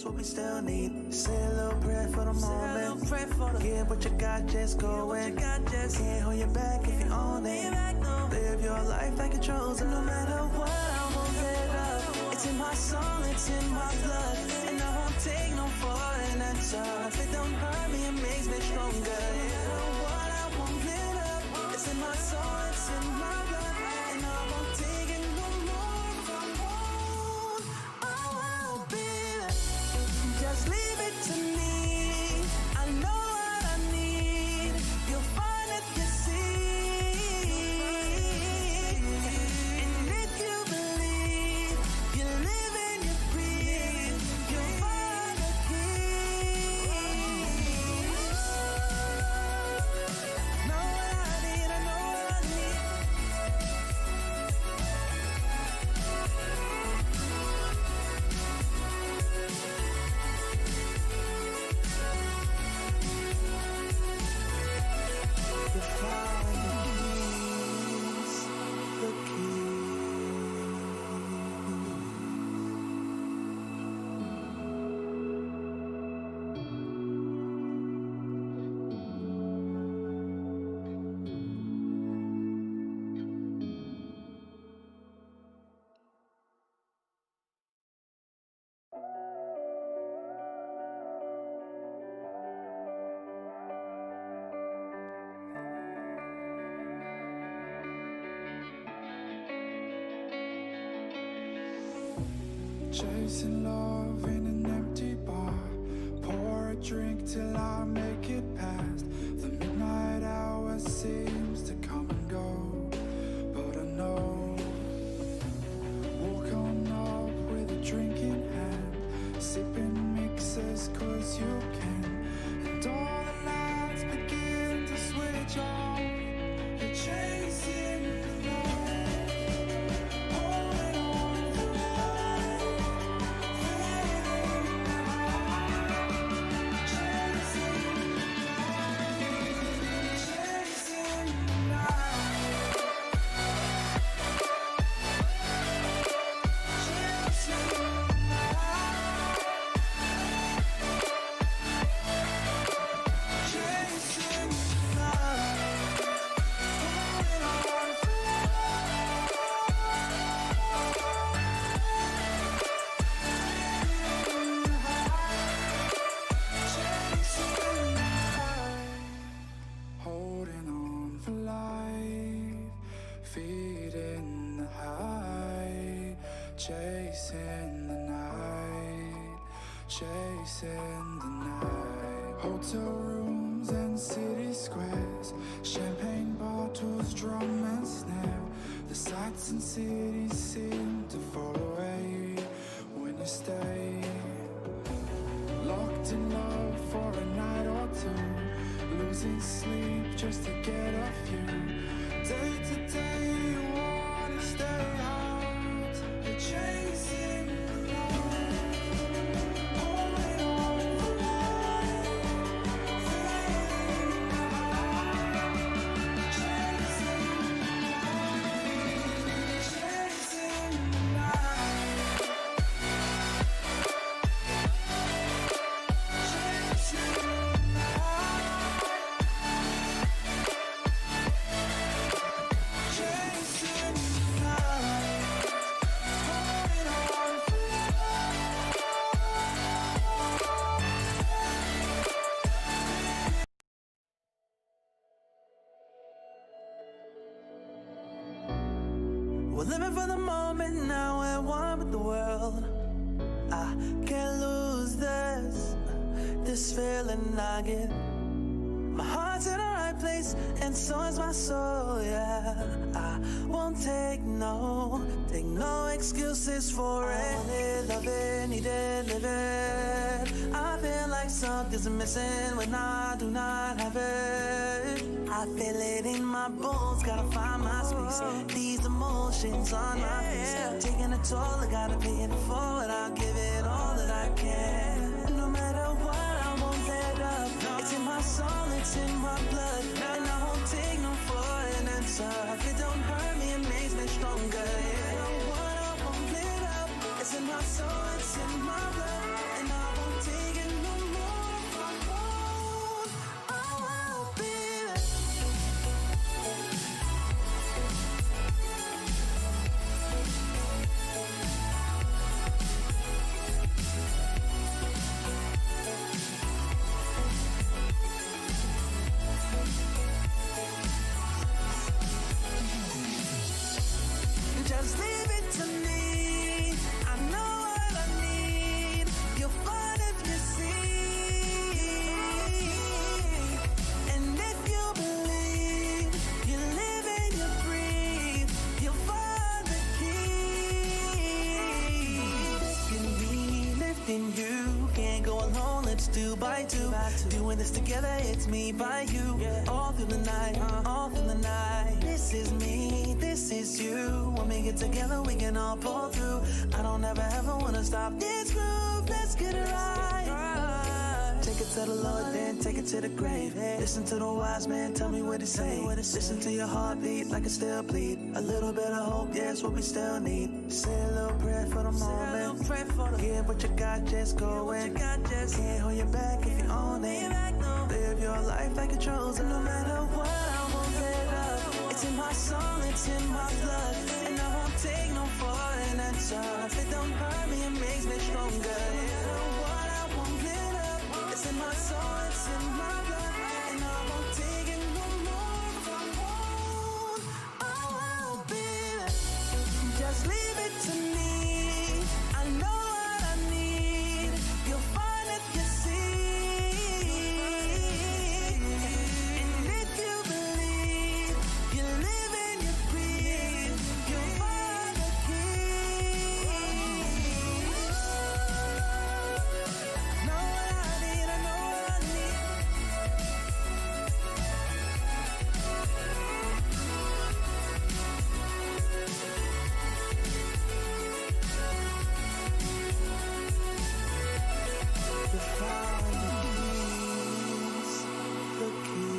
that's what we still need. Say a little prayer for the moment. Get what you got, just go in. Can't hold you back if you own it. Live your life like you're chosen. No matter what, I won't let up. It's in my soul, it's in my blood, and I won't take no for an answer. If it don't hurt me, it makes me stronger. No matter what, I won't let up. It's in my soul, it's in my blood, and I won't take it no more. If I won't, I will be there. Just leave it to me. I know what I need. You'll find if you see. And if you believe, you live and you breathe, you'll find the key. Know what I need, I know what I need. You find the keys. Chasing love in an empty bar. Pour a drink till I make it past. The midnight hour seems to come and go, but I know. Walk on up with a drink in hand, sipping mixers cause you can. And all the lights begin to switch off. You're chasing the light, holding on for life. Holding on for life, feeding the high, chasing the night, chasing the night. Hotel rooms and city squares, champagne bottles, drum and snare. The sights and cities seem to fall away when you stay. Locked in love for a night or two, losing sleep just to get off you. Day to day you wanna stay out. You're chasing the light, holding on for life, feeling the high, chasing the light, chasing the night, chasing the night. Chasing the night, holding on for life. We're living for the moment now, we're one with the world. I can't lose this feeling I get. My heart's in the right place, and so is my soul, yeah. I won't take no excuses for it. I want it, love it, need it, live it. I feel like something's missing when I do not have it. I feel it in my bones, gotta find my space. These emotions on my face, taking a toll, I gotta pay it forward. I'll give it all that I can. No matter what, I won't let up. It's in my soul, it's in my blood, and I won't take no for an answer. If it don't hurt me, it makes me stronger. Yeah, no what, I won't let up. It's in my soul, it's in my blood, and I won't in you. Can't go alone, let's do by two. Doing this together, it's me by you. All through the night, all through the night. This is me, this is you. When we get together, we can all pull through. I don't ever ever wanna stop this groove. Let's get it right. Take it to the Lord, then take it to the grave. Listen to the wise man, tell me what he say. Listen to your heartbeat like it still bleed. A little bit of hope, yeah, it's what we still need. Say a little prayer for the moment. Give what you got, just go in. Can't hold you back if you own it. Live your life like you're chosen. No matter what, I won't let up. It's in my soul, it's in my blood. And I won't take no for an answer. If it don't hurt me, it makes me stronger. No matter what, I won't let up. It's in my soul, it's in my blood. And I won't take it no more if I won't. Oh, I'll be there. Just leave it to me. I know what I need. You'll find if you see. And if you believe, you live and you breathe, you'll find the key. Know what I need, I know what I need. You found the key.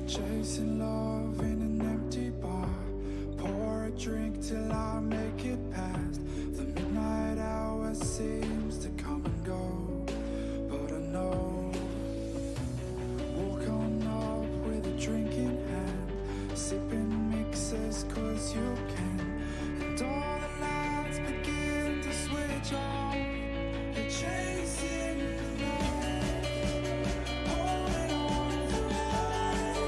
Chasing love in an empty bar. Pour a drink till I make it past. The midnight hour seems to come and go, but I know. Walk on up with a drink in hand, sipping mixes cause you can. And all the lights begin to switch off. You're chasing the night, holding on for life.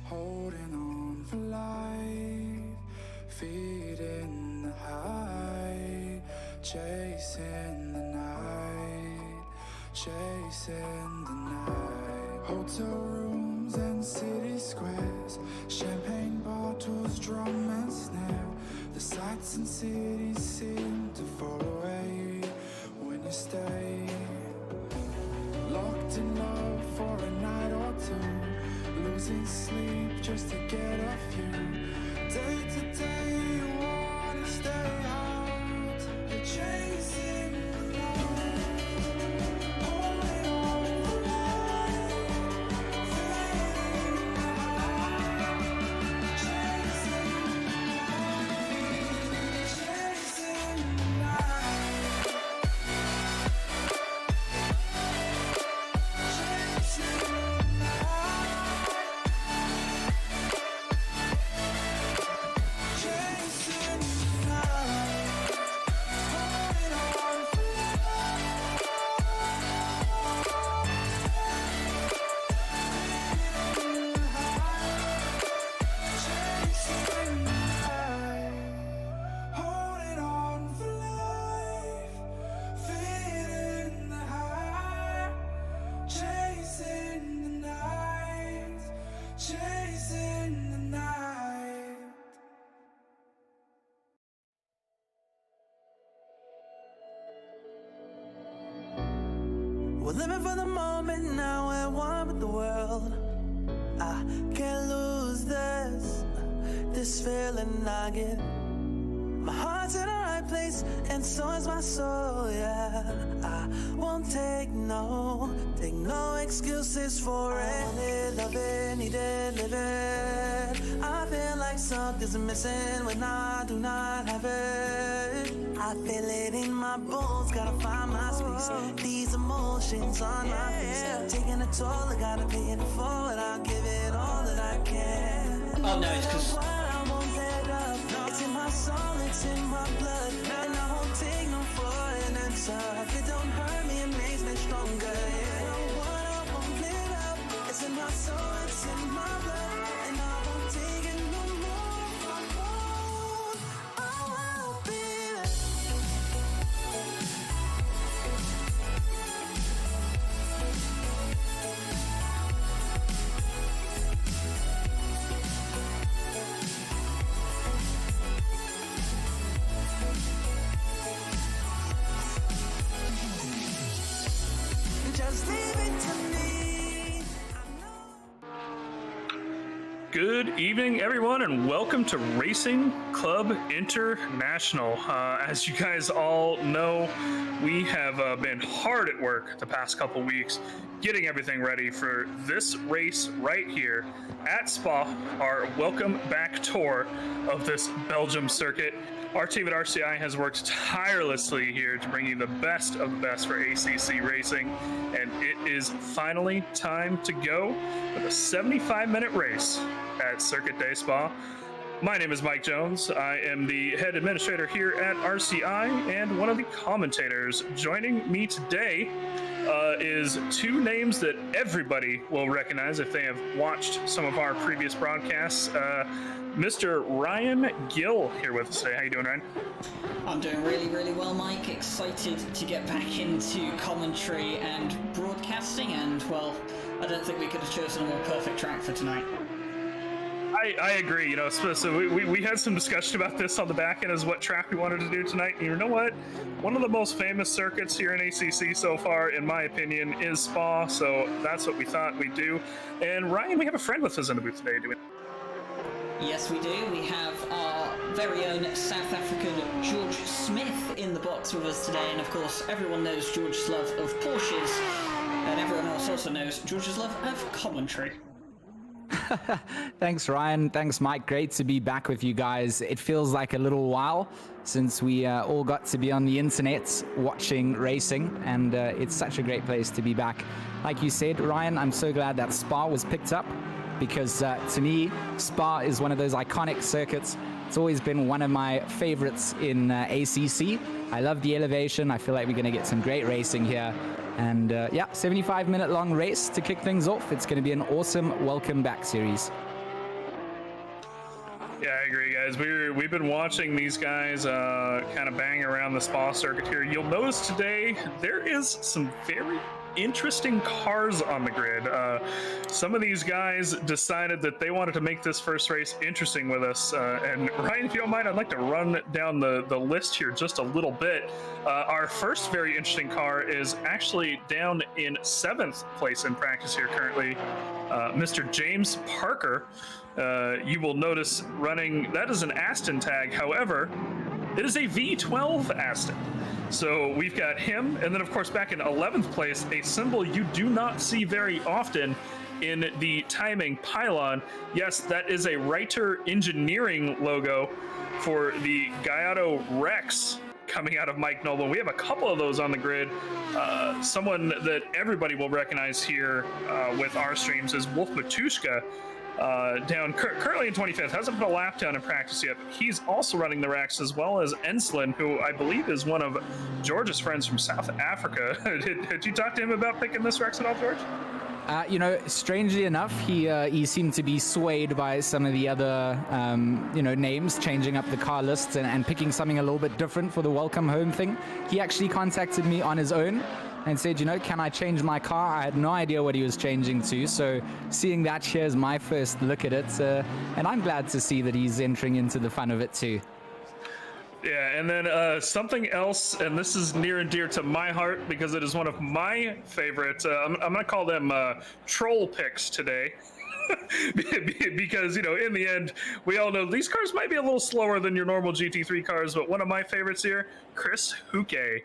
Holding on for life, feeding the high, chasing the night, chasing the night. Hotel rooms and city squares, champagne bottles, drum and snare. The sights and cities seem to fall away when you stay. Locked in love for a night or two, losing sleep just to get a few. Day to day you wanna stay out. You're chasing the light, holding on for life, fading the high, chasing the night, chasing the night, chasing the We're living for the moment now, we're one with the world. I feeling I get. My heart's in the right place, and so is my soul, yeah. I won't take no excuses for it. Love it, need it, live it. I feel like something's missing when I do not have it. I feel it in my bones, gotta find my space. These emotions on my face, taking a toll, I gotta pay it forward. I'll give it all that I can. Oh no, it's because it's in my soul, it's in my blood, and I won't take no for an answer. If it don't hurt me, it makes me stronger. Yeah, I won't live up. It's in my soul, it's in my blood, and I won't take it no more. I won't be there. Just leave it to me. Good evening, everyone, and welcome to Racing Club International. As you guys all know, we have been hard at work the past couple weeks getting everything ready for this race right here at Spa, our welcome back tour of this Belgium circuit. Our team at RCI has worked tirelessly here to bring you the best of the best for ACC racing, and it is finally time to go with a 75-minute race at Circuit Day Spa. My name is Mike Jones. I am the head administrator here at RCI and one of the commentators. Joining me today is two names that everybody will recognize if they have watched some of our previous broadcasts. Mr. Ryan Gill here with us today. How you doing, Ryan? I'm doing really, really well, Mike. Excited to get back into commentary and broadcasting, and well, I don't think we could have chosen a more perfect track for tonight. I agree. You know, so we had some discussion about this on the back end as what track we wanted to do tonight. And you know what? One of the most famous circuits here in ACC so far, in my opinion, is Spa. So that's what we thought we'd do. And Ryan, we have a friend with us in the booth today, do we? Yes, we do. We have our very own South African George Smith in the box with us today. And of course, everyone knows George's love of Porsches. And everyone else also knows George's love of commentary. Thanks, Ryan. Thanks, Mike. Great to be back with you guys. It feels like a little while since we all got to be on the internet watching racing, and it's such a great place to be back. Like you said, Ryan, I'm so glad that Spa was picked up, because to me, Spa is one of those iconic circuits. It's always been one of my favorites in ACC. I love the elevation. I feel like we're going to get some great racing here. And yeah, 75-minute long race to kick things off. It's going to be an awesome welcome back series. Yeah, I agree, guys. We've been watching these guys kind of bang around the Spa circuit here. You'll notice today there is some very interesting cars on the grid. Some of these guys decided that they wanted to make this first race interesting with us. And Ryan, if you don't mind, I'd like to run down the list here just a little bit. Our first very interesting car is actually down in 7th place in practice here currently. Mr. James Parker. You will notice running, that is an Aston tag. However, it is a V12 Aston. So we've got him, and then of course back in 11th place, a symbol you do not see very often in the timing pylon. Yes, that is a Reiter Engineering logo for the Gallardo Rex coming out of Mike Noble. We have a couple of those on the grid. Someone that everybody will recognize here with our streams is Wolf Matushka. Down currently in 25th, hasn't put a lap down in practice yet, but he's also running the Rex, as well as Enslin, who I believe is one of George's friends from South Africa. Did you talk to him about picking this Rex at all, George? You know, strangely enough, he seemed to be swayed by some of the other, names, changing up the car lists and picking something a little bit different for the welcome home thing. He actually contacted me on his own and said, can I change my car? I had no idea what he was changing to. So seeing that here is my first look at it. And I'm glad to see that he's entering into the fun of it too. Yeah, and then something else, and this is near and dear to my heart because it is one of my favorites. I'm going to call them troll picks today. because, you know, in the end, we all know these cars might be a little slower than your normal GT3 cars, but one of my favorites here, Chris Huke,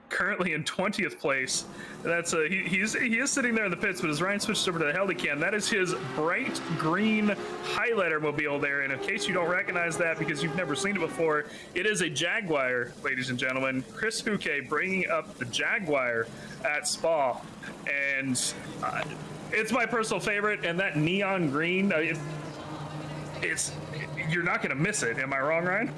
currently in 20th place. That's he is sitting there in the pits, but as Ryan switched over to the Helican, that is his bright green highlighter mobile there. And in case you don't recognize that because you've never seen it before, it is a Jaguar, ladies and gentlemen. Chris Huke bringing up the Jaguar at Spa, and it's my personal favorite. And that neon green, it's you're not going to miss it. Am I wrong, Ryan?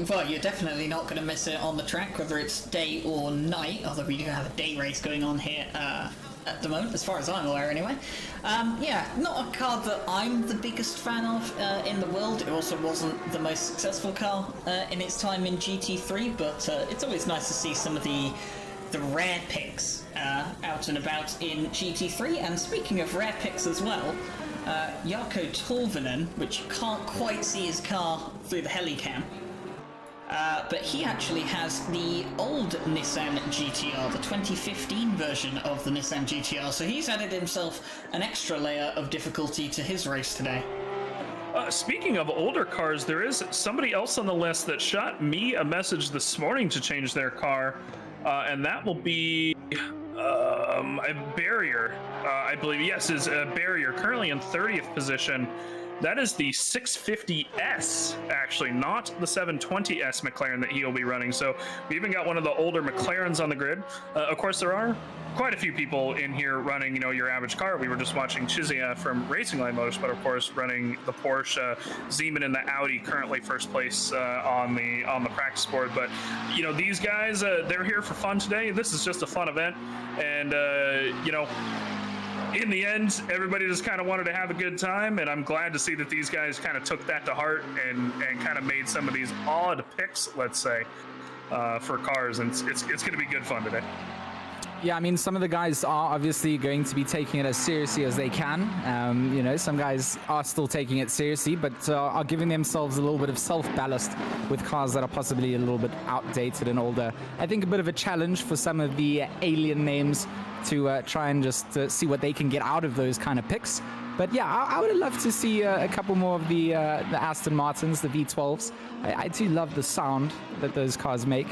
Well, you're definitely not going to miss it on the track, whether it's day or night, although we do have a day race going on here at the moment, as far as I'm aware anyway. Yeah, not a car that I'm the biggest fan of in the world. It also wasn't the most successful car in its time in GT3, but it's always nice to see some of the rare picks out and about in GT3. And speaking of rare picks as well, Jarkko Torvinen, which you can't quite see his car through the Helicam, but he actually has the old Nissan GTR, the 2015 version of the Nissan GTR, so he's added himself an extra layer of difficulty to his race today. Speaking of older cars, there is somebody else on the list that shot me a message this morning to change their car, and that will be a Barrier, I believe. Yes, is a Barrier, currently in 30th position. That is the 650S, actually, not the 720S McLaren that he'll be running. So we even got one of the older McLarens on the grid. Of course, there are quite a few people in here running, you know, your average car. We were just watching Chizia from Racing Line Motors, but of course running the Porsche, Zeman and the Audi, currently first place on the practice board. But you know, these guys, they're here for fun today. This is just a fun event, and you know, in the end, everybody just kind of wanted to have a good time, and I'm glad to see that these guys kind of took that to heart and kind of made some of these odd picks, let's say, for cars, and it's going to be good fun today. Yeah, I mean, some of the guys are obviously going to be taking it as seriously as they can. You know, some guys are still taking it seriously, but are giving themselves a little bit of self-ballast with cars that are possibly a little bit outdated and older. I think a bit of a challenge for some of the alien names to try and just see what they can get out of those kind of picks. But yeah, I would have loved to see a couple more of the Aston Martins, the V12s. I do love the sound that those cars make.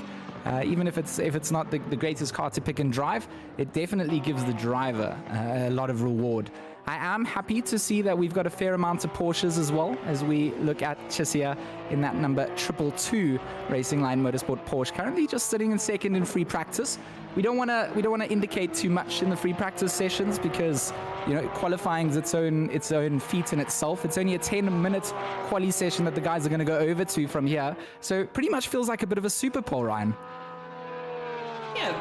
Even if it's not the greatest car to pick and drive, it definitely gives the driver a lot of reward. I am happy to see that we've got a fair amount of Porsches as well, as we look at Chisia in that number 222 Racing Line Motorsport Porsche, currently just sitting in second in free practice. We don't want to indicate too much in the free practice sessions because, you know, qualifying is its own feat in itself. It's only a 10-minute quali session that the guys are going to go over to from here, so pretty much feels like a bit of a super pole, Ryan. Yeah, a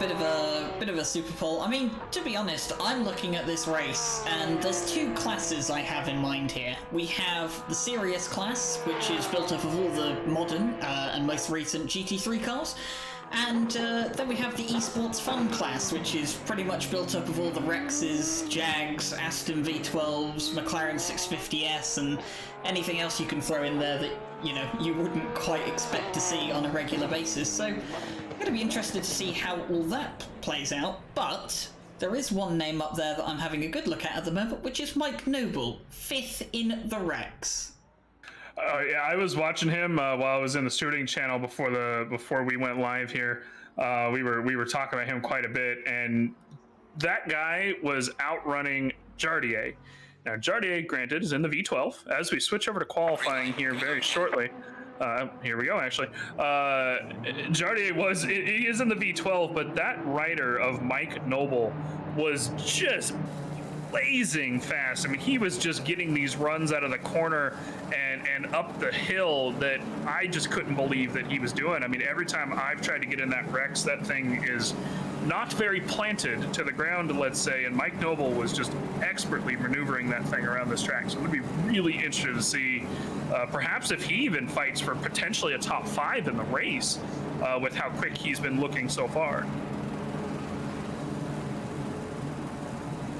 bit of a super pole. I mean, to be honest, I'm looking at this race, and there's two classes I have in mind here. We have the serious class, which is built up of all the modern and most recent GT3 cars. And then we have the esports fun class, which is pretty much built up of all the Rexes, Jags, Aston V12s, McLaren 650S, and anything else you can throw in there that, you know, you wouldn't quite expect to see on a regular basis. So I'm going to be interested to see how all that plays out. But there is one name up there that I'm having a good look at the moment, which is Mike Noble, 5th in the Rex. Yeah, I was watching him while I was in the stewarding channel before we went live here. We were talking about him quite a bit, and that guy was outrunning Jardier. Now Jardier, granted, is in the V12. As we switch over to qualifying here very shortly, here we go. Actually, Jardier he is in the V12, but that rider of Mike Noble was just blazing fast. I mean, he was just getting these runs out of the corner and up the hill that I just couldn't believe that he was doing. I mean, every time I've tried to get in that Rex, that thing is not very planted to the ground, let's say, and Mike Noble was just expertly maneuvering that thing around this track. So it would be really interesting to see perhaps if he even fights for potentially a top 5 in the race with how quick he's been looking so far.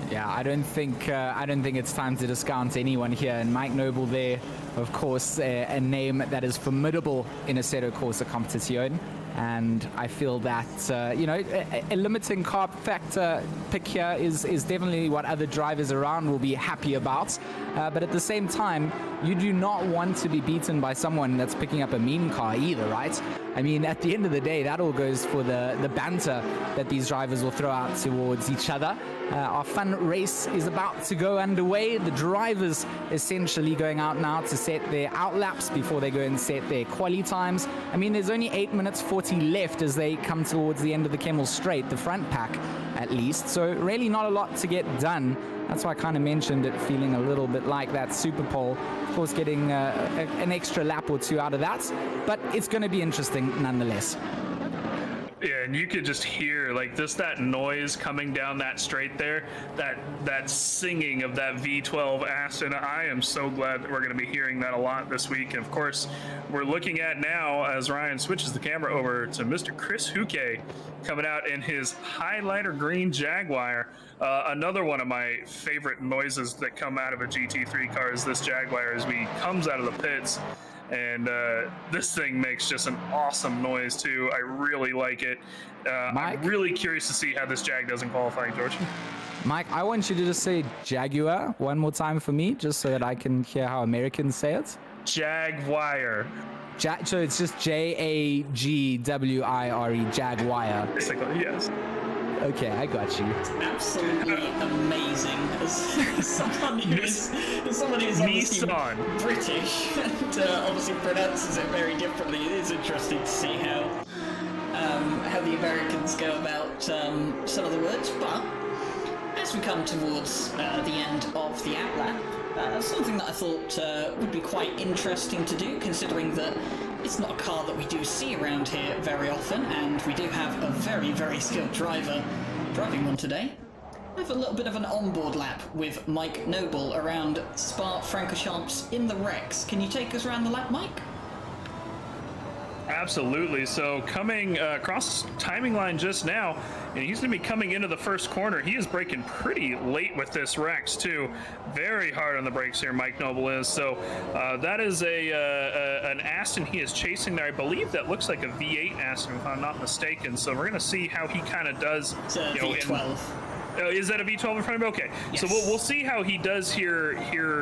Yeah, I don't think it's time to discount anyone here. And Mike Noble there, of course, a name that is formidable in Assetto Corsa Competizione. And I feel that, you know, a limiting carb factor pick here is definitely what other drivers around will be happy about. But at the same time, you do not want to be beaten by someone that's picking up a mean car either, right? I mean, at the end of the day, that all goes for the banter that these drivers will throw out towards each other. Our fun race is about to go underway. The drivers essentially going out now to set their out laps before they go and set their quali times. I mean, there's only 8 minutes 40 left as they come towards the end of the Kemmel Straight, the front pack at least. So really not a lot to get done. That's why I kind of mentioned it feeling a little bit like that Super Pole. Of course, getting an extra lap or two out of that, but it's going to be interesting nonetheless. Yeah, and you could just hear like that noise coming down that straight there, that singing of that V12 Aston. I am so glad that we're going to be hearing that a lot this week. And of course, we're looking at now as Ryan switches the camera over to Mr. Chris Huke coming out in his highlighter green Jaguar. Another one of my favorite noises that come out of a GT3 car is this Jaguar as he comes out of the pits. And this thing makes just an awesome noise too. I really like it. I'm really curious to see how this Jag does in qualifying, George. Mike, I want you to just say Jaguar one more time for me, just so that I can hear how Americans say it. Jaguar. So it's just Jagwire, Jaguar. Basically, yes. Okay, I got you. Absolutely amazing. As someone who's obviously British and obviously pronounces it very differently, it is interesting to see how the Americans go about some of the words. But as we come towards the end of the outlap, something that I thought would be quite interesting to do, considering that it's not a car that we do see around here very often, and we do have a very, very skilled driver driving one today. We have a little bit of an onboard lap with Mike Noble around Spa-Francorchamps in the Rex. Can you take us around the lap, Mike? Absolutely. So coming across the timing line just now, and he's going to be coming into the first corner. He is braking pretty late with this Rex too. Very hard on the brakes here, Mike Noble is. So that is an Aston he is chasing there. I believe that looks like a V8 Aston, if I'm not mistaken. So we're going to see how he kind of does. It's a V12. Is that a V12 in front of him? Okay. Yes. So we'll see how he does here,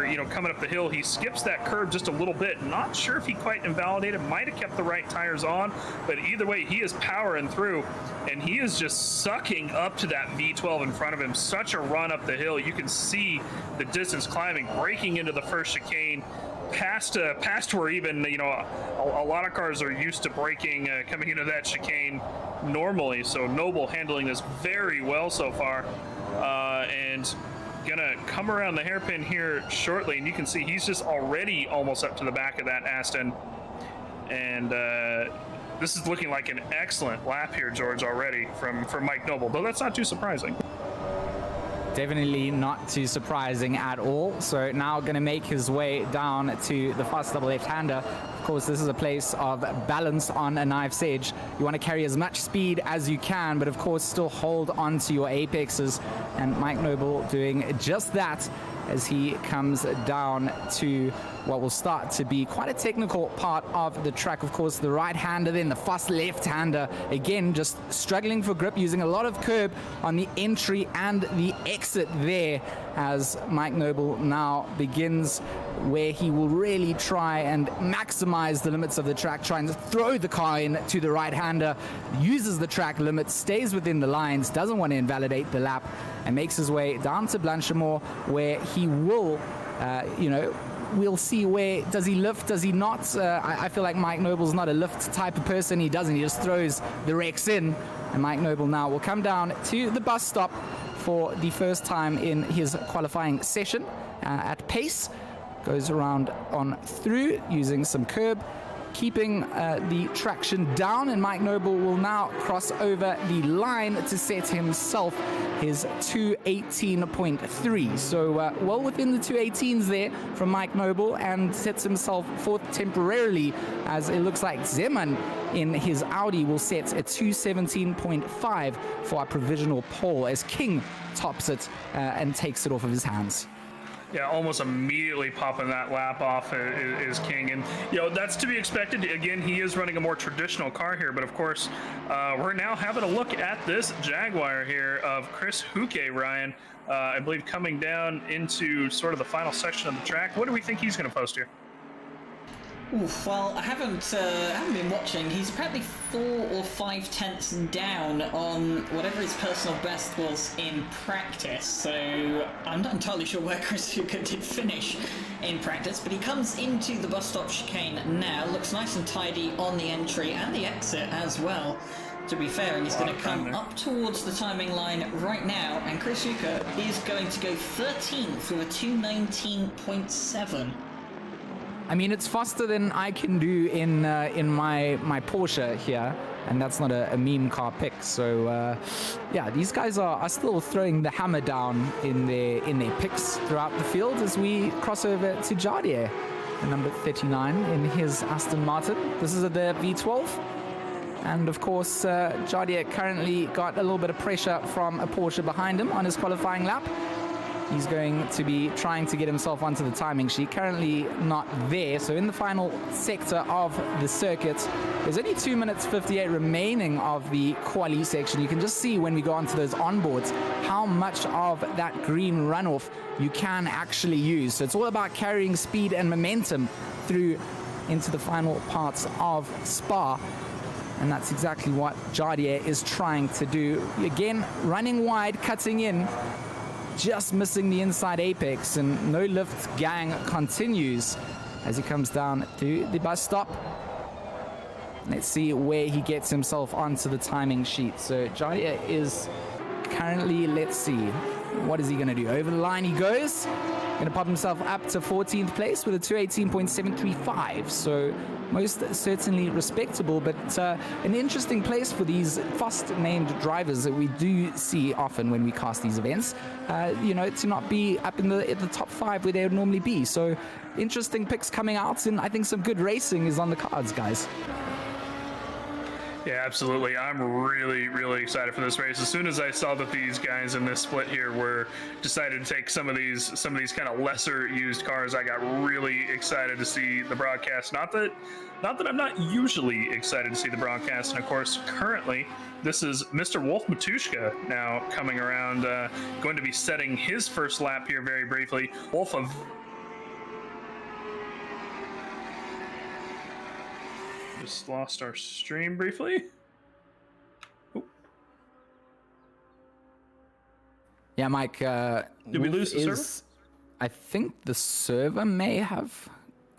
you know, coming up the hill. He skips that curb just a little bit. Not sure if he quite invalidated. Might have kept the right tires on, but either way, he is powering through, and he is just sucking up to that V12 in front of him. Such a run up the hill. You can see the distance climbing, breaking into the first chicane. Past where even, you know, a lot of cars are used to braking coming into that chicane normally. So Noble handling this very well so far, and gonna come around the hairpin here shortly, and you can see he's just already almost up to the back of that Aston, and this is looking like an excellent lap here, George, already from Mike Noble, though that's not too surprising. Definitely not too surprising at all. So now going to make his way down to the fast double left-hander. Of course, this is a place of balance on a knife's edge. You want to carry as much speed as you can, but of course still hold on to your apexes. And Mike Noble doing just that as he comes down to what will start to be quite a technical part of the track. Of course, the right-hander, then the fast left-hander. Again, just struggling for grip, using a lot of curb on the entry and the exit there, as Mike Noble now begins where he will really try and maximize the limits of the track, trying to throw the car in to the right-hander, uses the track limits, stays within the lines, doesn't want to invalidate the lap, and makes his way down to Blanchimont, where he will, we'll see where, does he lift, does he not? I feel like Mike Noble's not a lift type of person. He doesn't, he just throws the Rex in. And Mike Noble now will come down to the bus stop for the first time in his qualifying session at pace. Goes around on through using some curb, keeping the traction down, and Mike Noble will now cross over the line to set himself his 218.3. So well within the 218s there from Mike Noble, and sets himself forth temporarily, as it looks like Zeman in his Audi will set a 217.5 for our provisional pole, as King tops it and takes it off of his hands. Yeah, almost immediately popping that lap off is king. And, that's to be expected. Again, he is running a more traditional car here, but of course, we're now having a look at this Jaguar here of Chris Huke, Ryan. I believe coming down into sort of the final section of the track. What do we think he's going to post here? Oof, well, I haven't been watching. He's apparently 4 or 5 tenths down on whatever his personal best was in practice. So I'm not entirely sure where Chris Huka did finish in practice, but he comes into the bus stop chicane now. Looks nice and tidy on the entry and the exit as well, to be fair, and he's going to come up towards the timing line right now, and Chris Huka is going to go 13th with a 2:19.7. I mean, it's faster than I can do in my Porsche here, and that's not a meme car pick. So yeah, these guys are still throwing the hammer down in their picks throughout the field as we cross over to Jardier, the number 39 in his Aston Martin. This is the V12. And of course, Jardier currently got a little bit of pressure from a Porsche behind him on his qualifying lap. He's going to be trying to get himself onto the timing sheet. Currently not there. So in the final sector of the circuit, there's only 2 minutes 58 remaining of the quali section. You can just see when we go onto those onboards how much of that green runoff you can actually use. So it's all about carrying speed and momentum through into the final parts of Spa. And that's exactly what Jardier is trying to do. Again, running wide, cutting in, just missing the inside apex, and no lift gang continues as he comes down to the bus stop. Let's see where he gets himself onto the timing sheet. So Jardier is currently, let's see, what is he going to do? Over the line he goes. Going to pop himself up to 14th place with a 218.735. So most certainly respectable, but an interesting place for these fast-named drivers that we do see often when we cast these events, to not be up in the top 5 where they would normally be. So interesting picks coming out, and I think some good racing is on the cards, guys. Yeah, absolutely. I'm really, really excited for this race. As soon as I saw that these guys in this split here were decided to take some of these kind of lesser used cars, I got really excited to see the broadcast. Not that I'm not usually excited to see the broadcast. And of course, currently, this is Mr. Wolf Matushka now coming around, going to be setting his first lap here very briefly. Wolf of just lost our stream briefly. Ooh. Yeah, Mike. Did we lose the server? I think the server may have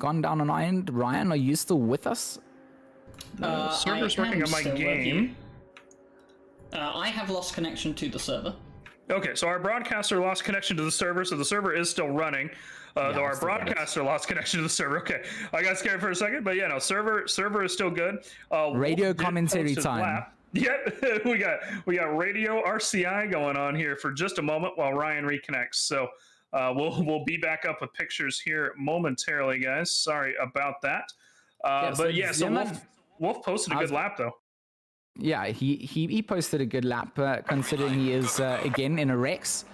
gone down on our end. Ryan, are you still with us? The server's working on my game. I have lost connection to the server. Okay, so our broadcaster lost connection to the server, so the server is still running. Though our broadcaster lost connection to the server. Okay, I got scared for a second, but yeah, no, server is still good. Radio commentary time. Yep, we got radio RCI going on here for just a moment while Ryan reconnects. So we'll be back up with pictures here momentarily, guys. Sorry about that. So Wolf posted a good lap though. Yeah, he posted a good lap considering he is again in a Rex.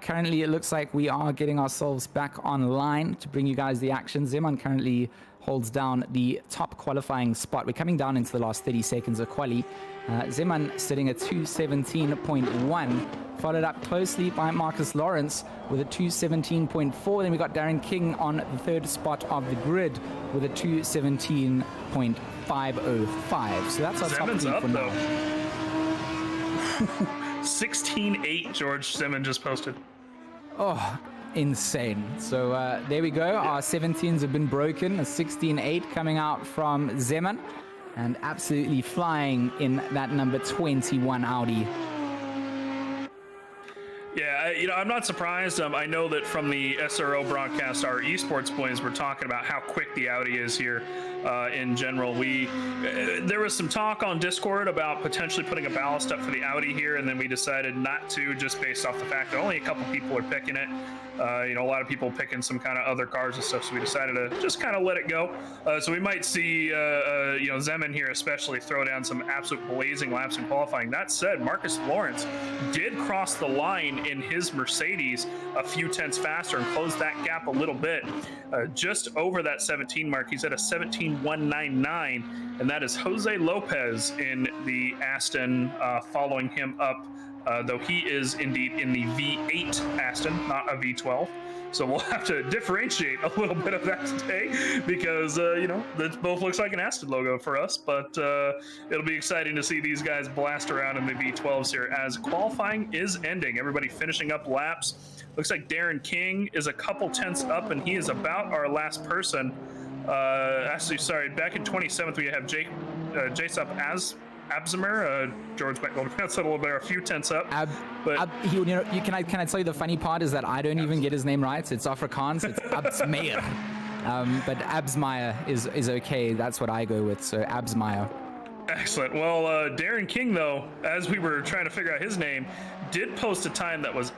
Currently, it looks like we are getting ourselves back online to bring you guys the action. Zeman currently holds down the top qualifying spot. We're coming down into the last 30 seconds of quali. Zeman sitting at 217.1, followed up closely by Marcus Lawrence with a 217.4. Then we got Darren King on the third spot of the grid with a 217.505. So that's our Zeman's top up for though. now. 16.8 George Simmons just posted. Oh, insane. So there we go. Our 17s have been broken. A 16.8 coming out from Zeman. And absolutely flying in that number 21 Audi. Yeah, I'm not surprised. I know that from the SRO broadcast, our esports boys were talking about how quick the Audi is here in general. There was some talk on Discord about potentially putting a ballast up for the Audi here, and then we decided not to, just based off the fact that only a couple people are picking it. A lot of people picking some kind of other cars and stuff, so we decided to just kind of let it go. So we might see, Zeman here especially throw down some absolute blazing laps in qualifying. That said, Marcus Lawrence did cross the line in his his Mercedes a few tenths faster and closed that gap a little bit, just over that 17 mark. He's at a 17.199, and that is Jose Lopez in the Aston, following him up, though he is indeed in the V8 Aston, not a V12. So we'll have to differentiate a little bit of that today because, you know, that both looks like an Aston logo for us, but it'll be exciting to see these guys blast around in the V12s here as qualifying is ending. Everybody finishing up laps. Looks like Darren King is a couple tenths up, and he is about our last person. Actually, sorry, back in 27th, we have Jacob Abzimmer. George might be able to pronounce that a little bit, a few tenths up. Can I tell you the funny part is that I don't even get his name right. It's Afrikaans. It's Abzmeyer. But Abzmeyer is okay. That's what I go with. So Abzmeyer. Excellent. Well, Darren King, though, as we were trying to figure out his name, did post a time that was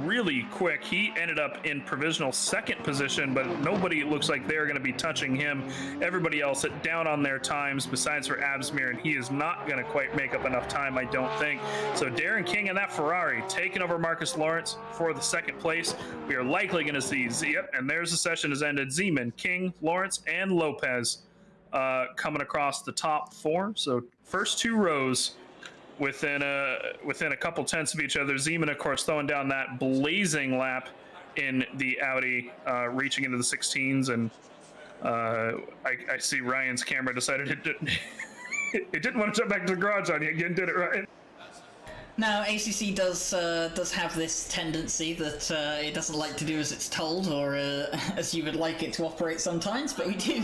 really quick. He ended up in provisional second position, but nobody looks like they're going to be touching him. Everybody else down on their times besides for Absmir, and he is not going to quite make up enough time, I don't think. So Darren King and that Ferrari taking over Marcus Lawrence for the second place. We are likely going to see, and there's the session has ended. Zeman, King, Lawrence, and Lopez coming across the top four. So first two rows within a couple tenths of each other. Zeman, of course, throwing down that blazing lap in the Audi, reaching into the 16s, and I see Ryan's camera decided it didn't want to jump back to the garage on you again, did it, Ryan? Now, ACC does have this tendency that it doesn't like to do as it's told, or as you would like it to operate sometimes. But we do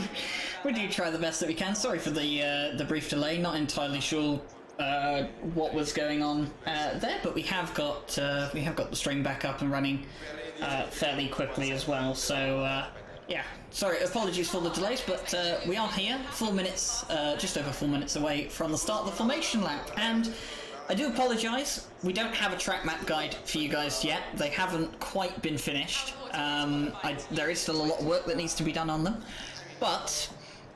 try the best that we can. Sorry for the brief delay. Not entirely sure what was going on there, but we have got the stream back up and running fairly quickly as well. So yeah, sorry, apologies for the delays, but we are here, 4 minutes, just over 4 minutes away from the start of the formation lap, and I do apologise, we don't have a track map guide for you guys yet. They haven't quite been finished. There is still a lot of work that needs to be done on them, but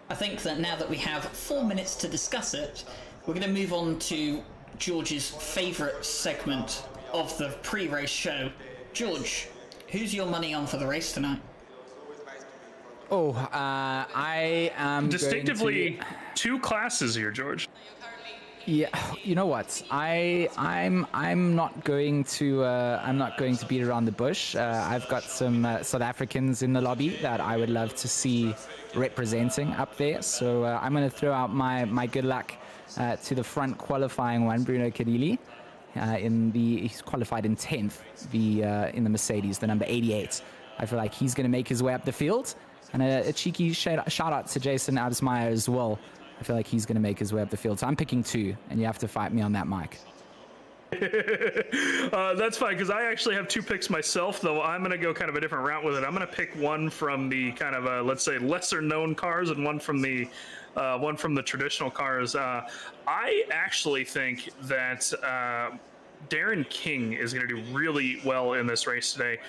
I think that now that we have 4 minutes to discuss it, we're going to move on to George's favourite segment of the pre-race show. George, who's your money on for the race tonight? Oh, I am distinctively two classes here, George. Yeah, you know what? I'm not going to beat around the bush. I've got some South Africans in the lobby that I would love to see representing up there. So I'm going to throw out my good luck to the front qualifying one, Bruno Cadilli. He's qualified in 10th, in the Mercedes, the number 88. I feel like he's going to make his way up the field, and a cheeky shout out to Jason Absmeyer as well. I feel like he's going to make his way up the field. So I'm picking two, and you have to fight me on that, Mike. That's fine, because I actually have two picks myself, though I'm going to go kind of a different route with it. I'm going to pick one from the kind of, let's say, lesser-known cars and one from the traditional cars. I actually think that Darren King is going to do really well in this race today.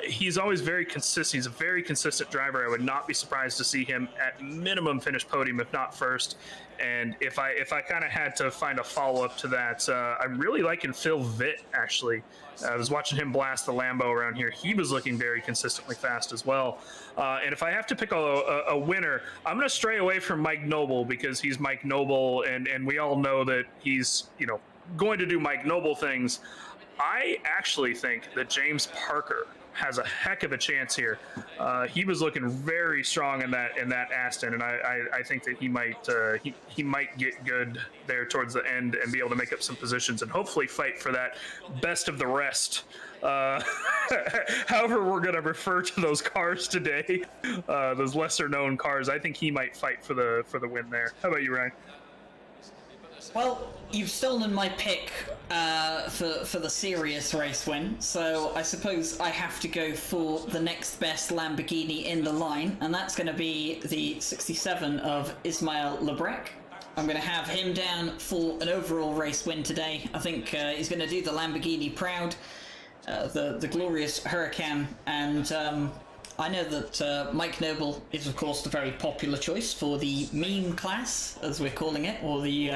He's always very consistent. He's a very consistent driver. I would not be surprised to see him at minimum finish podium, if not first. And if I kind of had to find a follow-up to that, I'm really liking Phil Vitt, actually. I was watching him blast the Lambo around here. He was looking very consistently fast as well. And if I have to pick a winner, I'm going to stray away from Mike Noble, because he's Mike Noble, and we all know that he's, going to do Mike Noble things. I actually think that James Parker has a heck of a chance here. He was looking very strong in that Aston, and I think that he might get good there towards the end and be able to make up some positions and hopefully fight for that best of the rest. However we're going to refer to those cars today, those lesser known cars. I think he might fight for the win there. How about you, Ryan? Well, you've stolen my pick for the serious race win, so I suppose I have to go for the next best Lamborghini in the line, and that's going to be the 67 of Ismail Lebrec. I'm going to have him down for an overall race win today. I think he's going to do the Lamborghini proud, the glorious Huracan, and I know that Mike Noble is, of course, the very popular choice for the meme class, as we're calling it, or the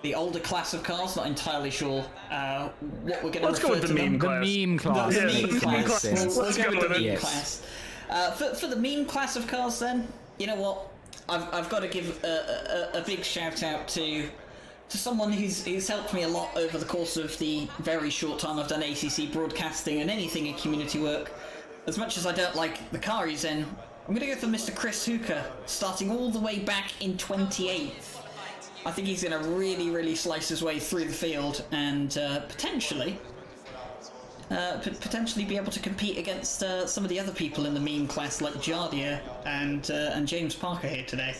the older class of cars. Not entirely sure what we're going to Let's go refer with to the them. meme class. The meme class. The Yeah, meme the meme class. class. We'll Let's go go with the with it. meme Yes. class. For the meme class of cars, then, you know what? I've got to give a big shout out to someone who's helped me a lot over the course of the very short time I've done ACC broadcasting and anything in community work. As much as I don't like the car he's in, I'm going to go for Mr. Chris Hooker, starting all the way back in 28th. I think he's going to really slice his way through the field and potentially be able to compete against some of the other people in the meme class like Jardia and James Parker here today.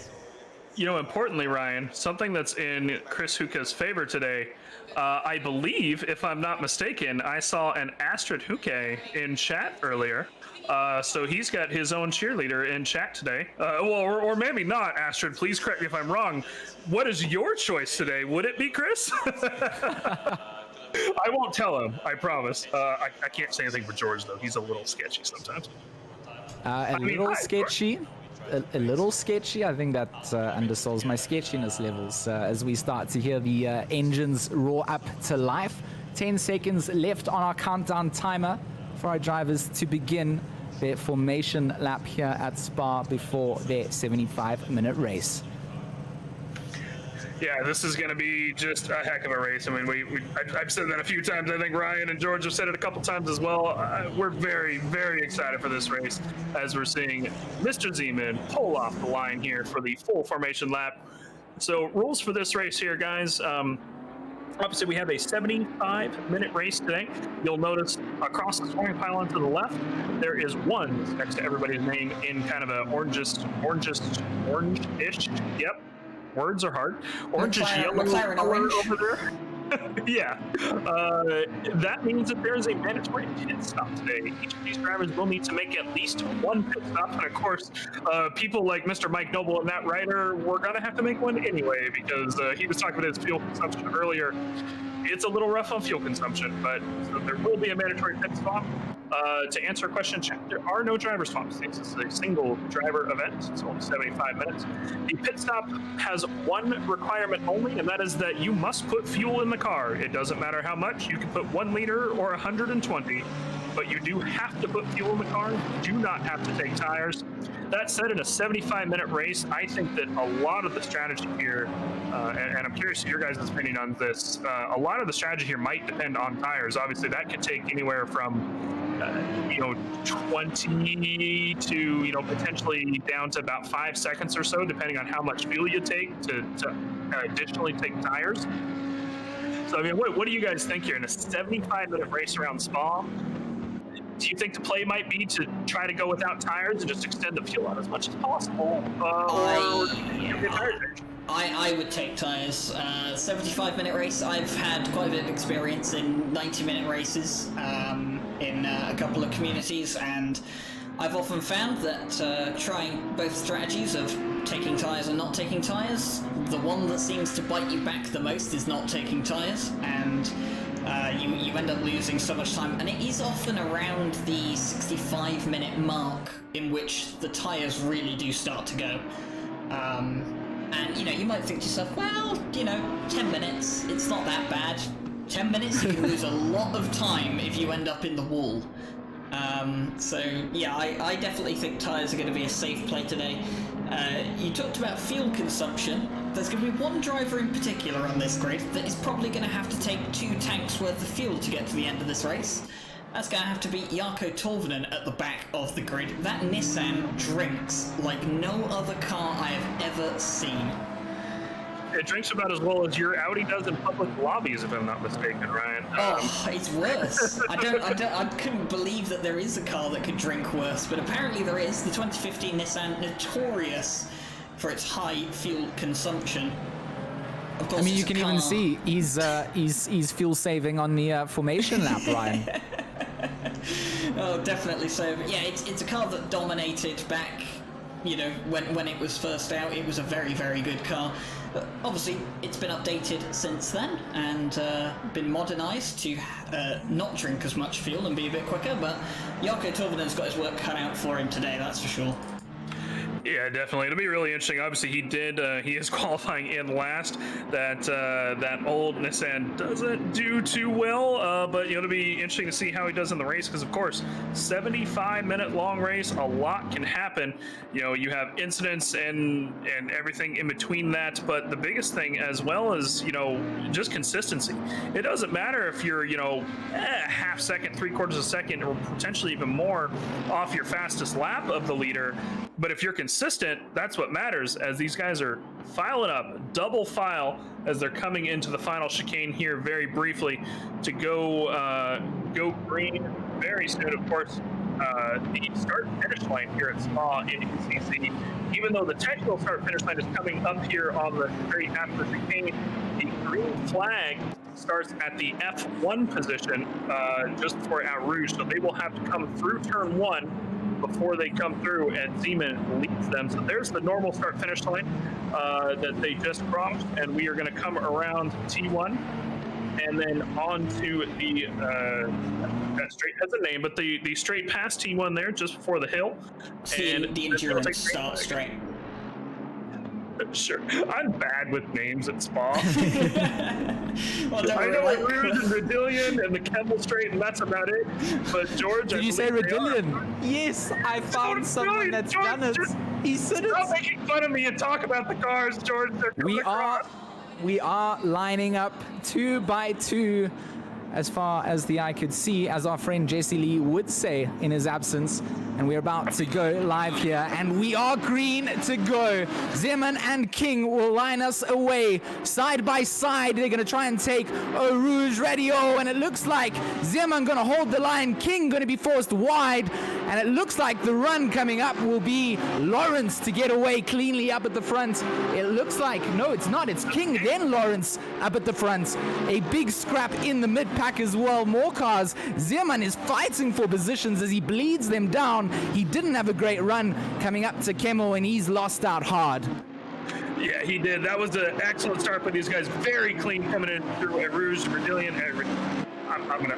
You know, importantly, Ryan, something that's in Chris Hooka's favor today, I believe, if I'm not mistaken, I saw an Astrid Hooke in chat earlier. So he's got his own cheerleader in chat today. Or maybe not, Astrid. Please correct me if I'm wrong. What is your choice today? Would it be Chris? I won't tell him, I promise. I can't say anything for George, though. He's a little sketchy sometimes. A little sketchy. A little sketchy. I think that undersells my sketchiness levels as we start to hear the engines roar up to life. 10 seconds left on our countdown timer for our drivers to begin their formation lap here at Spa before their 75-minute race. Yeah, this is going to be just a heck of a race. I mean, I've said that a few times. I think Ryan and George have said it a couple times as well. We're very excited for this race as we're seeing Mr. Zeman pull off the line here for the full formation lap. So rules for this race here, guys. Obviously, we have a 75-minute race today. You'll notice across the scoring pylon to the left, there is one next to everybody's name in kind of a orange-ish. Yep. Words are hard. Orangish yellow McLaren color orange. over there. Yeah. That means that there is a mandatory pit stop today. Each of these drivers will need to make at least one pit stop. And of course, people like Mr. Mike Noble and Matt Ryder were going to have to make one anyway because he was talking about his fuel consumption earlier. It's a little rough on fuel consumption, but so there will be a mandatory pit stop. To answer a question, there are no driver swaps. This is a single driver event. It's only 75 minutes. The pit stop has one requirement only, and that is that you must put fuel in the car. It doesn't matter how much. You can put 1 liter or 120, but you do have to put fuel in the car. You do not have to take tires. That said, in a 75-minute race, I think that a lot of the strategy here, and I'm curious your guys' opinion on this, a lot of the strategy here might depend on tires. Obviously, that could take anywhere from 20 to, potentially down to about 5 seconds or so, depending on how much fuel you take to additionally take tires. So, I mean, what do you guys think here in a 75-minute race around Spa? Do you think the play might be to try to go without tires and just extend the fuel out as much as possible? I would take tires. 75-minute race. I've had quite a bit of experience in 90-minute races in a couple of communities, and I've often found that trying both strategies of taking tires and not taking tires, the one that seems to bite you back the most is not taking tires, and you end up losing so much time. And it is often around the 65-minute mark in which the tires really do start to go. And, you might think to yourself, well, 10 minutes, it's not that bad. 10 minutes, you can lose a lot of time if you end up in the wall. So, yeah, I definitely think tyres are going to be a safe play today. You talked about fuel consumption. There's going to be one driver in particular on this grid that is probably going to have to take 2 tanks worth of fuel to get to the end of this race. That's going to have to be Jarkko Tolvanen at the back of the grid. That Nissan drinks like no other car I have ever seen. It drinks about as well as your Audi does in public lobbies, if I'm not mistaken, Ryan. It's worse. I couldn't believe that there is a car that could drink worse, but apparently there is. The 2015 Nissan, notorious for its high fuel consumption. Of course, I mean, you can even see he's fuel saving on the formation lap, Ryan. Oh, definitely so. But yeah, it's a car that dominated back, when it was first out. It was a very, very good car. But obviously, it's been updated since then and been modernised to not drink as much fuel and be a bit quicker. But Jarkko Tolvanen's got his work cut out for him today, that's for sure. Yeah, definitely. It'll be really interesting. Obviously, he is qualifying in last. That old Nissan doesn't do too well, but it'll be interesting to see how he does in the race because, of course, 75-minute long race, a lot can happen. You have incidents and everything in between that, but the biggest thing as well is, just consistency. It doesn't matter if you're, half second, 3/4 of a second, or potentially even more off your fastest lap of the leader. But if you're consistent, that's what matters, as these guys are filing up, double file, as they're coming into the final chicane here very briefly to go green very soon. Of course, the start-finish line here at Spa in UCC, even though the technical start-finish line is coming up here on the straight after the chicane, the green flag starts at the F1 position just before Eau Rouge, so they will have to come through turn 1 before they come through, and Zeman leads them. So there's the normal start-finish line that they just crossed, and we are going to come around T1 and then on to the that straight has a name, but the straight past T1 there just before the hill. And the endurance start straight. Sure, I'm bad with names at Spa. Well, I know Rouge and Rodillion and the Kemmel Straight, and that's about it. But George, Did you say Rodillion? Yes, I found someone that's done it. He said it. Stop making fun of me and talk about the cars, George. We are lining up 2 by 2 as far as the eye could see, as our friend Jesse Lee would say in his absence. And we're about to go live here, and we are green to go. Zeman and King will line us away side by side. They're going to try and take Eau Rouge Radio, and it looks like Zeman going to hold the line. King going to be forced wide, and it looks like the run coming up will be Lawrence to get away cleanly up at the front. It looks like, no, it's not. It's King, then Lawrence up at the front. A big scrap in the mid-pack as well. More cars. Zeman is fighting for positions as he bleeds them down. He didn't have a great run coming up to Kemmel, and he's lost out hard. Yeah, he did. That was an excellent start for these guys. Very clean coming in through Eau Rouge, Rodillion,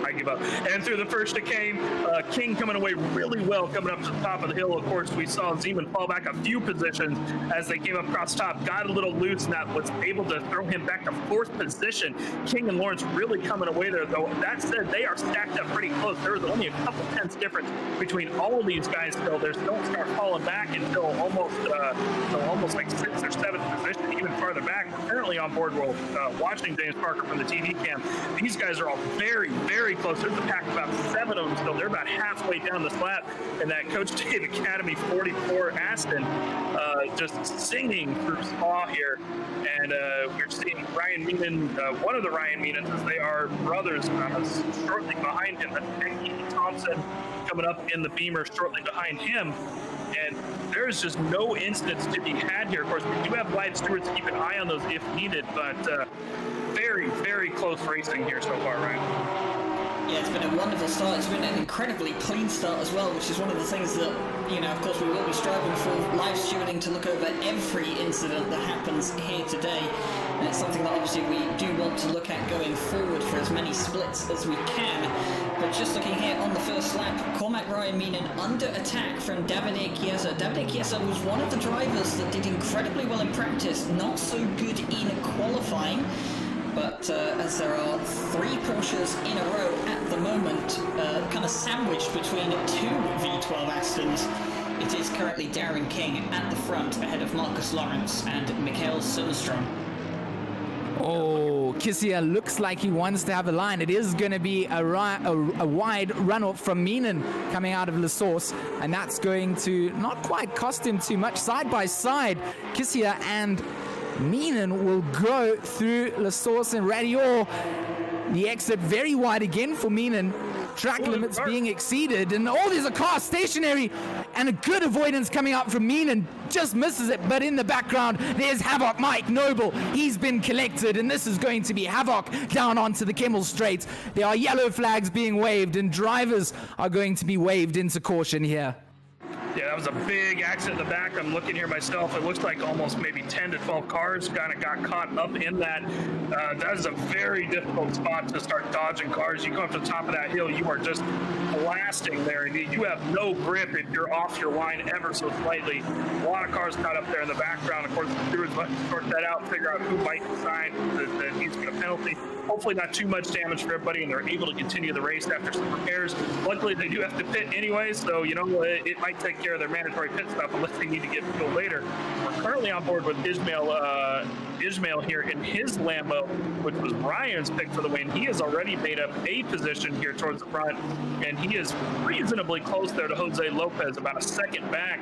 I give up. And through the first chicane, King coming away really well coming up to the top of the hill. Of course, we saw Zeman fall back a few positions as they came up across top, got a little loose, and that was able to throw him back to 4th position. King and Lawrence really coming away there, though. That said, they are stacked up pretty close. There was only a couple tenths difference between all of these guys still. They don't start falling back until almost like 6th or 7th position, even farther back. Apparently on board, we're watching James Parker from the TV cam. These guys are all very, very close. There's a pack of about 7 of them still. They're about halfway down this lap, and that Coach Dave Academy 44 Aston just singing through Spa here. And we're seeing Ryan Meenan, one of the Ryan Meenans, as they are brothers, shortly behind him. That's Nicky Thompson coming up in the Beamer shortly behind him. And there's just no incidents to be had here. Of course, we do have live stewards to keep an eye on those if needed, but very, very close racing here so far, Ryan. Yeah, it's been a wonderful start. It's been an incredibly clean start as well, which is one of the things that, of course, we will be striving for live stewarding to look over every incident that happens here today. And it's something that obviously we do want to look at going forward for as many splits as we can. But just looking here on the first lap, Cormac Ryan Meenan under attack from Davide Chiesa. Davide Chiesa was one of the drivers that did incredibly well in practice, not so good in qualifying. But as there are 3 Porsches in a row at the moment, kind of sandwiched between 2 V12 Astons, it is currently Darren King at the front ahead of Marcus Lawrence and Mikael Sundström. Oh, Kissia looks like he wants to have a line. It is going to be a wide runoff from Meenan coming out of La Source, and that's going to not quite cost him too much. Side by side, Kissia and Meenan will go through La Source and Radio. The exit very wide again for Meenan. Track limits being exceeded, and there's a car stationary, and a good avoidance coming out from Meenan. Just misses it, but in the background there's Havoc Mike Noble. He's been collected, and this is going to be Havoc down onto the Kemmel Straight. There are yellow flags being waved, and drivers are going to be waved into caution here. Yeah, that was a big accident in the back. I'm looking here myself. It looks like almost maybe 10 to 12 cars kind of got caught up in that. That is a very difficult spot to start dodging cars. You come up to the top of that hill, you are just blasting there. And you have no grip if you're off your line ever so slightly. A lot of cars caught up there in the background. Of course, the stewards let sort that out, figure out who might decide that needs to get a penalty. Hopefully not too much damage for everybody, and they're able to continue the race after some repairs. Luckily, they do have to pit anyway, so, you know, it might take care of their mandatory pit stop unless they need to get fuel later. We're currently on board with Ismail here in his Lambo, which was Ryan's pick for the win. He has already made up a position here towards the front, and he is reasonably close there to Jose Lopez, about a second back.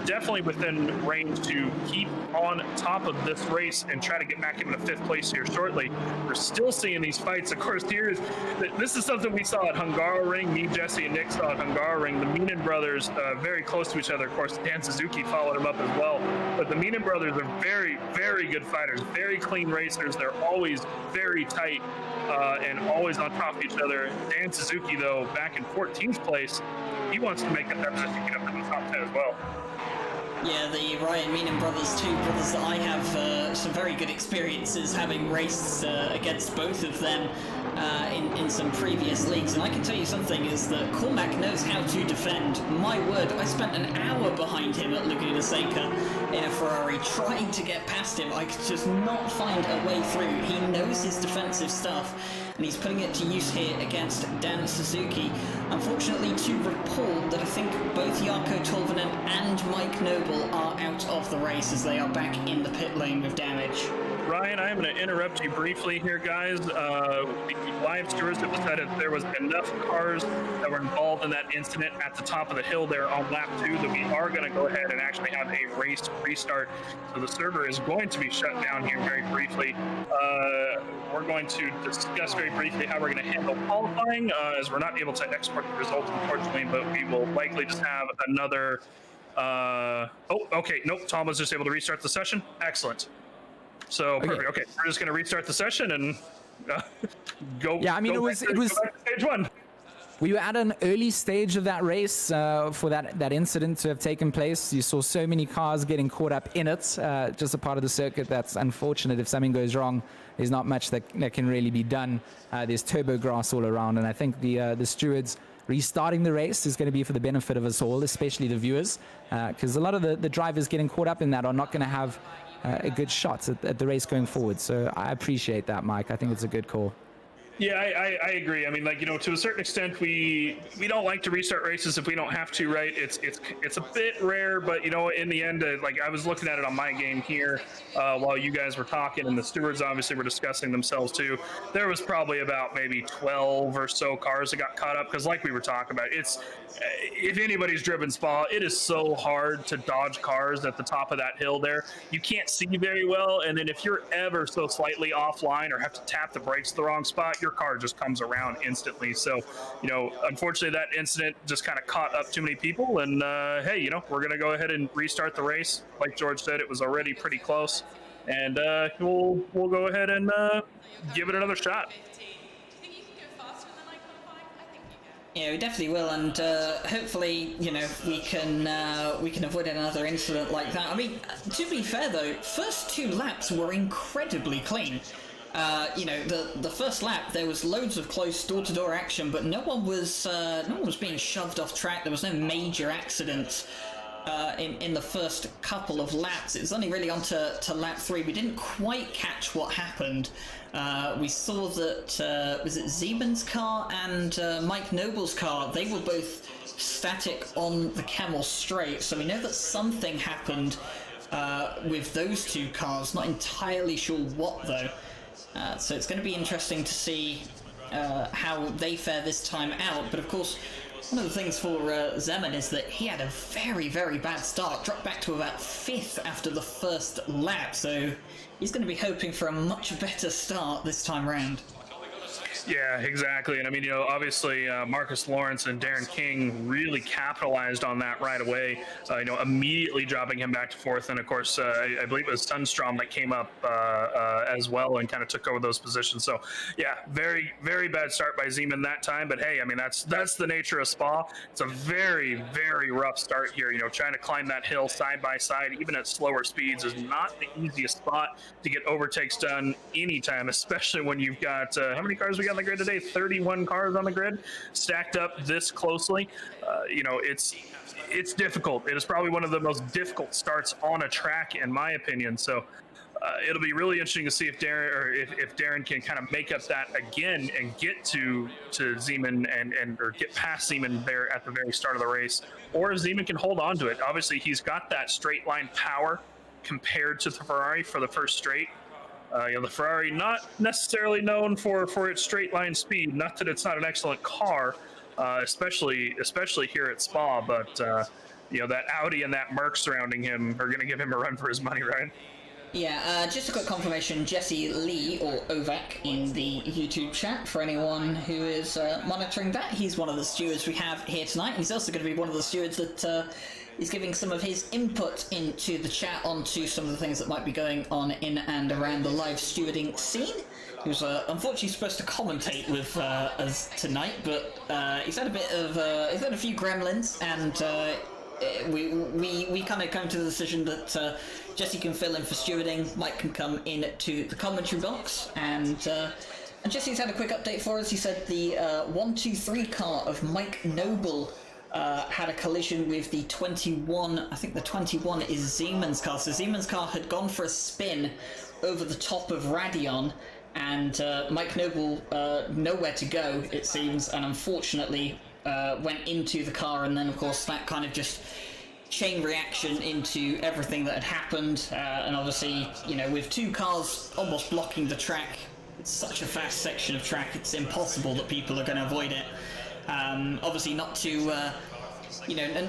Definitely within range to keep on top of this race and try to get back into fifth place here shortly. We're still seeing these fights. Of course, this is something we saw at Hungaroring. Me, Jesse, and Nick saw at Hungaroring. The Meenan brothers, very close to each other. Of course, Dan Suzuki followed him up as well. But the Meenan brothers are very, very good fighters, very clean racers. They're always very tight and always on top of each other. Dan Suzuki, though, back in 14th place, he wants to make that position get up to the top 10 as well. Yeah, the Ryan Meenan brothers, two brothers that I have some very good experiences having raced against both of them in some previous leagues. And I can tell you something, is that Cormac knows how to defend. My word, I spent an hour behind him at Laguna Seca in a Ferrari trying to get past him. I could just not find a way through. He knows his defensive stuff, and he's putting it to use here against Dan Suzuki. Unfortunately, to report that I think both Jarkko Tolvanen and Mike Noble are out of the race as they are back in the pit lane with damage. Ryan, I am going to interrupt you briefly here, guys. The live stewards have decided there was enough cars that were involved in that incident at the top of the hill there on lap 2 that we are going to go ahead and actually have a race restart. So the server is going to be shut down here very briefly. We're going to discuss very briefly how we're going to handle qualifying, as we're not able to export the results, unfortunately, but we will likely just have another... oh, okay, nope, Tom was just able to restart the session. Excellent. So perfect. Okay, we're just going to restart the session and go. Yeah, I mean, it was stage 1. We were at an early stage of that race for that incident to have taken place. You saw so many cars getting caught up in it. Just a part of the circuit that's unfortunate. If something goes wrong, there's not much that can really be done. There's turbo grass all around, and I think the stewards restarting the race is going to be for the benefit of us all, especially the viewers, because a lot of the drivers getting caught up in that are not going to have a good shot at the race going forward. So I appreciate that, Mike. I think it's a good call. Yeah, I agree. I mean, like, you know, to a certain extent, we don't like to restart races if we don't have to, right? It's a bit rare, but, you know, in the end, like, I was looking at it on my game here while you guys were talking, and the stewards obviously were discussing themselves too. There was probably about maybe 12 or so cars that got caught up, because like we were talking about, it's if anybody's driven Spa, it is so hard to dodge cars at the top of that hill there. You can't see very well, and then if you're ever so slightly offline or have to tap the brakes the wrong spot, your car just comes around instantly. So, you know, unfortunately that incident just kind of caught up too many people, and hey, you know, we're gonna go ahead and restart the race. Like George said, it was already pretty close, and we'll go ahead and give it another shot. Yeah, we definitely will, and hopefully, you know, we can avoid another incident like that. I mean, to be fair though, first 2 laps were incredibly clean. You know, the first lap there was loads of close door-to-door action, but no one was being shoved off track. There was no major accidents in the first couple of laps. It was only really on to lap 3. We didn't quite catch what happened. We saw that was it Zeman's car and Mike Noble's car, they were both static on the Camel Straight, so we know that something happened with those 2 cars. Not entirely sure what though. So it's going to be interesting to see how they fare this time out. But of course, one of the things for Zeman is that he had a very, very bad start, dropped back to about 5th after the first lap, so he's going to be hoping for a much better start this time round. Yeah, exactly. And I mean, obviously Marcus Lawrence and Darren King really capitalized on that right away, immediately dropping him back to fourth. And of course, I believe it was Sundstrom that came up as well and kind of took over those positions. So yeah, very, very bad start by Zeman that time. But hey, I mean, that's the nature of Spa. It's a very, very rough start here. Trying to climb that hill side by side, even at slower speeds, is not the easiest spot to get overtakes done anytime, especially when you've got, how many cars we got on the grid today? 31 cars on the grid stacked up this closely. It's difficult. It is probably one of the most difficult starts on a track, in my opinion. So it'll be really interesting to see if Darren can kind of make up that again and get to Zeman or get past Zeman there at the very start of the race, or if Zeman can hold on to it. Obviously, he's got that straight line power compared to the Ferrari for the first straight. The Ferrari not necessarily known for its straight line speed. Not that it's not an excellent car, especially here at Spa, but that Audi and that Merc surrounding him are going to give him a run for his money, right? Yeah, just a quick confirmation, Jesse Lee, or Ovac, in the YouTube chat, for anyone who is monitoring that. He's one of the stewards we have here tonight. He's also going to be one of the stewards that is giving some of his input into the chat onto some of the things that might be going on in and around the live stewarding scene. He was unfortunately supposed to commentate with us tonight, but he's had a few gremlins, and we kind of come to the decision that Jesse can fill in for stewarding, Mike can come in to the commentary box, and Jesse's had a quick update for us. He said the 123 car of Mike Noble had a collision with the 21. I think the 21 is Zeman's car. So Zeman's car had gone for a spin over the top of Radion, and Mike Noble nowhere to go, it seems, and unfortunately went into the car, and then of course that kind of just chain reaction into everything that had happened, and obviously, with two cars almost blocking the track, it's such a fast section of track, it's impossible that people are going to avoid it. Obviously, not to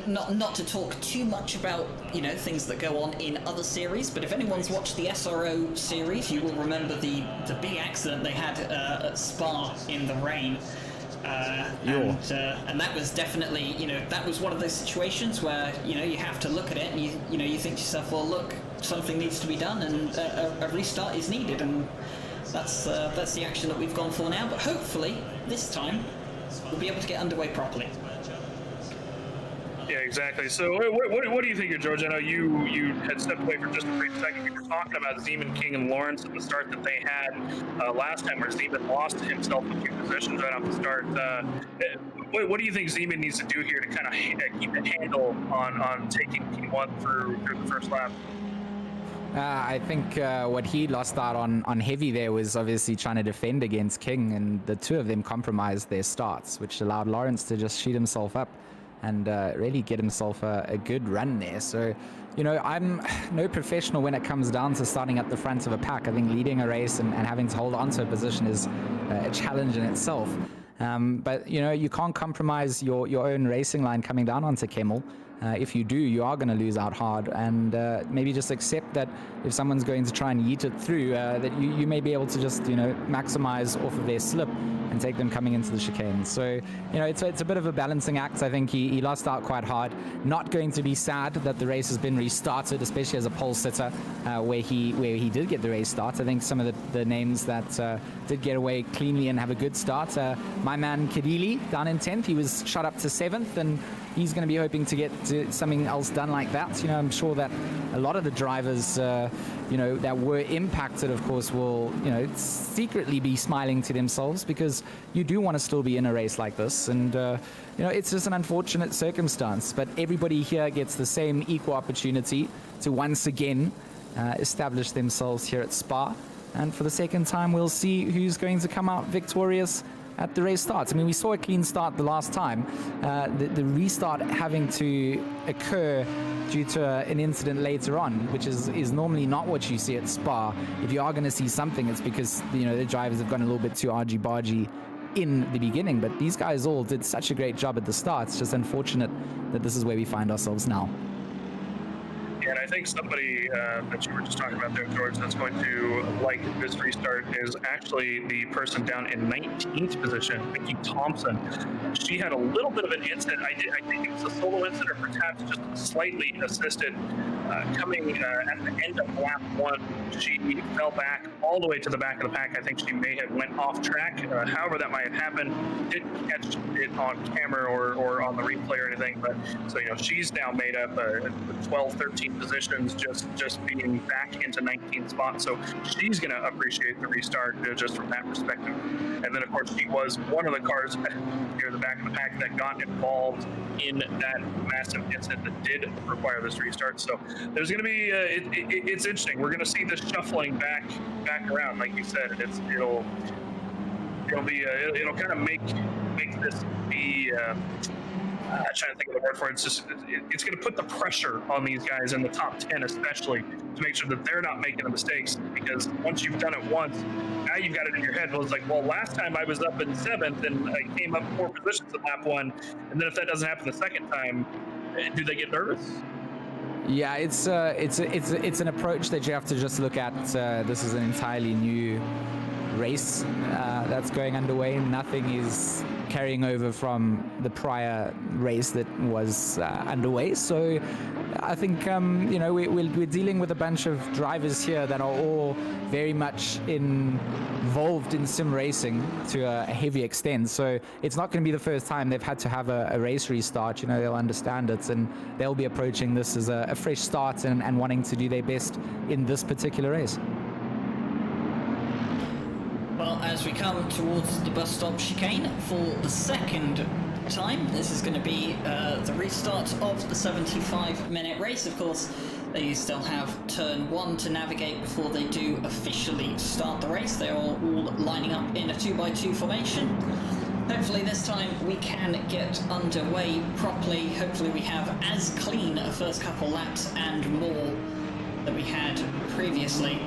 not to talk too much about things that go on in other series, but if anyone's watched the SRO series, you will remember the big accident they had at Spa in the rain. And that was definitely, that was one of those situations where, you have to look at it and you think to yourself, well, look, something needs to be done, and a restart is needed, and that's the action that we've gone for now. But hopefully this time we'll be able to get underway properly. Yeah, exactly. So what do you think here, George? I know you had stepped away for just a brief second. We were talking about Zeman, King, and Lawrence at the start that they had last time, where Zeman lost himself a few positions right off the start. What do you think Zeman needs to do here to kind of keep a handle on taking P1 through the first lap? I think what he lost out on heavy there was obviously trying to defend against King, and the two of them compromised their starts, which allowed Lawrence to just shoot himself up and really get himself a good run there. So, I'm no professional when it comes down to starting at the front of a pack. I think leading a race and having to hold on to a position is a challenge in itself. But, you can't compromise your own racing line coming down onto Kemmel. If you do, you are going to lose out hard, and maybe just accept that if someone's going to try and yeet it through, that you may be able to just, maximize off of their slip and take them coming into the chicane. So, it's a bit of a balancing act. I think he lost out quite hard. Not going to be sad that the race has been restarted, especially as a pole sitter, where he did get the race start. I think some of the names that did get away cleanly and have a good start. My man Kadili down in 10th, he was shot up to 7th, and he's going to be hoping to get something else done like that. I'm sure that a lot of the drivers, that were impacted, of course, will, secretly be smiling to themselves, because you do want to still be in a race like this. And, it's just an unfortunate circumstance. But everybody here gets the same equal opportunity to once again establish themselves here at Spa. And for the second time, we'll see who's going to come out victorious at the race starts. I mean, we saw a clean start the last time. The restart having to occur due to an incident later on, which is normally not what you see at Spa. If you are going to see something, it's because the drivers have gone a little bit too argy-bargy in the beginning. But these guys all did such a great job at the start. It's just unfortunate that this is where we find ourselves now. And I think somebody that you were just talking about there, George, that's going to like this restart is actually the person down in 19th position, Mickey Thompson. She had a little bit of an incident. I think it was a solo incident, or perhaps just slightly assisted. Coming at the end of lap 1, she fell back all the way to the back of the pack. I think she may have went off track. However that might have happened, didn't catch it on camera or on the replay or anything. But so she's now made up 12, 13 positions just being back into 19th spot. So she's going to appreciate the restart just from that perspective. And then of course she was one of the cars near the back of the pack that got involved in that massive incident that did require this restart. So there's going to be it's interesting. We're going to see this shuffling back around, like you said. It'll kind of make this be. I'm trying to think of the word for it. It's going to put the pressure on these guys in the top 10, especially, to make sure that they're not making the mistakes. Because once you've done it once, now you've got it in your head. Well, it's like, well, last time I was up in 7th and I came up 4 positions in lap 1, and then if that doesn't happen the second time, do they get nervous? Yeah, it's an approach that you have to just look at. This is an entirely new race that's going underway. Nothing is carrying over from the prior race that was underway. So I think we're dealing with a bunch of drivers here that are all very much involved in sim racing to a heavy extent. So it's not going to be the first time they've had to have a race restart. They'll understand it, and they'll be approaching this as a fresh start and wanting to do their best in this particular race. Well, as we come towards the bus stop chicane for the second time, this is going to be the restart of the 75-minute race. Of course, they still have turn 1 to navigate before they do officially start the race. They're all lining up in a 2x2 formation. Hopefully this time we can get underway properly. Hopefully we have as clean a first couple laps and more than we had previously.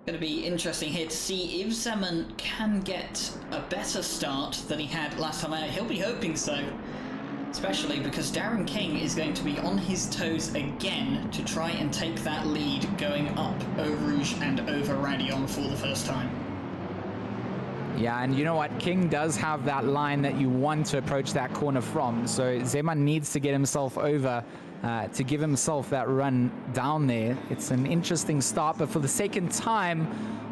Going to be interesting here to see if Zeman can get a better start than he had last time out. He'll be hoping so, especially because Darren King is going to be on his toes again to try and take that lead going up Eau Rouge and over Radion for the first time. Yeah, and you know what? King does have that line that you want to approach that corner from, so Zeman needs to get himself over to give himself that run down there. It's an interesting start, but for the second time,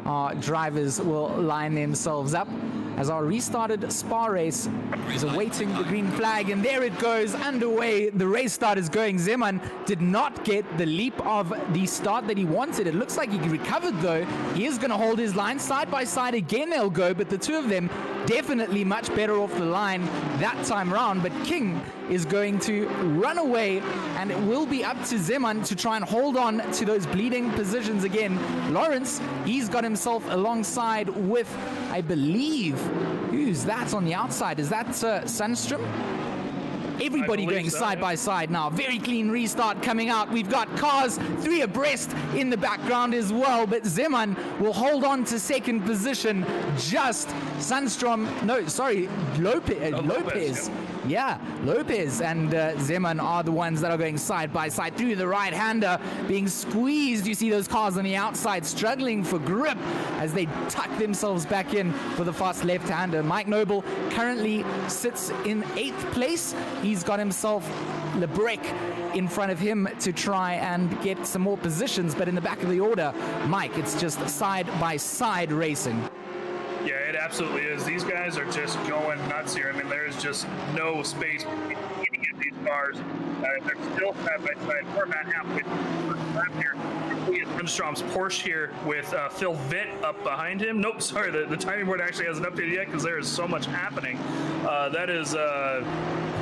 our drivers will line themselves up as our restarted Spa race is awaiting the green flag, and there it goes, underway. The race start is going. Zeman did not get the leap of the start that he wanted. It looks like he recovered though. He is going to hold his line side by side again. They'll go, but the two of them definitely much better off the line that time round. But King is going to run away, and it will be up to Zeman to try and hold on to those bleeding positions again. Lawrence, he's got himself alongside with, I believe, who's that on the outside? Is that Sundstrom? Everybody going side by side now. Very clean restart coming out. We've got cars 3 abreast in the background as well, but Zeman will hold on to second position. Just Lopez. Yeah, Lopez and Zeman are the ones that are going side by side through the right-hander, being squeezed. You see those cars on the outside struggling for grip as they tuck themselves back in for the fast left-hander. Mike Noble currently sits in 8th place. He's got himself Lebrec in front of him to try and get some more positions, but in the back of the order, Mike, it's just side-by-side racing. Yeah, it absolutely is. These guys are just going nuts here. I mean, there is just no space between these cars. They're still side by side. We're about halfway through the lap here. Lindstrom's Porsche here with Phil Vitt up behind him. Nope, sorry, the timing board actually hasn't updated yet because there is so much happening. That is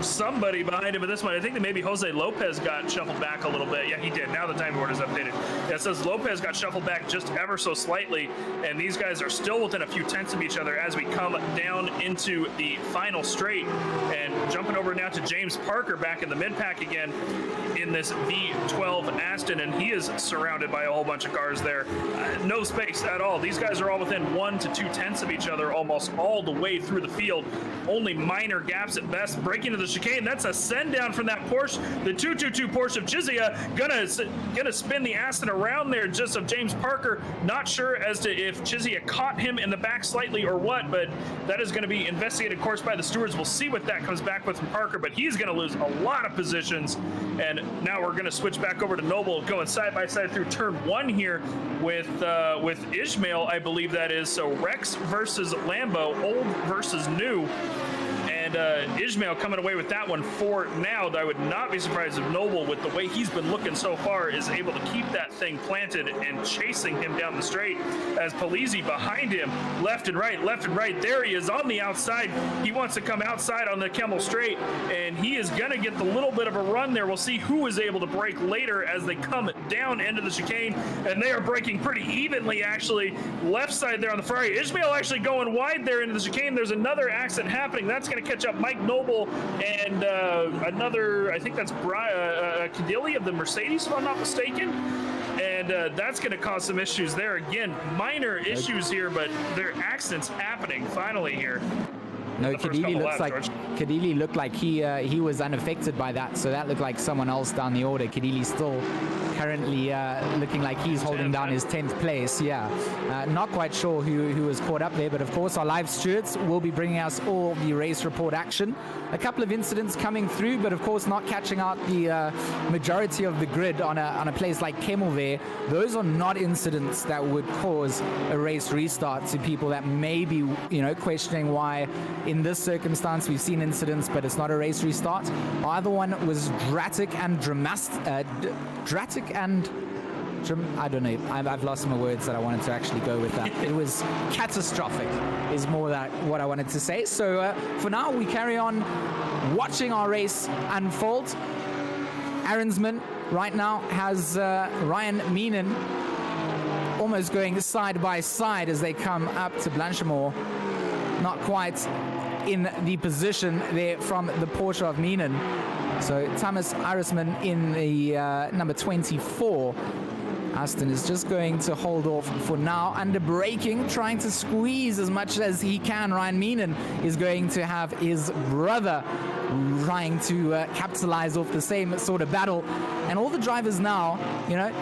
somebody behind him at this point. I think that maybe Jose Lopez got shuffled back a little bit. Yeah, he did. Now the timing board is updated. Yeah, it says Lopez got shuffled back just ever so slightly, and these guys are still within a few tenths of each other as we come down into the final straight. And jumping over now to James Parker back in the mid-pack again in this V12 Aston, and he is surrounded by a whole bunch of cars there. No space at all. These guys are all within 1 to 2 tenths of each other almost all the way through the field. Only minor gaps at best. Breaking to the chicane. That's a send down from that Porsche. The 222 Porsche of Chizia gonna spin the Aston around there just of James Parker. Not sure as to if Chizia caught him in the back slightly or what, but that is going to be investigated, of course, by the stewards. We'll see what that comes back with from Parker, but he's going to lose a lot of positions. And now we're going to switch back over to Noble, going side by side through turn 1 here with Ishmael, I believe that is. So Rex versus Lambo, old versus new. And Ishmael coming away with that one for now. I would not be surprised if Noble, with the way he's been looking so far, is able to keep that thing planted and chasing him down the straight. As Polizzi behind him, left and right. There he is on the outside. He wants to come outside on the Kemmel straight, and he is going to get the little bit of a run there. We'll see who is able to break later as they come down into the chicane, and they are breaking pretty evenly, actually. Left side there on the Ferrari. Ishmael actually going wide there into the chicane. There's another accident happening. That's going to catch up Mike Noble and another, I think that's Cadilli of the Mercedes, if I'm not mistaken. And that's going to cause some issues there. Again, minor issues here, but there are accidents happening finally here. No, Cadilli looked like he was unaffected by that, so that looked like someone else down the order. Cadilli still currently looking like he's holding down his 10th place. Yeah, not quite sure who was caught up there, but of course our live stewards will be bringing us all the race report action. A couple of incidents coming through, but of course not catching out the majority of the grid on a place like Kemmel there. Those are not incidents that would cause a race restart to people that may be, questioning why in this circumstance we've seen incidents, but it's not a race restart. Either one was dramatic and I don't know. I've lost my words that I wanted to actually go with that. It was catastrophic is more that what I wanted to say. So for now, we carry on watching our race unfold. Arensman right now has Ryan Meenan almost going side by side as they come up to Blanchimore. Not quite in the position there from the Porsche of Meenan. So Thomas Arensman in the number 24. Aston is just going to hold off for now, under braking, trying to squeeze as much as he can. Ryan Meenan is going to have his brother trying to capitalize off the same sort of battle. And all the drivers now,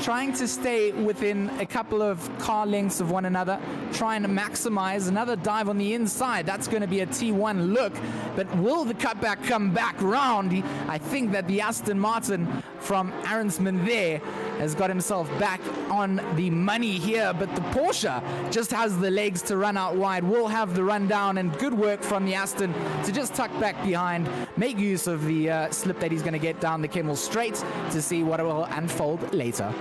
trying to stay within a couple of car lengths of one another, trying to maximize another dive on the inside. That's going to be a T1 look, but will the cutback come back round? I think that the Aston Martin from Arensman there has got himself back on the money here, but the Porsche just has the legs to run out wide, will have the run down, and good work from the Aston to just tuck back behind, make use of the slip that he's going to get down the Kemmel straight to see what will unfold later.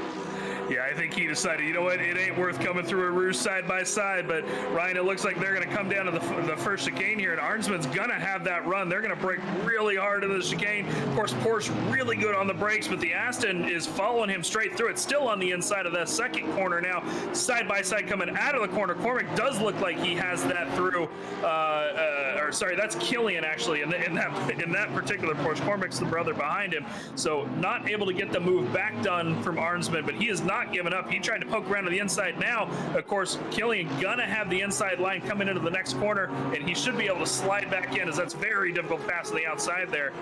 Yeah, I think he decided, you know what, it ain't worth coming through a Rouge side by side, but Ryan, it looks like they're going to come down to the first chicane here, and Arnsman's going to have that run. They're going to brake really hard into the chicane. Of course, Porsche really good on the brakes, but the Aston is following him straight through it, still on the inside of that second corner now, side by side coming out of the corner. Cormac does look like he has that through, sorry, that's Killian actually, in that particular Porsche. Cormac's the brother behind him, so not able to get the move back done from Arnsman, but he is not giving up. He tried to poke around to the inside now. Of course, Killian gonna have the inside line coming into the next corner, and he should be able to slide back in, as that's very difficult pass on the outside there.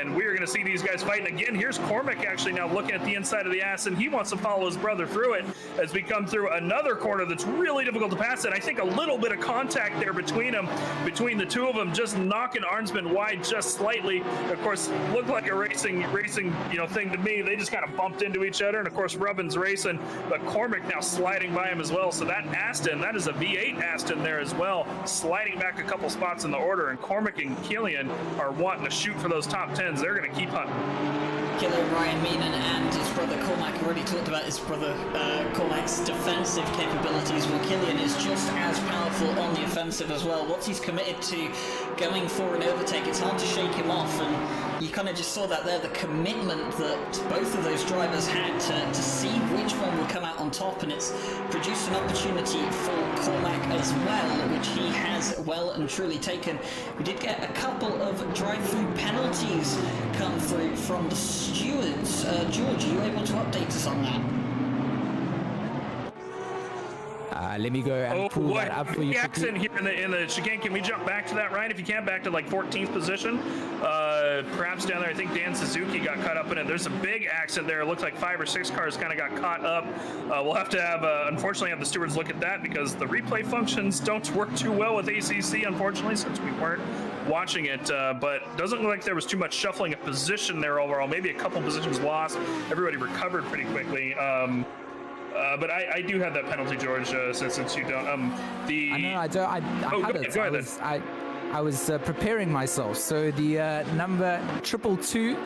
And we're gonna see these guys fighting again. Here's Cormac actually now looking at the inside of the Aston. He wants to follow his brother through it as we come through another corner that's really difficult to pass it. I think a little bit of contact there between the two of them, just knocking Arnsman wide just slightly. Of course, looked like a racing thing to me. They just kind of bumped into each other, and of course Rubbin's racing, but Cormac now sliding by him as well. So that Aston, that is a V8 Aston there as well, sliding back a couple spots in the order, and Cormac and Killian are wanting to shoot for those top 10s. They're going to keep hunting. Killer Ryan Meenan and his brother Cormac have already talked about his brother Cormac's defensive capabilities. Well, Killian is just as powerful on the offensive as well. Once he's committed to going for an overtake, it's hard to shake him off, and you kind of just saw that there, the commitment that both of those drivers had to see which one would come out on top, and it's produced an opportunity for Cormac as well, which he has well and truly taken. We did get a couple of drive-through penalties come through from the stewards. George, are you able to update us on that? Let me go and pull that up for you. Accident here in the chicane. Can we jump back to that, Ryan? If you can, back to like 14th position. Perhaps down there, I think Dan Suzuki got caught up in it. There's a big accident there. It looks like 5 or 6 cars kind of got caught up. We'll have to have, unfortunately, have the stewards look at that because the replay functions don't work too well with ACC, unfortunately, since we weren't watching it. But doesn't look like there was too much shuffling of position there overall. Maybe a couple positions lost. Everybody recovered pretty quickly. But I do have that penalty, George, since you don't. I don't. I had it. Go ahead. I was preparing myself. So the number 222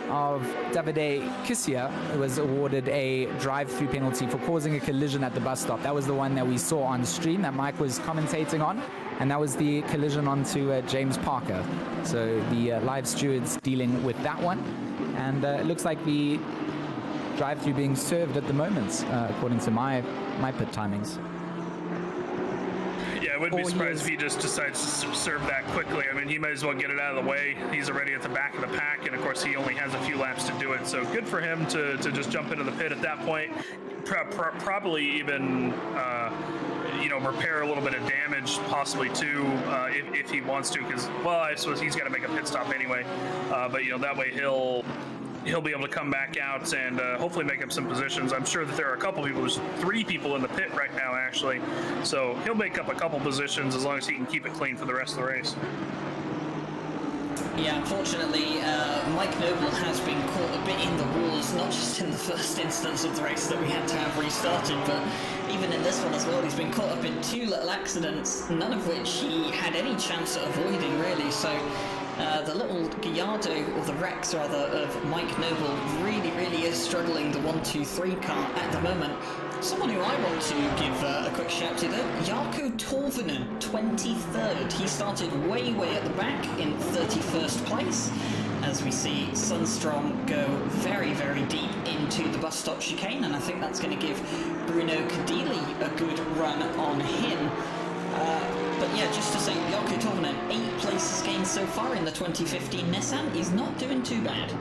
of Davide Kissia was awarded a drive-through penalty for causing a collision at the bus stop. That was the one that we saw on stream that Mike was commentating on, and that was the collision onto James Parker. So the live stewards dealing with that one, and it looks like the drive-through being served at the moment, according to my pit timings. Yeah, I wouldn't be surprised if he just decides to serve that quickly. I mean, he might as well get it out of the way. He's already at the back of the pack, and of course, he only has a few laps to do it. So good for him to just jump into the pit at that point. Probably even repair a little bit of damage, possibly too, if he wants to. Because, well, I suppose he's got to make a pit stop anyway. But that way he'll be able to come back out and hopefully make up some positions. I'm sure that there are a couple people. There's 3 people in the pit right now, actually. So he'll make up a couple positions as long as he can keep it clean for the rest of the race. Yeah, unfortunately, Mike Noble has been caught a bit in the wars, not just in the first instance of the race that we had to have restarted, but even in this one as well. He's been caught up in 2 little accidents, none of which he had any chance at avoiding, really. So the little Gallardo, or the Rex rather, of Mike Noble really is struggling the 1-2-3 car at the moment. Someone who I want to give a quick shout to though, Jarkko Torvinen, 23rd. He started way at the back in 31st place, as we see Sundstrom go very deep into the bus stop chicane, and I think that's going to give Bruno Cadili a good run on him. But yeah, just to say, Jarkko Torvinen, 8 places gained so far in the 2015 Nissan. He's not doing too bad.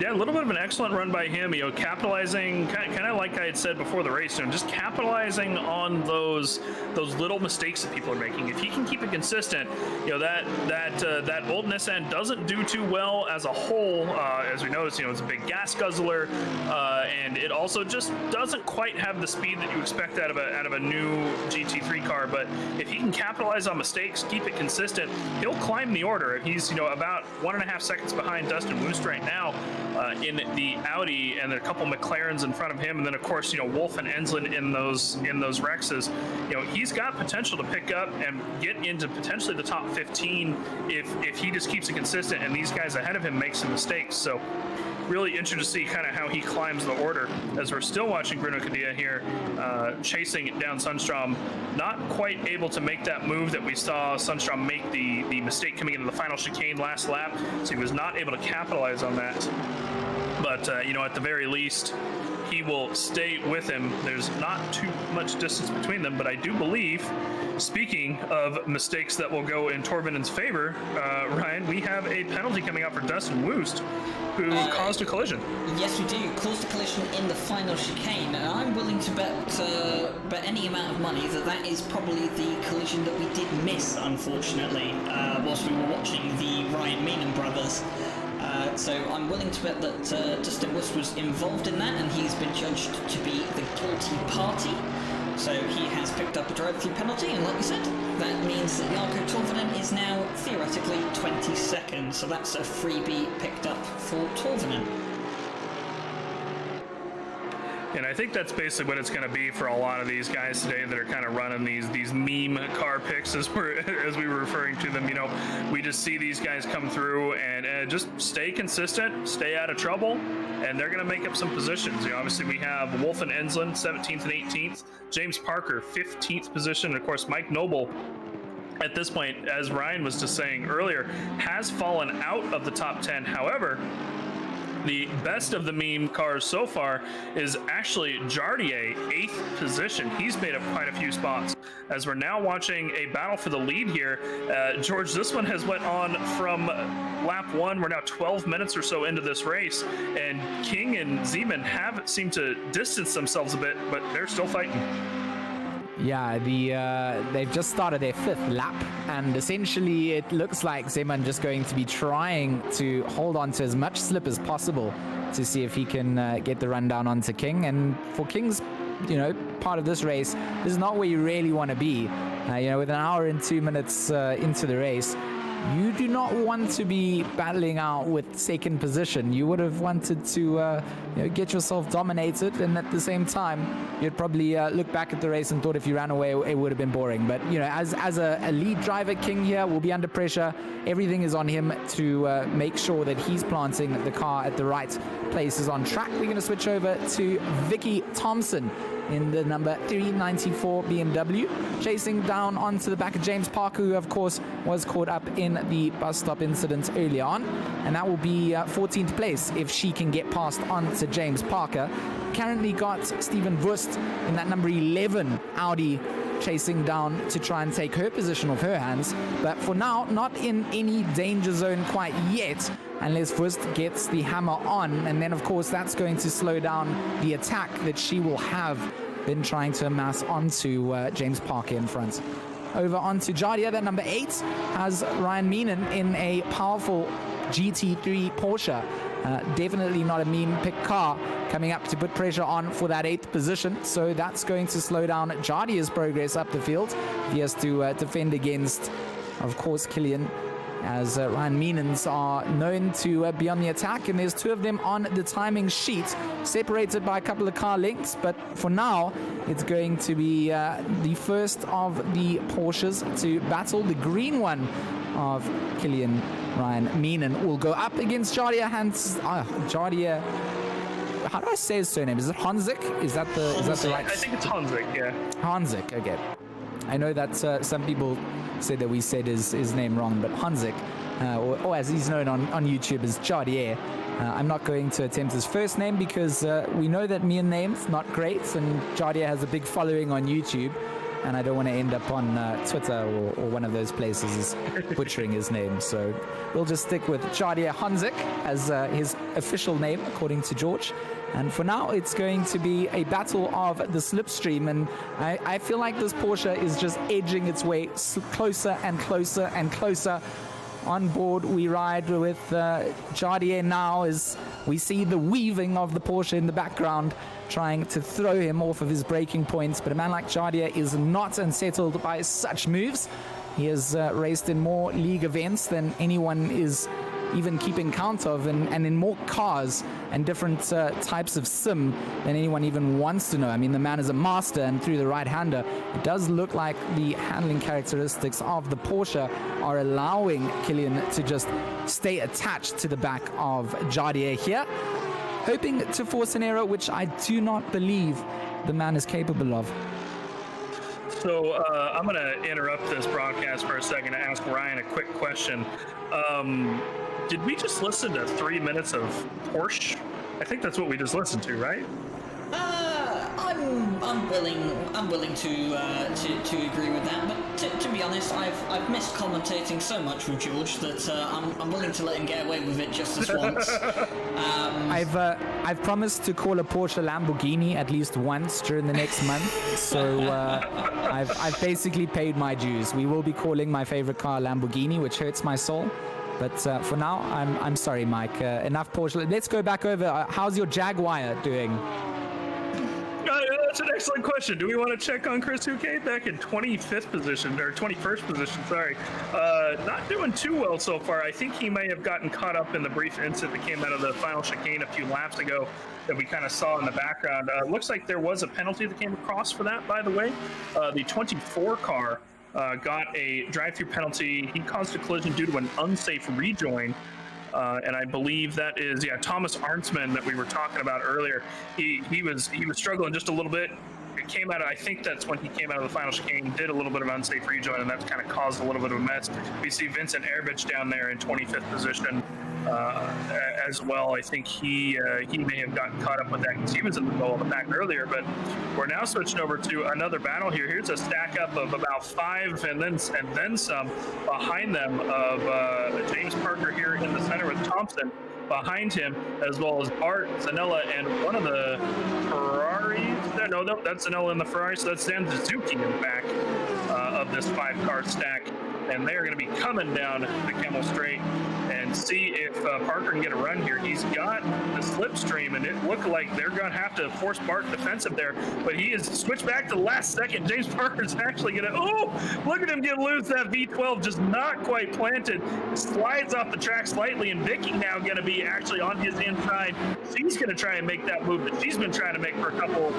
Yeah, a little bit of an excellent run by him, capitalizing, kind of like I had said before the race, just capitalizing on those little mistakes that people are making. If he can keep it consistent, that old Nissan doesn't do too well as a whole, as we noticed, it's a big gas guzzler, and it also just doesn't quite have the speed that you expect out of a new GT3 car. But if he can capitalize on mistakes, keep it consistent, he'll climb the order. He's about 1.5 seconds behind Dustin Woost right now. In the Audi, and there are a couple McLarens in front of him, and then of course Wolf and Enslin in those Rexes. He's got potential to pick up and get into potentially the top 15 if he just keeps it consistent and these guys ahead of him make some mistakes. So really interested to see kind of how he climbs the order, as we're still watching Bruno Cadilla here chasing down Sundstrom, not quite able to make that move that we saw Sundstrom make the mistake coming into the final chicane last lap, so he was not able to capitalize on that. But at the very least, he will stay with him. There's not too much distance between them, but I do believe, speaking of mistakes that will go in Torvinen's favor, Ryan, we have a penalty coming out for Dustin Woost, who caused a collision. Yes, we do. Caused a collision in the final chicane, and I'm willing to bet any amount of money that is probably the collision that we did miss, unfortunately, whilst we were watching the Ryan Meenan brothers. So I'm willing to bet that Dustin Woost was involved in that, and he's been judged to be the guilty party. So he has picked up a drive-through penalty, and like we said, that means that Jarkko Torvinen is now theoretically 22nd. So that's a freebie picked up for Torvinen. And I think that's basically what it's going to be for a lot of these guys today that are kind of running these meme car picks, as we were referring to them. We just see these guys come through and just stay consistent, stay out of trouble, and they're going to make up some positions. Obviously we have Wolf and Enslin 17th and 18th, James Parker 15th position, and of course Mike Noble at this point, as Ryan was just saying earlier, has fallen out of the top 10. However, the best of the meme cars so far is actually Jardier, 8th position. He's made up quite a few spots. As we're now watching a battle for the lead here, George, this one has went on from lap 1. We're now 12 minutes or so into this race, and King and Zeman have seemed to distance themselves a bit, but they're still fighting. Yeah, they've just started their 5th lap, and essentially it looks like Zeman just going to be trying to hold on to as much slip as possible to see if he can get the run down onto King. And for King's, part of this race, this is not where you really want to be. With an hour and 2 minutes into the race, you do not want to be battling out with second position. You would have wanted to get yourself dominated, and at the same time, you'd probably look back at the race and thought if you ran away, it would have been boring. But, as a lead driver, King here will be under pressure. Everything is on him to make sure that he's planting the car at the right places on track. We're going to switch over to Vicky Thompson in the number 394 BMW, chasing down onto the back of James Parker, who of course was caught up in the bus stop incident early on, and that will be 14th place if she can get past onto James Parker. Currently got Stephen Wust in that number 11 Audi chasing down to try and take her position off her hands, but for now not in any danger zone quite yet, unless Wust gets the hammer on, and then of course that's going to slow down the attack that she will have been trying to amass onto James Parker in front. Over onto Jardier, that number 8 has Ryan Meenan in a powerful GT3 Porsche. Definitely not a meme pick car, coming up to put pressure on for that 8th position, so that's going to slow down Jardier's progress up the field. He has to defend against, of course, Killian, as Ryan Meenans are known to be on the attack, and there's 2 of them on the timing sheet, separated by a couple of car lengths, but for now it's going to be the first of the Porsches to battle. The green one of Killian Ryan Meenan will go up against Jardier. Jardier, how do I say his surname? Is it Honzik? Is that the right? I think it's Honzik, yeah. Honzik, okay. I know that some people say that we said his name wrong, but Honzik, or as he's known on YouTube as Jardier. I'm not going to attempt his first name because we know that Mian name's not great, and Jardier has a big following on YouTube, and I don't want to end up on Twitter or one of those places butchering his name. So we'll just stick with Jardier Honzik as his official name, according to George. And for now, it's going to be a battle of the slipstream, and I feel like this Porsche is just edging its way closer and closer and closer. On board, we ride with Jardier now as we see the weaving of the Porsche in the background, trying to throw him off of his braking points. But a man like Jardier is not unsettled by such moves. He has raced in more league events than anyone is even keeping count of, and in more cars and different types of sim than anyone even wants to know. I mean, the man is a master, and through the right-hander, it does look like the handling characteristics of the Porsche are allowing Killian to just stay attached to the back of Jardier here, hoping to force an error, which I do not believe the man is capable of. So I'm going to interrupt this broadcast for a second to ask Ryan a quick question. Did we just listen to 3 minutes of Porsche? I think that's what we just listened to, right? I'm willing to agree with that. But to be honest, I've missed commentating so much with George that I'm willing to let him get away with it just this once. I've promised to call a Porsche Lamborghini at least once during the next month, so I've basically paid my dues. We will be calling my favorite car Lamborghini, which hurts my soul. But for now, I'm sorry, Mike. Enough Porsche. Let's go back over. How's your Jaguar doing? That's an excellent question. Do we want to check on Chris Houquet back in 25th position, or 21st position, sorry. Not doing too well so far. I think he may have gotten caught up in the brief incident that came out of the final chicane a few laps ago that we kind of saw in the background. Looks like there was a penalty that came across for that, by the way. The 24 car got a drive-through penalty. He caused a collision due to an unsafe rejoin. And I believe that is, Thomas Arntzman that we were talking about earlier. He was struggling just a little bit. it came out of, I think that's when he came out of the final chicane, did a little bit of unsafe rejoin, and that's kind of caused a little bit of a mess. We see Vincent Erbich down there in 25th position as well. I think he may have gotten caught up with that because he was in the middle of the pack earlier, but we're now switching over to another battle here. Here's a stack up of about 5 and then some behind them of James Parker here in the center with Thompson behind him, as well as Bart, Zanella, and one of the Ferraris. No, that's Zanella in the Ferrari, so that's Dan Suzuki in the back of this 5-car stack. And they're going to be coming down the Camel Straight and see if Parker can get a run here. He's got the slipstream, and it looked like they're going to have to force Bart defensive there, but he is switched back to the last second. James Parker's actually going to, oh, look at him get loose. That V12 just not quite planted, slides off the track slightly, and Vicky now going to be actually on his inside. She's going to try and make that move that she's been trying to make for a couple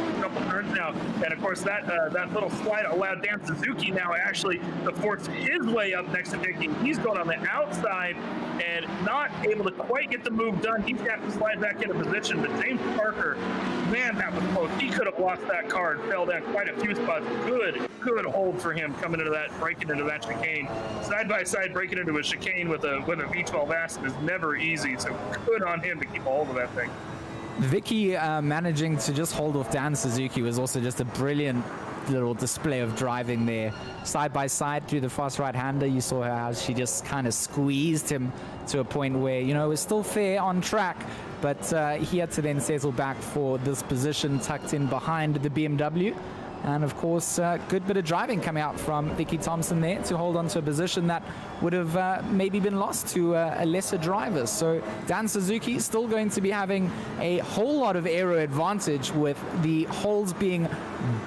turns now. And of course, that little slide allowed Dan Suzuki now actually to force his way up next to Vicky. He's going on the outside and not able to quite get the move done. He's got to slide back into position, but James Parker, man, that was close. He could have lost that car and fell down quite a few spots. Good hold for him coming into that, breaking into that chicane. Side by side, breaking into a chicane with a V12 Aston is never easy, so good on him to keep a hold of that thing. Vicky managing to just hold off Dan Suzuki was also just a brilliant little display of driving there. Side by side through the fast right-hander, you saw how she just kind of squeezed him to a point where, you know, it was still fair on track, but he had to then settle back for this position tucked in behind the BMW. And of course, good bit of driving coming out from Vicky Thompson there to hold on to a position that would have maybe been lost to a lesser driver. So Dan Suzuki still going to be having a whole lot of aero advantage with the holes being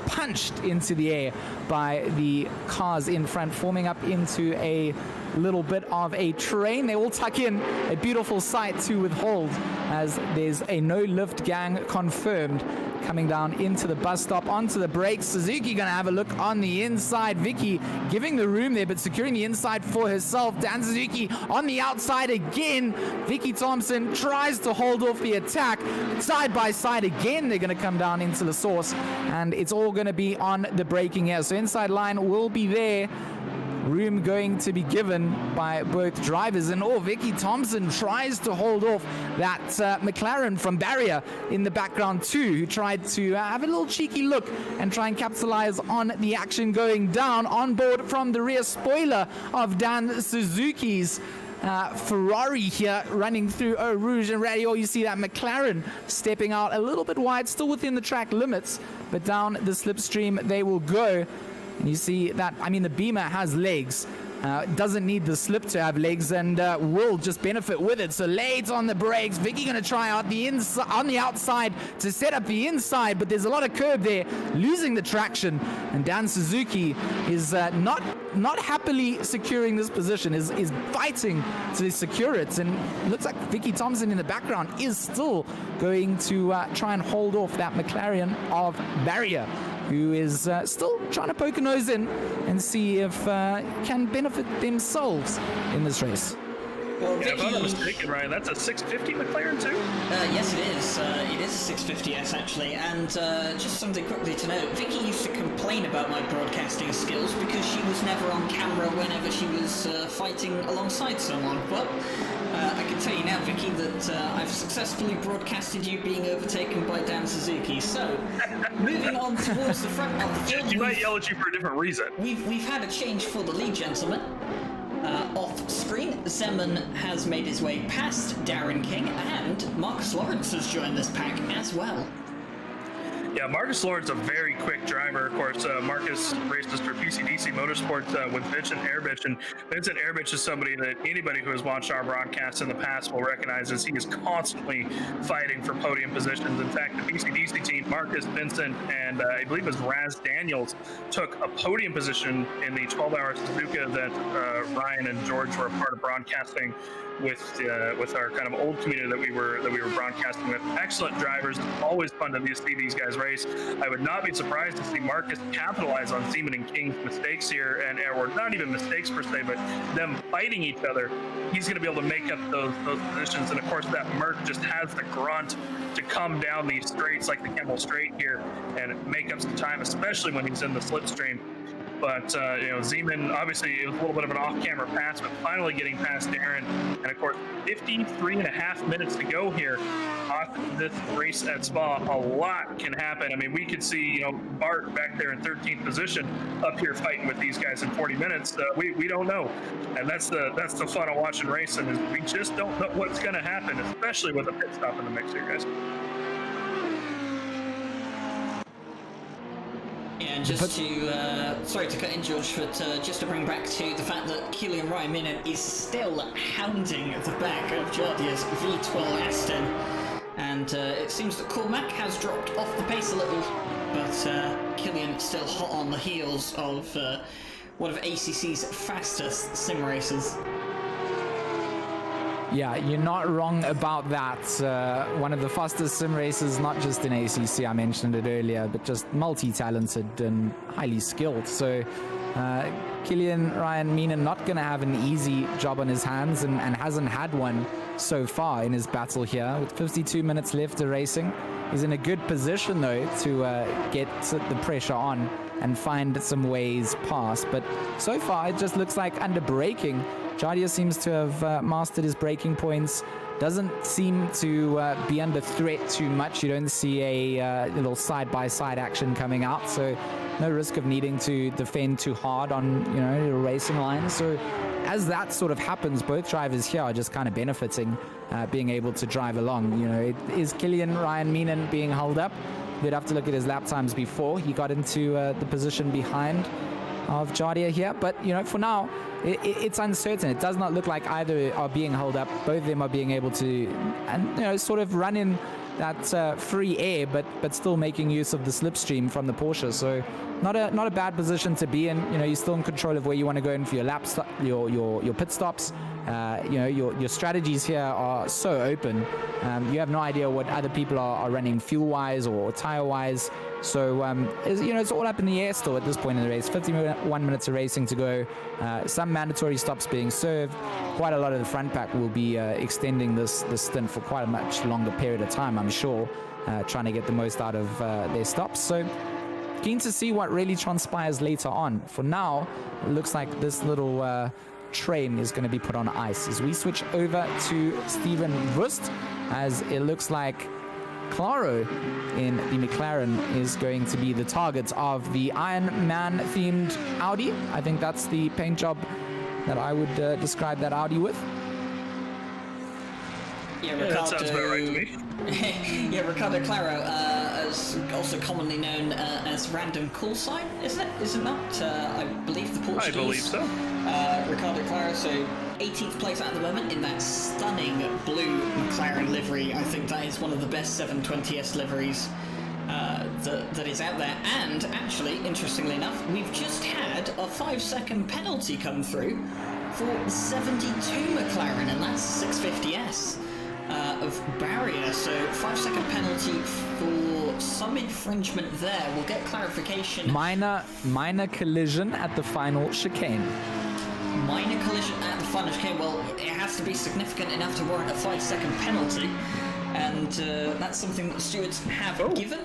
punched into the air by the cars in front, forming up into a little bit of a train. They all tuck in, a beautiful sight to withhold, as there's a no lift gang confirmed coming down into the bus stop, onto the brakes. Suzuki gonna have a look on the inside. Vicky giving the room there, but securing the inside for herself. Dan Suzuki on the outside again. Vicky Thompson tries to hold off the attack. Side by side again, they're gonna come down into the source, and it's all gonna be on the braking here. So inside line will be there. Room going to be given by both drivers, and Vicky Thompson tries to hold off that McLaren from Barrier in the background too, who tried to have a little cheeky look and try and capitalize on the action going down. On board from the rear spoiler of Dan Suzuki's Ferrari here running through Eau Rouge and Radio. You see that McLaren stepping out a little bit wide, still within the track limits, but down the slipstream they will go. And you see that, I mean, the Beamer has legs. Doesn't need the slip to have legs, and will just benefit with it. So late on the brakes. Vicky going to try out the inside, on the outside to set up the inside, but there's a lot of curb there, losing the traction. And Dan Suzuki is not happily securing this position, is fighting to secure it. And it looks like Vicky Thompson in the background is still going to try and hold off that McLaren of Barrier, who is still trying to poke a nose in and see if can benefit themselves in this race. Well, Yeah, if I'm not mistaken, Ryan, that's a 650 McLaren too? Yes, it is. It is a 650S actually. And just something quickly to note, Vicky used to complain about my broadcasting skills because she was never on camera whenever she was fighting alongside someone. But I can tell you now, Vicky, that I've successfully broadcasted you being overtaken by Dan Suzuki. So, moving on towards the front of the field. She might yell at you for a different reason. We've had a change for the lead, gentlemen. Off screen, Zeman has made his way past Darren King, and Marcus Lawrence has joined this pack as well. Yeah, Marcus Lawrence, a very quick driver. Of course, Marcus races for PCDC Motorsports with Vincent Erbich, and Vincent Erbich is somebody that anybody who has watched our broadcasts in the past will recognize, as he is constantly fighting for podium positions. In fact, the PCDC team, Marcus, Vincent, and I believe it was Raz Daniels, took a podium position in the 12-hour Suzuka that Ryan and George were a part of broadcasting with our kind of old community that we were broadcasting with. Excellent drivers. Always fun to see these guys race. I would not be surprised to see Marcus capitalize on Seaman and King's mistakes here, or not even mistakes per se, but them fighting each other. He's going to be able to make up those positions, and of course that Merc just has the grunt to come down these straights like the Kemmel Straight here and make up some time, especially when he's in the slipstream. But, Zeman, obviously, it was a little bit of an off-camera pass, but finally getting past Darren. And, of course, 53.5 minutes to go here off this race at Spa. A lot can happen. I mean, we could see, Bart back there in 13th position up here fighting with these guys in 40 minutes. We don't know. And that's the fun of watching racing, is we just don't know what's going to happen, especially with a pit stop in the mix here, guys. And just sorry to cut in, George, but just to bring back to the fact that Killian Ryan Minen is still hounding the back of Jardia's V12 Aston. And it seems that Cormac has dropped off the pace a little, but Killian still hot on the heels of one of ACC's fastest sim racers. Yeah, you're not wrong about that. One of the fastest sim racers, not just in ACC, I mentioned it earlier, but just multi-talented and highly skilled. So Killian Ryan Minen not going to have an easy job on his hands, and hasn't had one so far in his battle here. With 52 minutes left of racing, he's in a good position though to get the pressure on and find some ways past. But so far it just looks like under braking, Jardia seems to have mastered his braking points. Doesn't seem to be under threat too much. You don't see a little side-by-side action coming out, so no risk of needing to defend too hard on the racing line. So as that sort of happens, both drivers here are just kind of benefiting, being able to drive along. Is Killian Ryan Minen being held up? You'd have to look at his lap times before he got into the position behind of Jardia here, but for now it's uncertain. It does not look like either are being held up. Both of them are being able to sort of run in that free air, but still making use of the slipstream from the Porsche. So not a bad position to be in. You're still in control of where you want to go in for your lap your pit stops. Your strategies here are so open. You have no idea what other people are running fuel-wise or tire-wise. So, it's all up in the air still at this point in the race. 51 minutes of racing to go. Some mandatory stops being served. Quite a lot of the front pack will be extending this stint for quite a much longer period of time, I'm sure, trying to get the most out of their stops. So, keen to see what really transpires later on. For now, it looks like this little train is going to be put on ice as we switch over to Steven Wust, as it looks like Claro in the McLaren is going to be the target of the Iron Man themed Audi. I think that's the paint job that I would describe that Audi with. Yeah, Ricardo, that sounds about right to me. Yeah, Ricardo Claro, also commonly known as Random Call Sign, isn't it? Isn't that? I believe the Portuguese. I believe so. Ricardo Claro, so 18th place at the moment in that stunning blue McLaren livery. I think that is one of the best 720S liveries that is out there. And actually, interestingly enough, we've just had a 5-second penalty come through for 72 McLaren, and that's 650S. Of barrier, so 5-second penalty for some infringement there. We'll get clarification. Minor collision at the final chicane. Minor collision at the final chicane. Well, it has to be significant enough to warrant a 5-second penalty, and that's something that stewards have given.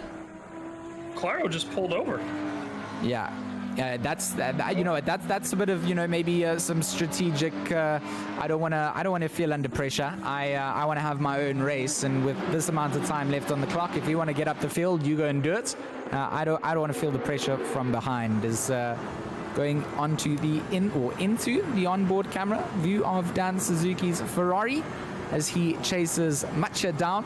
Claro just pulled over. Yeah. That's a bit of maybe some strategic. I don't want to feel under pressure. I want to have my own race, and with this amount of time left on the clock, if you want to get up the field, you go and do it. I don't want to feel the pressure from behind. Is going onto into the onboard camera view of Dan Suzuki's Ferrari as he chases Matcha down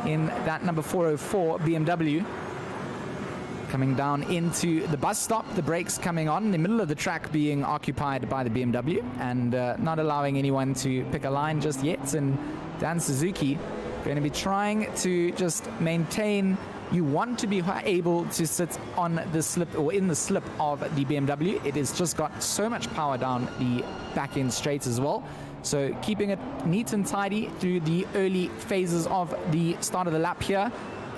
in that number 404 BMW. Coming down into the bus stop, the brakes coming on, the middle of the track being occupied by the BMW, and not allowing anyone to pick a line just yet. And Dan Suzuki going to be trying to just maintain. You want to be able to sit on the slip or in the slip of the BMW. It has just got so much power down the back end straight as well. So keeping it neat and tidy through the early phases of the start of the lap here.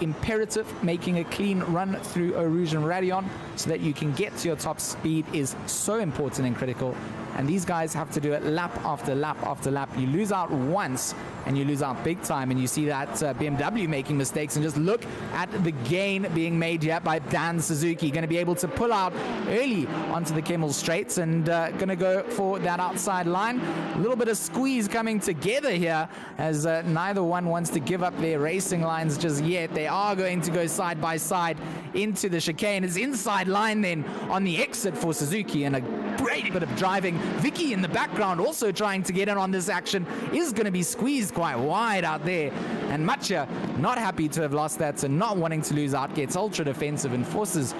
Imperative, making a clean run through Eau Rouge and Radion so that you can get to your top speed is so important and critical. And these guys have to do it lap after lap after lap. You lose out once and you lose out big time, and you see that BMW making mistakes, and just look at the gain being made here by Dan Suzuki. Going to be able to pull out early onto the Kemmel straights and going to go for that outside line. A little bit of squeeze coming together here as neither one wants to give up their racing lines just yet. They are going to go side by side into the chicane. It's inside line then on the exit for Suzuki, and a great bit of driving. Vicky in the background also trying to get in on this action, is going to be squeezed quite wide out there, and Matcha not happy to have lost that, and not wanting to lose out, gets ultra defensive and forces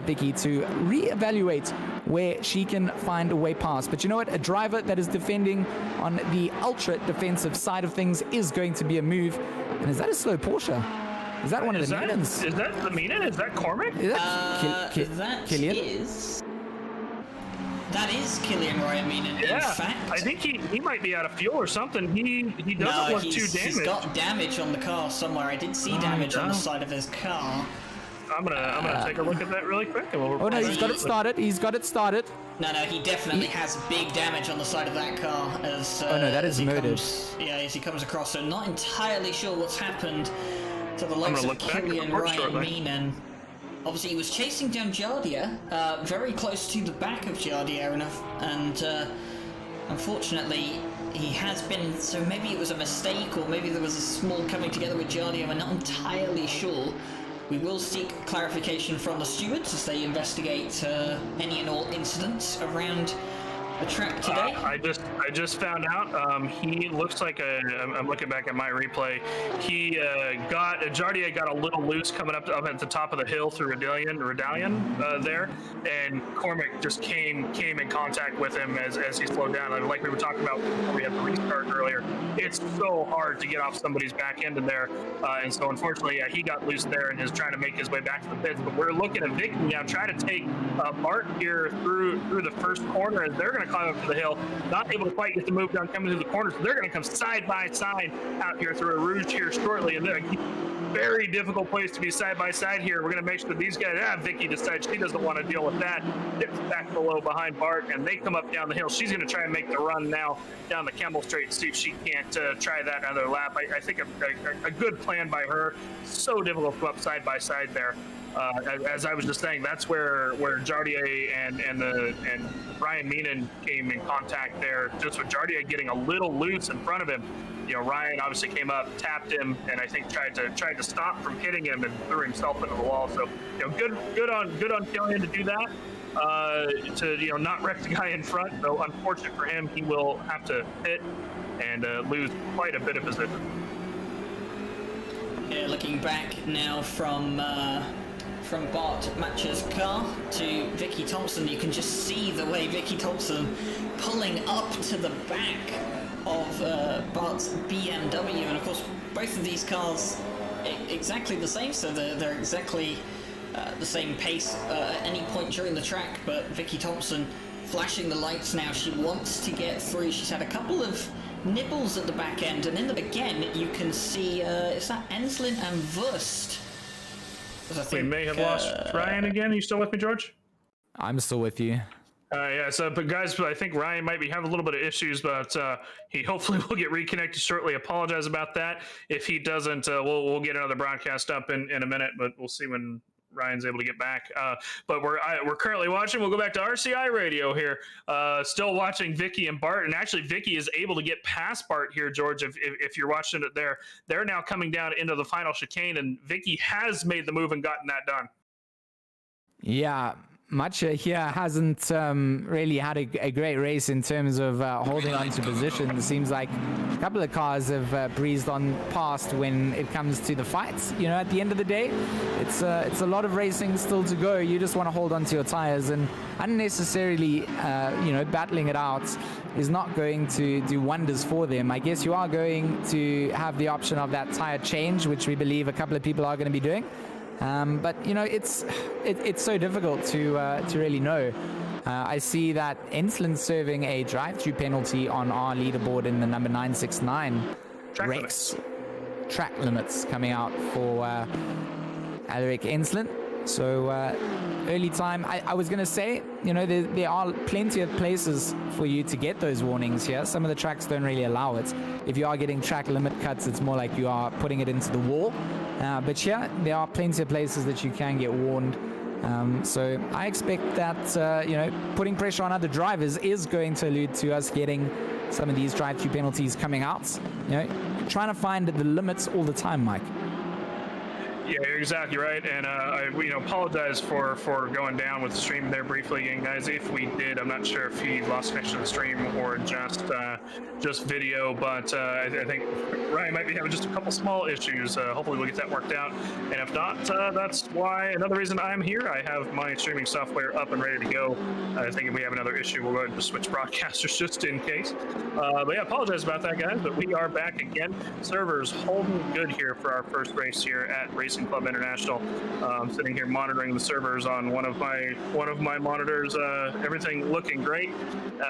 Vicky to reevaluate where she can find a way past. But you know what, a driver that is defending on the ultra defensive side of things is going to be a move. And is that a slow Porsche? Is that one of the Mienens? Is that the Mienen? Is that Cormac? Is that Killian? That is Killian Ryan Mienen, Yeah, in fact. I think he might be out of fuel or something. He doesn't look too damaged. He's got damage on the car somewhere. I did see damage on the side of his car. I'm gonna take a look at that really quick. And we'll Oh no, he's got it started. He's got it started. No, he definitely has big damage on the side of that car as oh no, that is murdered. As he comes across. So not entirely sure what's happened to the likes of Killian Ryan Mienen. Obviously, he was chasing down Jardia, very close to the back of Jardia, and unfortunately, he has been. So maybe it was a mistake, or maybe there was a small coming together with Jardia. We're not entirely sure. We will seek clarification from the stewards as they investigate any and all incidents around the track today. I just found out. He looks like I'm looking back at my replay. He Jardia got a little loose coming up at the top of the hill through Redallion there, and Cormac just came in contact with him as he slowed down. Like we were talking about when we had the restart earlier, it's so hard to get off somebody's back end in there, and so unfortunately, he got loose there and is trying to make his way back to the pits. But we're looking at Vicky now, trying to take Bart here through the first corner, and they're going to climb up to the hill, not able to quite get the move done coming through the corner, so they're going to come side by side out here through a Rouge here shortly, and they're a very difficult place to be side by side here. We're going to make sure that these guys, Vicky decides she doesn't want to deal with that, dips back below behind Bart, and they come up down the hill. She's going to try and make the run now down the Kemmel Straight and see if she can't try that another lap. I think a good plan by her. So difficult to go up side by side there. As I was just saying, that's where Jardier and Ryan Mienen came in contact there, just with Jardier getting a little loose in front of him. Ryan obviously came up, tapped him, and I think tried to stop from hitting him and threw himself into the wall. So good on Killian to do that. To not wreck the guy in front, though unfortunate for him, he will have to hit and lose quite a bit of position. Yeah, looking back now from Bart Matcher's car to Vicky Thompson, you can just see the way Vicky Thompson pulling up to the back of Bart's BMW, and of course both of these cars exactly the same, so they're exactly the same pace at any point during the track. But Vicky Thompson flashing the lights now. She wants to get through. She's had a couple of nibbles at the back end, and again you can see is that Enslin and Wurst. We may have lost Ryan again. Are you still with me, George? I'm still with you. But guys, I think Ryan might be having a little bit of issues, but he hopefully will get reconnected shortly. Apologize about that. If he doesn't, we'll get another broadcast up in a minute, but we'll see when Ryan's able to get back. But we're currently watching. We'll go back to RCI radio here. Still watching Vicky and Bart, and actually Vicky is able to get past Bart here, George. If you're watching it there, they're now coming down into the final chicane, and Vicky has made the move and gotten that done. Yeah. Matcha here hasn't really had a great race in terms of holding on to position. It seems like a couple of cars have breezed on past when it comes to the fights. At the end of the day, it's a lot of racing still to go. You just want to hold on to your tires, and unnecessarily, battling it out is not going to do wonders for them. I guess you are going to have the option of that tire change, which we believe a couple of people are going to be doing. But it's so difficult to really know. I see that Insolent serving a drive-through penalty on our leaderboard in the number 969. Track Rex. Track limits coming out for Alaric Insolent. So early time. I was going to say, you know, there are plenty of places for you to get those warnings here. Some of the tracks don't really allow it. If you are getting track limit cuts, it's more like you are putting it into the wall. But here, there are plenty of places that you can get warned. So I expect that, you know, putting pressure on other drivers is going to allude to us getting some of these drive-through penalties coming out. You know, trying to find the limits all the time, Mike. Yeah, you're exactly right, and I apologize for going down with the stream there briefly again, guys. If we did, I'm not sure if he lost connection to the stream or just video, but I think Ryan might be having just a couple small issues. Hopefully we'll get that worked out, and if not, that's why another reason I'm here. I have my streaming software up and ready to go. I think if we have another issue, we'll go ahead and switch broadcasters just in case. But yeah, apologize about that, guys, but we are back again. Servers holding good here for our first race here at Racing Club International. Sitting here monitoring the servers on one of my monitors. Everything looking great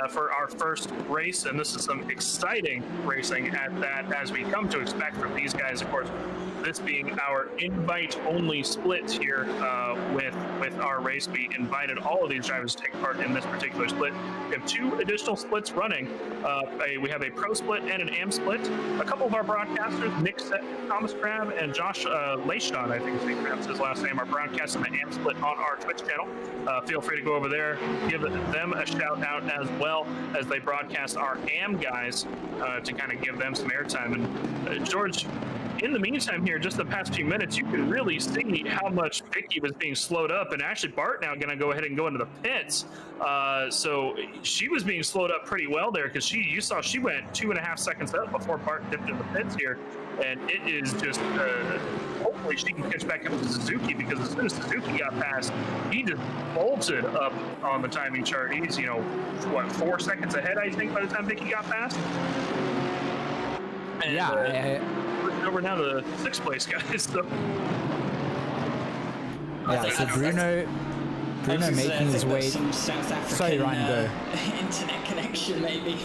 for our first race, and this is some exciting racing at that, as we come to expect from these guys. Of course, this being our invite-only split here with our race, we invited all of these drivers to take part in this particular split. We have 2 additional splits running. We have a pro split and an am split. A couple of our broadcasters, Nick Thomas Crab and Josh Leishon, I think is pronounced his last name, are broadcasting the AM split on our Twitch channel. Feel free to go over there, give them a shout out as well as they broadcast our AM guys to kind of give them some airtime. And George, in the meantime here, just the past few minutes, you can really see how much Vicky was being slowed up, and actually Bart now going to go ahead and go into the pits. So she was being slowed up pretty well there, because you saw she went 2.5 seconds up before Bart dipped in the pits here, and it is just hopefully she can catch back up to Suzuki, because as soon as Suzuki got past, he just bolted up on the timing chart. He's 4 seconds ahead, I think, by the time Vicky got past. And, yeah. Over now to 6th place, guys. So. Yeah, so Bruno making his way. Some South African, sorry, Ryan, go. Internet connection, maybe.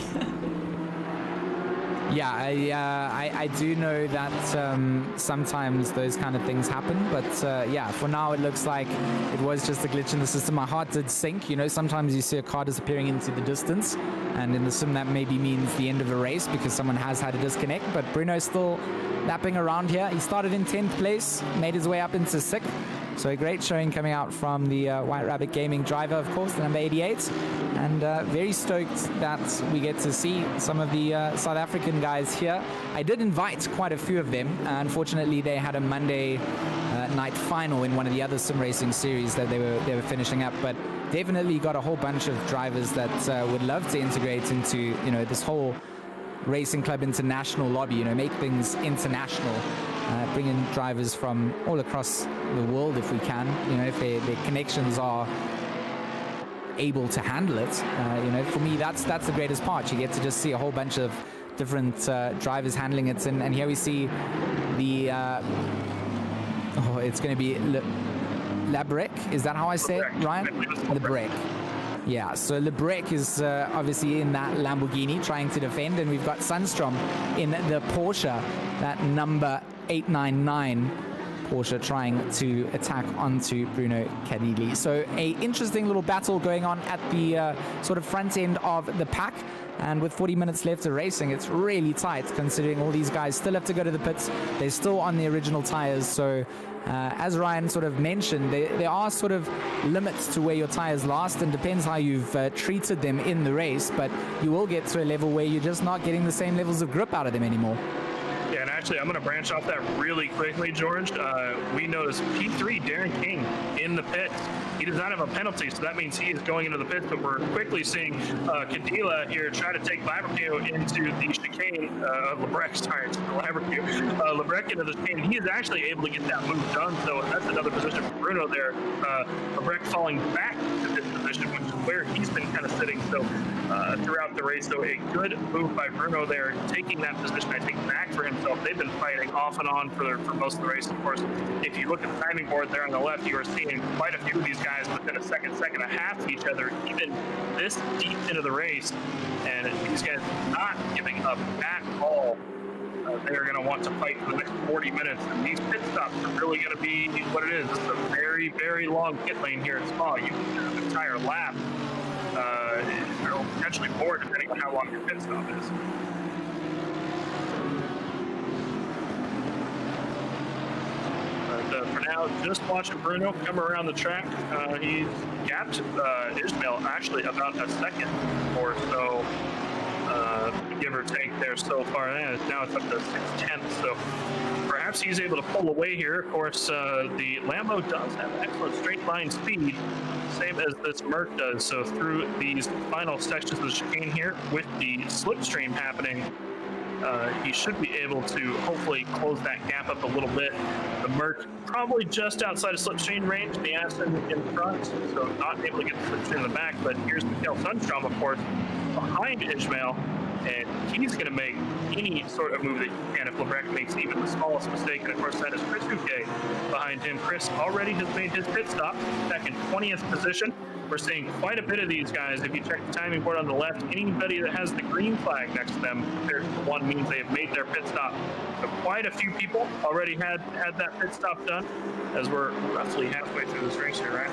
Yeah, I do know that sometimes those kind of things happen, but yeah, for now it looks like it was just a glitch in the system. My heart did sink. You know, sometimes you see a car disappearing into the distance, and in the sim that maybe means the end of a race because someone has had a disconnect, but Bruno's still lapping around here. He started in 10th place, made his way up into 6th. So a great showing coming out from the White Rabbit Gaming driver, of course, the number 88. And very stoked that we get to see some of the South African guys here. I did invite quite a few of them. Unfortunately, they had a Monday night final in one of the other sim racing series that they were finishing up. But definitely got a whole bunch of drivers that would love to integrate into this whole Racing Club International lobby. Make things international. Bring in drivers from all across the world if we can. If their connections are able to handle it. For me, that's the greatest part. You get to just see a whole bunch of different drivers handling it. And here we see the it's going to be Labrec. Is that how I say it, Ryan? Labrec. Yeah, so Labrec is obviously in that Lamborghini trying to defend, and we've got Sundstrom in the Porsche, that number 899 Porsche, trying to attack onto Bruno Cadilli. So a interesting little battle going on at the sort of front end of the pack. And with 40 minutes left of racing, it's really tight considering all these guys still have to go to the pits. They're still on the original tires. So as Ryan sort of mentioned, there are sort of limits to where your tires last, and depends how you've treated them in the race. But you will get to a level where you're just not getting the same levels of grip out of them anymore. Yeah, and actually, I'm going to branch off that really quickly, George. We noticed P3, Darren King, in the pits. He does not have a penalty, so that means he is going into the pits, but we're quickly seeing Cadilla here try to take Labrec into the chicane, Labrec into the chicane. He is actually able to get that move done, so that's another position for Bruno there. Labrec falling back to this position, which is where he's been kind of sitting, so throughout the race. So a good move by Bruno there, taking that position, I think, back for himself itself. They've been fighting off and on for most of the race. Of course, if you look at the timing board there on the left, you are seeing quite a few of these guys within a second and a half of each other, even this deep into the race. And these guys not giving up at all. They are going to want to fight for the next 40 minutes. And these pit stops are really going to be what it is. It's a very, very long pit lane here at Spa. You can do an entire lap, or potentially more, depending on how long your pit stop is. For now, just watching Bruno come around the track. He's gapped Ishmael actually about a second or so, give or take there so far. And now it's up to 6/10, so perhaps he's able to pull away here. Of course, the Lambo does have excellent straight line speed, same as this Merc does. So through these final sections of the chicane here, with the slipstream happening, he should be able to hopefully close that gap up a little bit. The Merc probably just outside of slipstream range, the Aston in front, so not able to get the slipstream in the back. But here's Mikhail Sundstrom, of course, behind Ishmael, and he's going to make any sort of move that he can if Lebrecht makes even the smallest mistake. And of course, that is Chris Huque behind him. Chris already has made his pit stop, back in 20th position. We're seeing quite a bit of these guys. If you check the timing board on the left, anybody that has the green flag next to them compared to the one means they have made their pit stop. So quite a few people already had that pit stop done, as we're roughly halfway through this race here, right?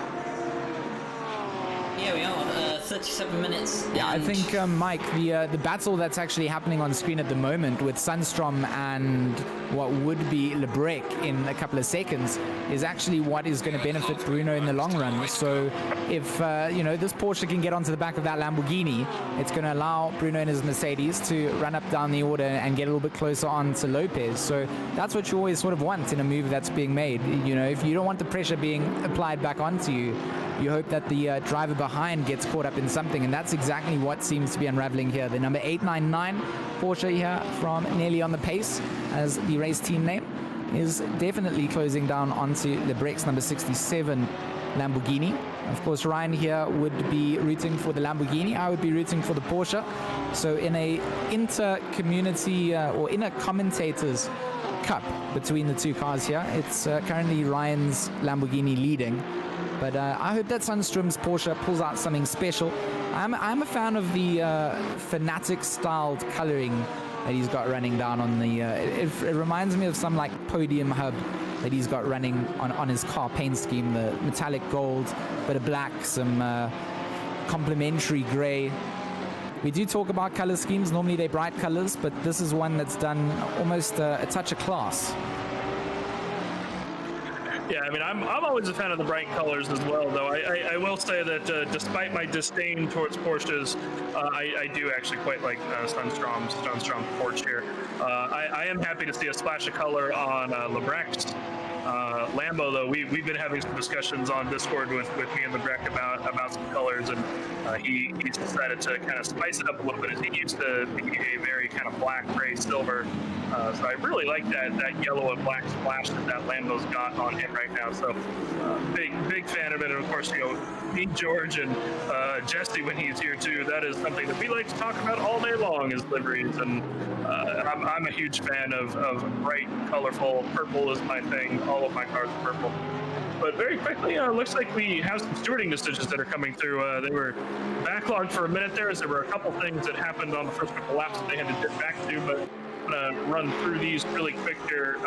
Yeah, we are. 37 minutes. Yeah, I think, Mike, the battle that's actually happening on screen at the moment with Sundstrom and what would be Lebrecht in a couple of seconds is actually what is going to benefit Bruno in the long run. So if, this Porsche can get onto the back of that Lamborghini, it's going to allow Bruno and his Mercedes to run up down the order and get a little bit closer on to Lopez. So that's what you always sort of want in a move that's being made. If you don't want the pressure being applied back onto you, you hope that the driver behind gets caught up in something, and that's exactly what seems to be unraveling here. The number 899 Porsche here from Nearly on the Pace, as the race team name, is definitely closing down onto Lebrecht's number 67 Lamborghini. Of course, Ryan here would be rooting for the Lamborghini. I would be rooting for the Porsche. So in a inter-community or inner-commentators cup between the two cars here, it's currently Ryan's Lamborghini leading. But I hope that Sundstrom's Porsche pulls out something special. I'm a fan of the Fanatic-styled coloring that he's got running down on the... It reminds me of some like podium hub that he's got running on his car paint scheme. The metallic gold, bit of black, some complementary gray. We do talk about color schemes. Normally they're bright colors, but this is one that's done almost a touch of class. Yeah, I mean, I'm always a fan of the bright colors as well, though. I will say that despite my disdain towards Porsches, I do actually quite like Sundstrom's Porsche here. I am happy to see a splash of color on Lebrecht's Lambo, though. We've been having some discussions on Discord with me and Lebrecht about some colors, and he's decided to kind of spice it up a little bit, as he used to be a very kind of black, gray, silver. So I really like that yellow and black splash that Lambo's got on him right now. So big fan of it. And of course, me, George, and Jesse when he's here too. That is something that we like to talk about all day long, is liveries. And I'm a huge fan of bright, colorful. Purple is my thing. All of my cars are purple. But very quickly, looks like we have some stewarding decisions that are coming through. They were backlogged for a minute there, as there were a couple things that happened on the first couple laps that they had to dip back to. But I'm going to run through these really quick here.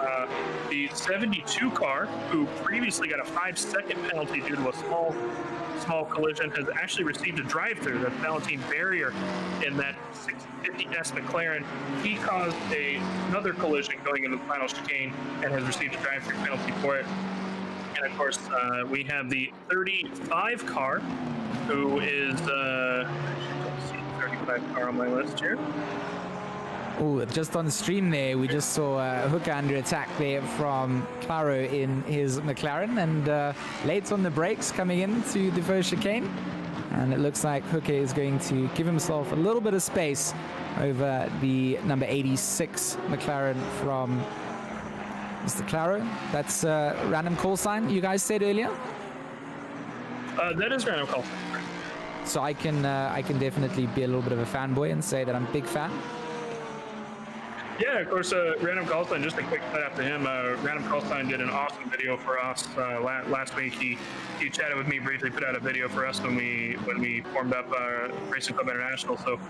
The 72 car, who previously got a 5-second penalty due to a small collision, has actually received a drive-through. That's Valentin Barrier in that 650S McLaren. He caused another collision going into the final chicane and has received a drive-through penalty for it. And of course, we have the 35 car, who is, let's see, 35 car on my list here. Oh, just on the stream there, we just saw Hooker under attack there from Claro in his McLaren, and late on the brakes coming into the first chicane. And it looks like Hooker is going to give himself a little bit of space over the number 86 McLaren from Mr. Claro. That's random call sign you guys said earlier? That is random call. So I can definitely be a little bit of a fanboy and say that I'm a big fan. Yeah, of course, Random Callstein, just a quick shout out to him. Random Callstein did an awesome video for us last week. He chatted with me briefly, put out a video for us when we formed up Racing Club International. So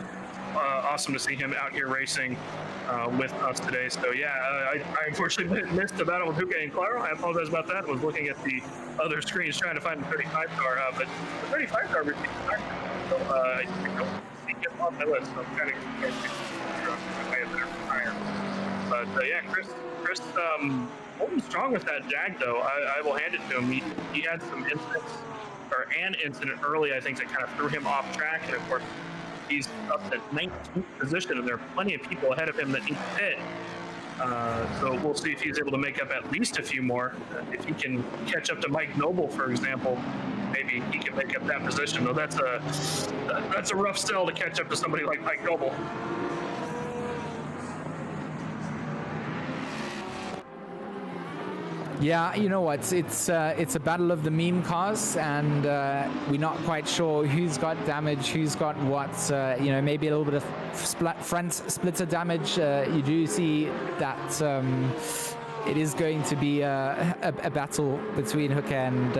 awesome to see him out here racing with us today. So yeah, I unfortunately missed the battle with Huke and Claro. I apologize about that. I was looking at the other screens trying to find the 35 car, but the 35 car routine is so I don't see him on my list. So I'm kind of but yeah, Chris holding strong with that Jag though. I will hand it to him. He had some incidents, or an incident early, I think, that kind of threw him off track, and of course he's up at 19th position, and there are plenty of people ahead of him that need to pit. So we'll see if he's able to make up at least a few more. If he can catch up to Mike Noble, for example, maybe he can make up that position. Though that's a rough sell to catch up to somebody like Mike Noble. Yeah, you know what? It's a battle of the meme cars, and we're not quite sure who's got damage, who's got what. You know, maybe a little bit of front splitter damage. You do see that it is going to be a battle between Hooker and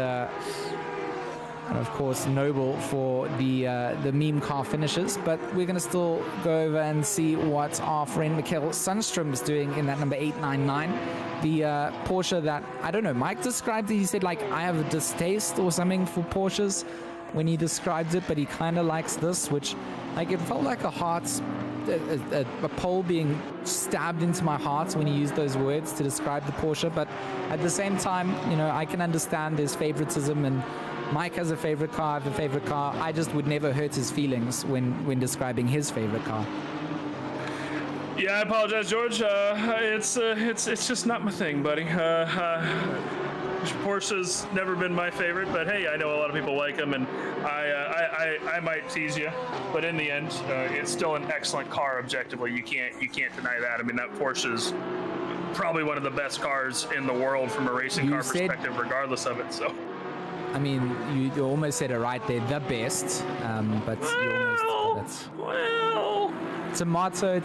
of course Noble for the meme car finishes. But we're going to still go over and see what our friend Mikhail Sundstrom's doing in that number 899. The Porsche that, I don't know, Mike described it. He said, like, I have a distaste or something for Porsches when he described it, but he kind of likes this, which, like, it felt like a pole being stabbed into my heart when he used those words to describe the Porsche. But at the same time, you know, I can understand his favoritism, and Mike has a favorite car, I have a favorite car. I just would never hurt his feelings when describing his favorite car. Yeah, I apologize, George. It's just not my thing, buddy. Porsche's never been my favorite, but hey, I know a lot of people like them, and I might tease you, but in the end, it's still an excellent car. Objectively, you can't deny that. I mean, that Porsche's probably one of the best cars in the world from a racing car perspective, regardless of it. So, I mean, you almost said it right there, the best, but you almost. Tomato,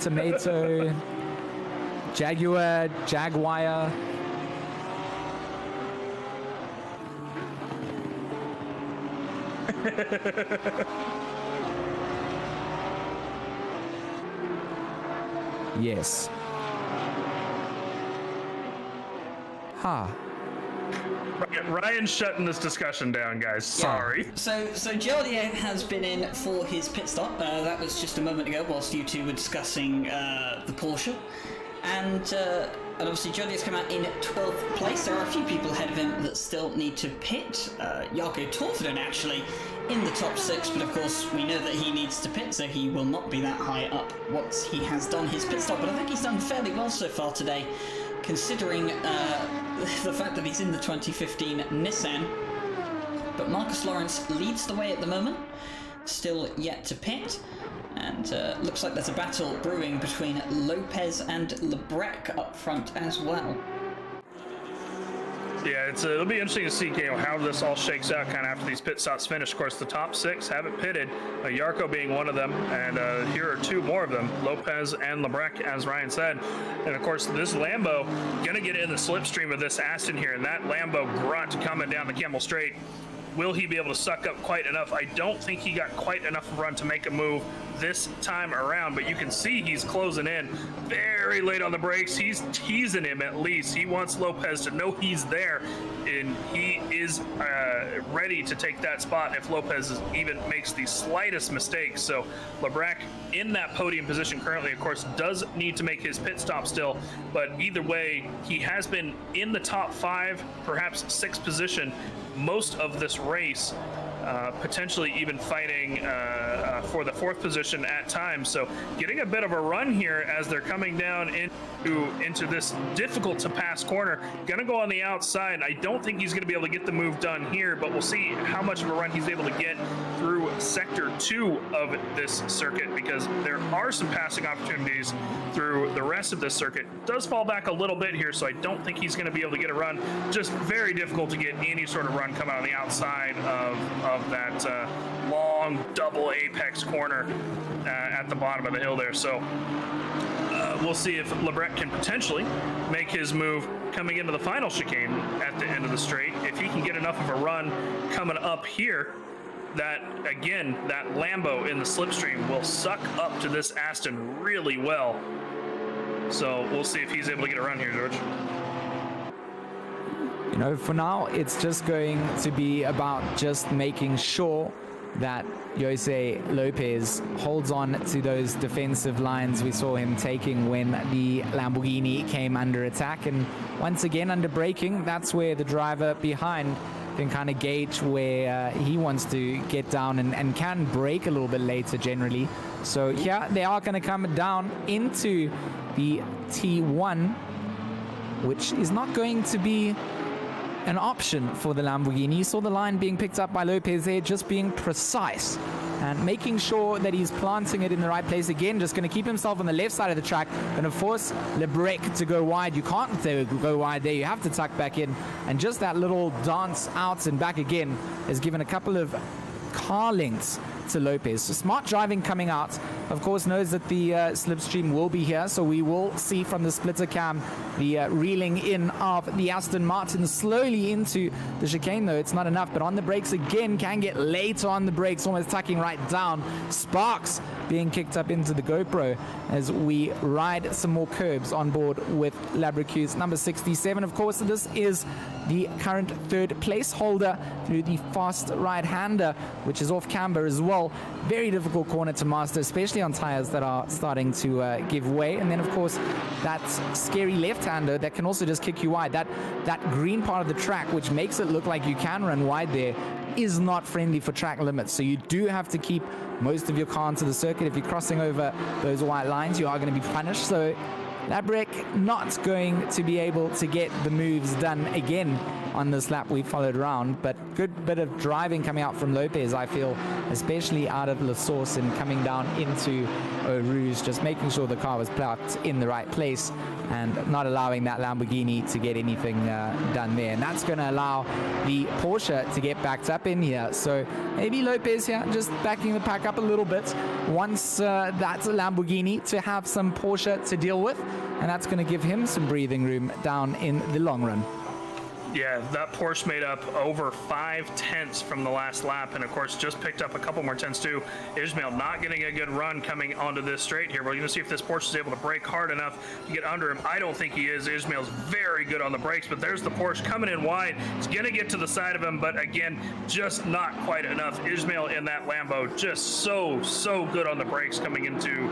Jaguar, Jaguar. Yes. Ha. Ryan's shutting this discussion down, guys. Sorry. So Joliet has been in for his pit stop. That was just a moment ago whilst you two were discussing the Porsche. And obviously Joliet's come out in 12th place. There are a few people ahead of him that still need to pit. Jarkko Torfden actually in the top 6, but of course we know that he needs to pit, so he will not be that high up once he has done his pit stop. But I think he's done fairly well so far today, considering the fact that he's in the 2015 Nissan. But Marcus Lawrence leads the way at the moment, still yet to pit, and looks like there's a battle brewing between Lopez and Lebrec up front as well. Yeah, it'll be interesting to see how this all shakes out kind of after these pit stops finish. Of course, the top 6 haven't pitted, Jarkko being one of them, and here are 2 more of them, Lopez and Lebrec, as Ryan said. And of course, this Lambo gonna get in the slipstream of this Aston here, and that Lambo grunt coming down the Camel Straight. Will he be able to suck up quite enough? I don't think he got quite enough run to make a move this time around, but you can see he's closing in very late on the brakes. He's teasing him at least. He wants Lopez to know he's there, and he is ready to take that spot if Lopez even makes the slightest mistake. So Lebrec in that podium position currently, of course, does need to make his pit stop still, but either way, he has been in the top 5, perhaps 6th position most of this race, potentially even fighting for the 4th position at times. So getting a bit of a run here as they're coming down into this difficult to pass corner. Gonna go on the outside. I don't think he's gonna be able to get the move done here, but we'll see how much of a run he's able to get through sector 2 of this circuit, because there are some passing opportunities through the rest of this circuit. Does fall back a little bit here, so I don't think he's gonna be able to get a run. Just very difficult to get any sort of run coming on the outside of that long double apex corner at the bottom of the hill there. So we'll see if Lebrecht can potentially make his move coming into the final chicane at the end of the straight. If he can get enough of a run coming up here, that again, that Lambo in the slipstream will suck up to this Aston really well. So we'll see if he's able to get a run here, George. You know, for now, it's just going to be about just making sure that Jose Lopez holds on to those defensive lines we saw him taking when the Lamborghini came under attack. And once again, under braking, that's where the driver behind can kind of gauge where he wants to get down and can brake a little bit later generally. So here they are going to come down into the T1, which is not going to be an option for the Lamborghini. You saw the line being picked up by Lopez there, just being precise and making sure that he's planting it in the right place. Again, just going to keep himself on the left side of the track and force Lebrecht to go wide. You can't go wide there. You have to tuck back in. And just that little dance out and back again has given a couple of car lengths to Lopez. So smart driving coming out. Of course, knows that the slipstream will be here, so we will see from the splitter cam the reeling in of the Aston Martin slowly into the chicane, though it's not enough. But on the brakes again, can get late on the brakes, almost tucking right down. Sparks being kicked up into the GoPro as we ride some more curbs on board with Labracus number 67. Of course, this is the current third place holder through the fast right-hander, which is off camber as well. Very difficult corner to master, especially on tires that are starting to give way. And then, of course, that scary left-hander that can also just kick you wide. That green part of the track, which makes it look like you can run wide there, is not friendly for track limits. So you do have to keep most of your car onto the circuit. If you're crossing over those white lines, you are going to be punished. So Labrecht not going to be able to get the moves done again on this lap we followed around, but good bit of driving coming out from Lopez, I feel, especially out of La Source and coming down into Eau Rouge, just making sure the car was parked in the right place and not allowing that Lamborghini to get anything done there. And that's going to allow the Porsche to get backed up in here. So maybe Lopez here just backing the pack up a little bit, wants that Lamborghini to have some Porsche to deal with, and that's going to give him some breathing room down in the long run. Yeah, that Porsche made up over 5 tenths from the last lap, and of course just picked up a couple more tenths too. Ismail not getting a good run coming onto this straight here. We're going to see if this Porsche is able to brake hard enough to get under him. I don't think he is. Ismail's very good on the brakes, but there's the Porsche coming in wide. He's going to get to the side of him, but again, just not quite enough. Ismail in that Lambo just so good on the brakes coming into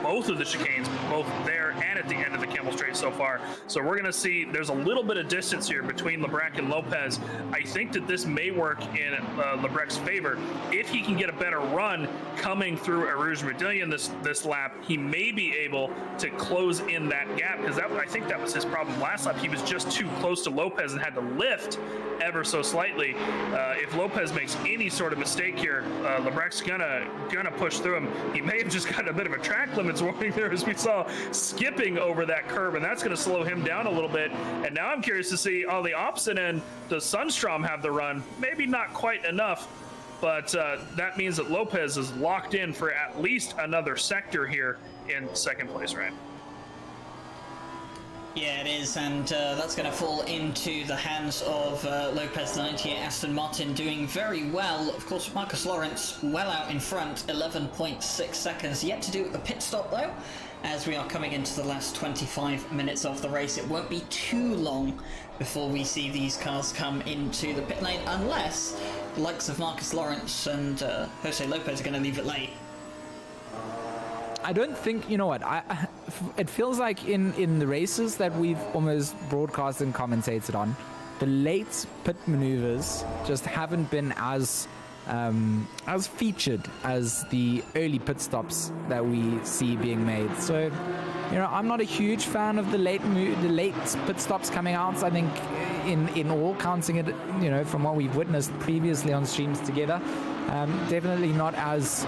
both of the chicanes, both there and at the end of the Camel Straight so far. So we're going to see there's a little bit of distance here between Lebrecht and Lopez. I think that this may work in Lebrecht's favor. If he can get a better run coming through a Rouge Medallion this lap, he may be able to close in that gap, because I think that was his problem last lap. He was just too close to Lopez and had to lift ever so slightly. If Lopez makes any sort of mistake here, Lebrecht's gonna push through him. He may have just got a bit of a track limits warning there, as we saw skipping over that curb, and that's going to slow him down a little bit. And now I'm curious to see on the opposite end, does Sundstrom have the run? Maybe not quite enough, but that means that Lopez is locked in for at least another sector here in second place, right? Yeah, it is, and that's going to fall into the hands of Lopez 98 Aston Martin, doing very well. Of course, Marcus Lawrence well out in front, 11.6 seconds. Yet to do a pit stop, though, as we are coming into the last 25 minutes of the race. It won't be too long before we see these cars come into the pit lane, unless the likes of Marcus Lawrence and Jose Lopez are going to leave it late. I don't think, you know what, it feels like in the races that we've almost broadcast and commentated on, the late pit maneuvers just haven't been as featured as the early pit stops that we see being made. So, you know, I'm not a huge fan of the late pit stops coming out. I think in all, counting it, you know, from what we've witnessed previously on streams together, definitely not as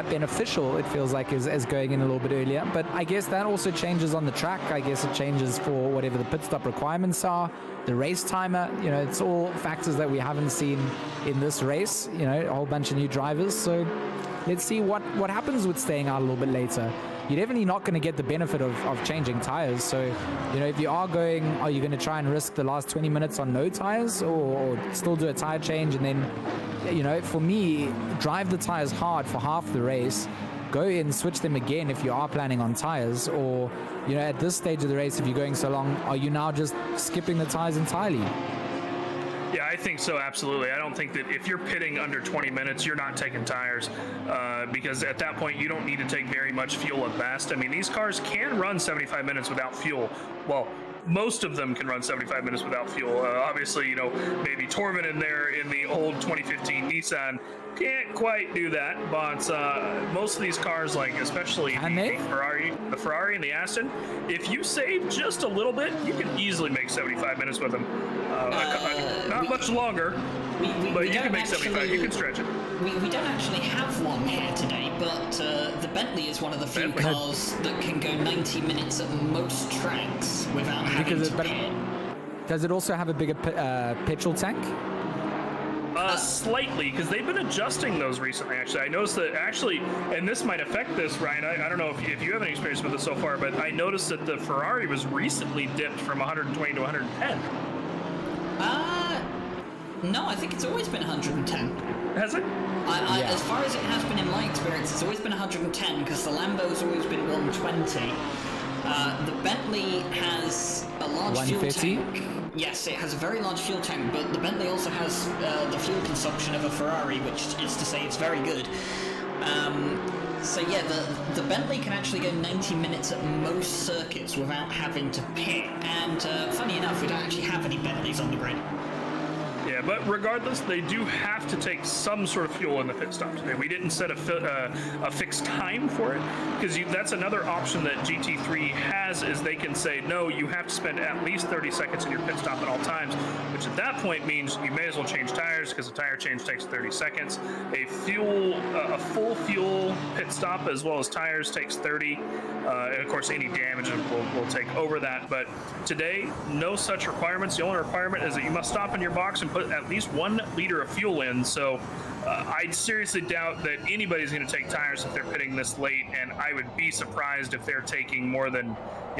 beneficial, it feels like, as going in a little bit earlier. But I guess that also changes on the track. I guess it changes for whatever the pit stop requirements are, the race timer. You know, it's all factors that we haven't seen in this race. You know, a whole bunch of new drivers. So let's see what happens with staying out a little bit later. you're definitely not going to get the benefit of changing tires. So, if you are going, are you going to try and risk the last 20 minutes on no tires, or still do a tire change? And then, for me, drive the tires hard for half the race, go in, switch them again if you are planning on tires, or, at this stage of the race, if you're going so long, are you now just skipping the tires entirely? Yeah, I think so, absolutely. I don't think that if you're pitting under 20 minutes, you're not taking tires, because at that point, you don't need to take very much fuel at best. I mean, these cars can run 75 minutes without fuel. Well, most of them can run 75 minutes without fuel. Obviously, maybe Torvin in there in the old 2015 Nissan can't quite do that, but most of these cars, like especially the Ferrari and the Aston, if you save just a little bit, you can easily make 75 minutes with them. Not much longer, but you can make 75. You can stretch it. We don't actually have one here today, but the Bentley is one of the few cars that can go 90 minutes at most tracks without having to pit. Does it also have a bigger petrol tank? Slightly, because they've been adjusting those recently, actually. I noticed that, and this might affect this, Ryan, I don't know if you have any experience with it so far, but I noticed that the Ferrari was recently dipped from 120 to 110. No, I think it's always been 110. Has it? As far as it has been in my experience, it's always been 110, because the Lambo's always been 120. The Bentley has a large fuel tank. Yes, it has a very large fuel tank, but the Bentley also has the fuel consumption of a Ferrari, which is to say it's very good. So yeah, the Bentley can actually go 90 minutes at most circuits without having to pit. And funny enough, we don't actually have any Bentleys on the grid. Yeah, but regardless, they do have to take some sort of fuel in the pit stop today. We didn't set a fixed time for it, because that's another option that GT3 has, is they can say, no, you have to spend at least 30 seconds in your pit stop at all times, which at that point means you may as well change tires, because a tire change takes 30 seconds. A full fuel pit stop as well as tires takes 30, and of course any damage will take over that. But today, no such requirements. The only requirement is that you must stop in your box and put at least 1 liter of fuel in. So I seriously doubt that anybody's going to take tires if they're pitting this late, and I would be surprised if they're taking more than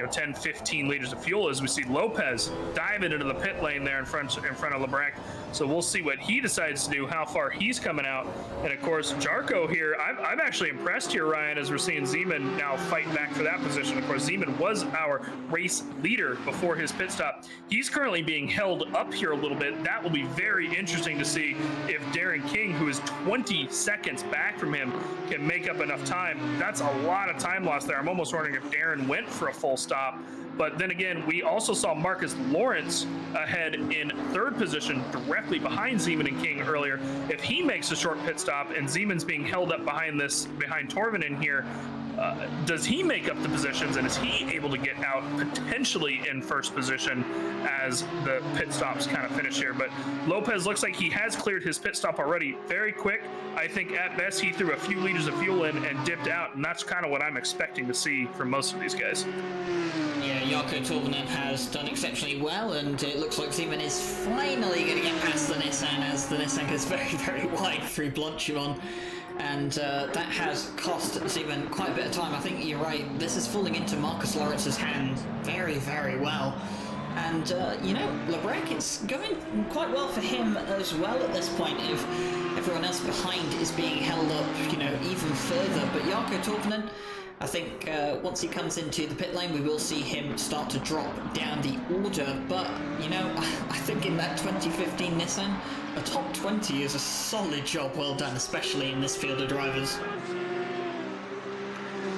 10, 15 liters of fuel, as we see Lopez diving into the pit lane there in front of Lebrec. So we'll see what he decides to do, how far he's coming out. And of course, Jarko here, I'm actually impressed here, Ryan, as we're seeing Zeman now fight back for that position. Of course, Zeman was our race leader before his pit stop. He's currently being held up here a little bit. That will be very interesting to see if Darren King, who is 20 seconds back from him, can make up enough time. That's a lot of time lost there. I'm almost wondering if Darren went for a full stop. But then again, we also saw Marcus Lawrence ahead in 3rd position, directly behind Zeman and King earlier. If he makes a short pit stop and Zeman's being held up behind Torvin in here, does he make up the positions, and is he able to get out potentially in 1st position as the pit stops kind of finish here? But Lopez looks like he has cleared his pit stop already very quick. I think at best he threw a few liters of fuel in and dipped out, and that's kind of what I'm expecting to see from most of these guys. Yeah, Jarkko Torvinen has done exceptionally well, and it looks like Zeman is finally going to get past the Nissan, as the Nissan goes very, very wide through Blanchimon. And that has cost Zeman quite a bit of time. I think you're right. This is falling into Marcus Lawrence's hands very, very well. And, Lebrec, it's going quite well for him as well at this point, if everyone else behind is being held up, even further. But Jarkko Torvinen, I think once he comes into the pit lane, we will see him start to drop down the order. But, I think in that 2015 Nissan, a top 20 is a solid job well done, especially in this field of drivers.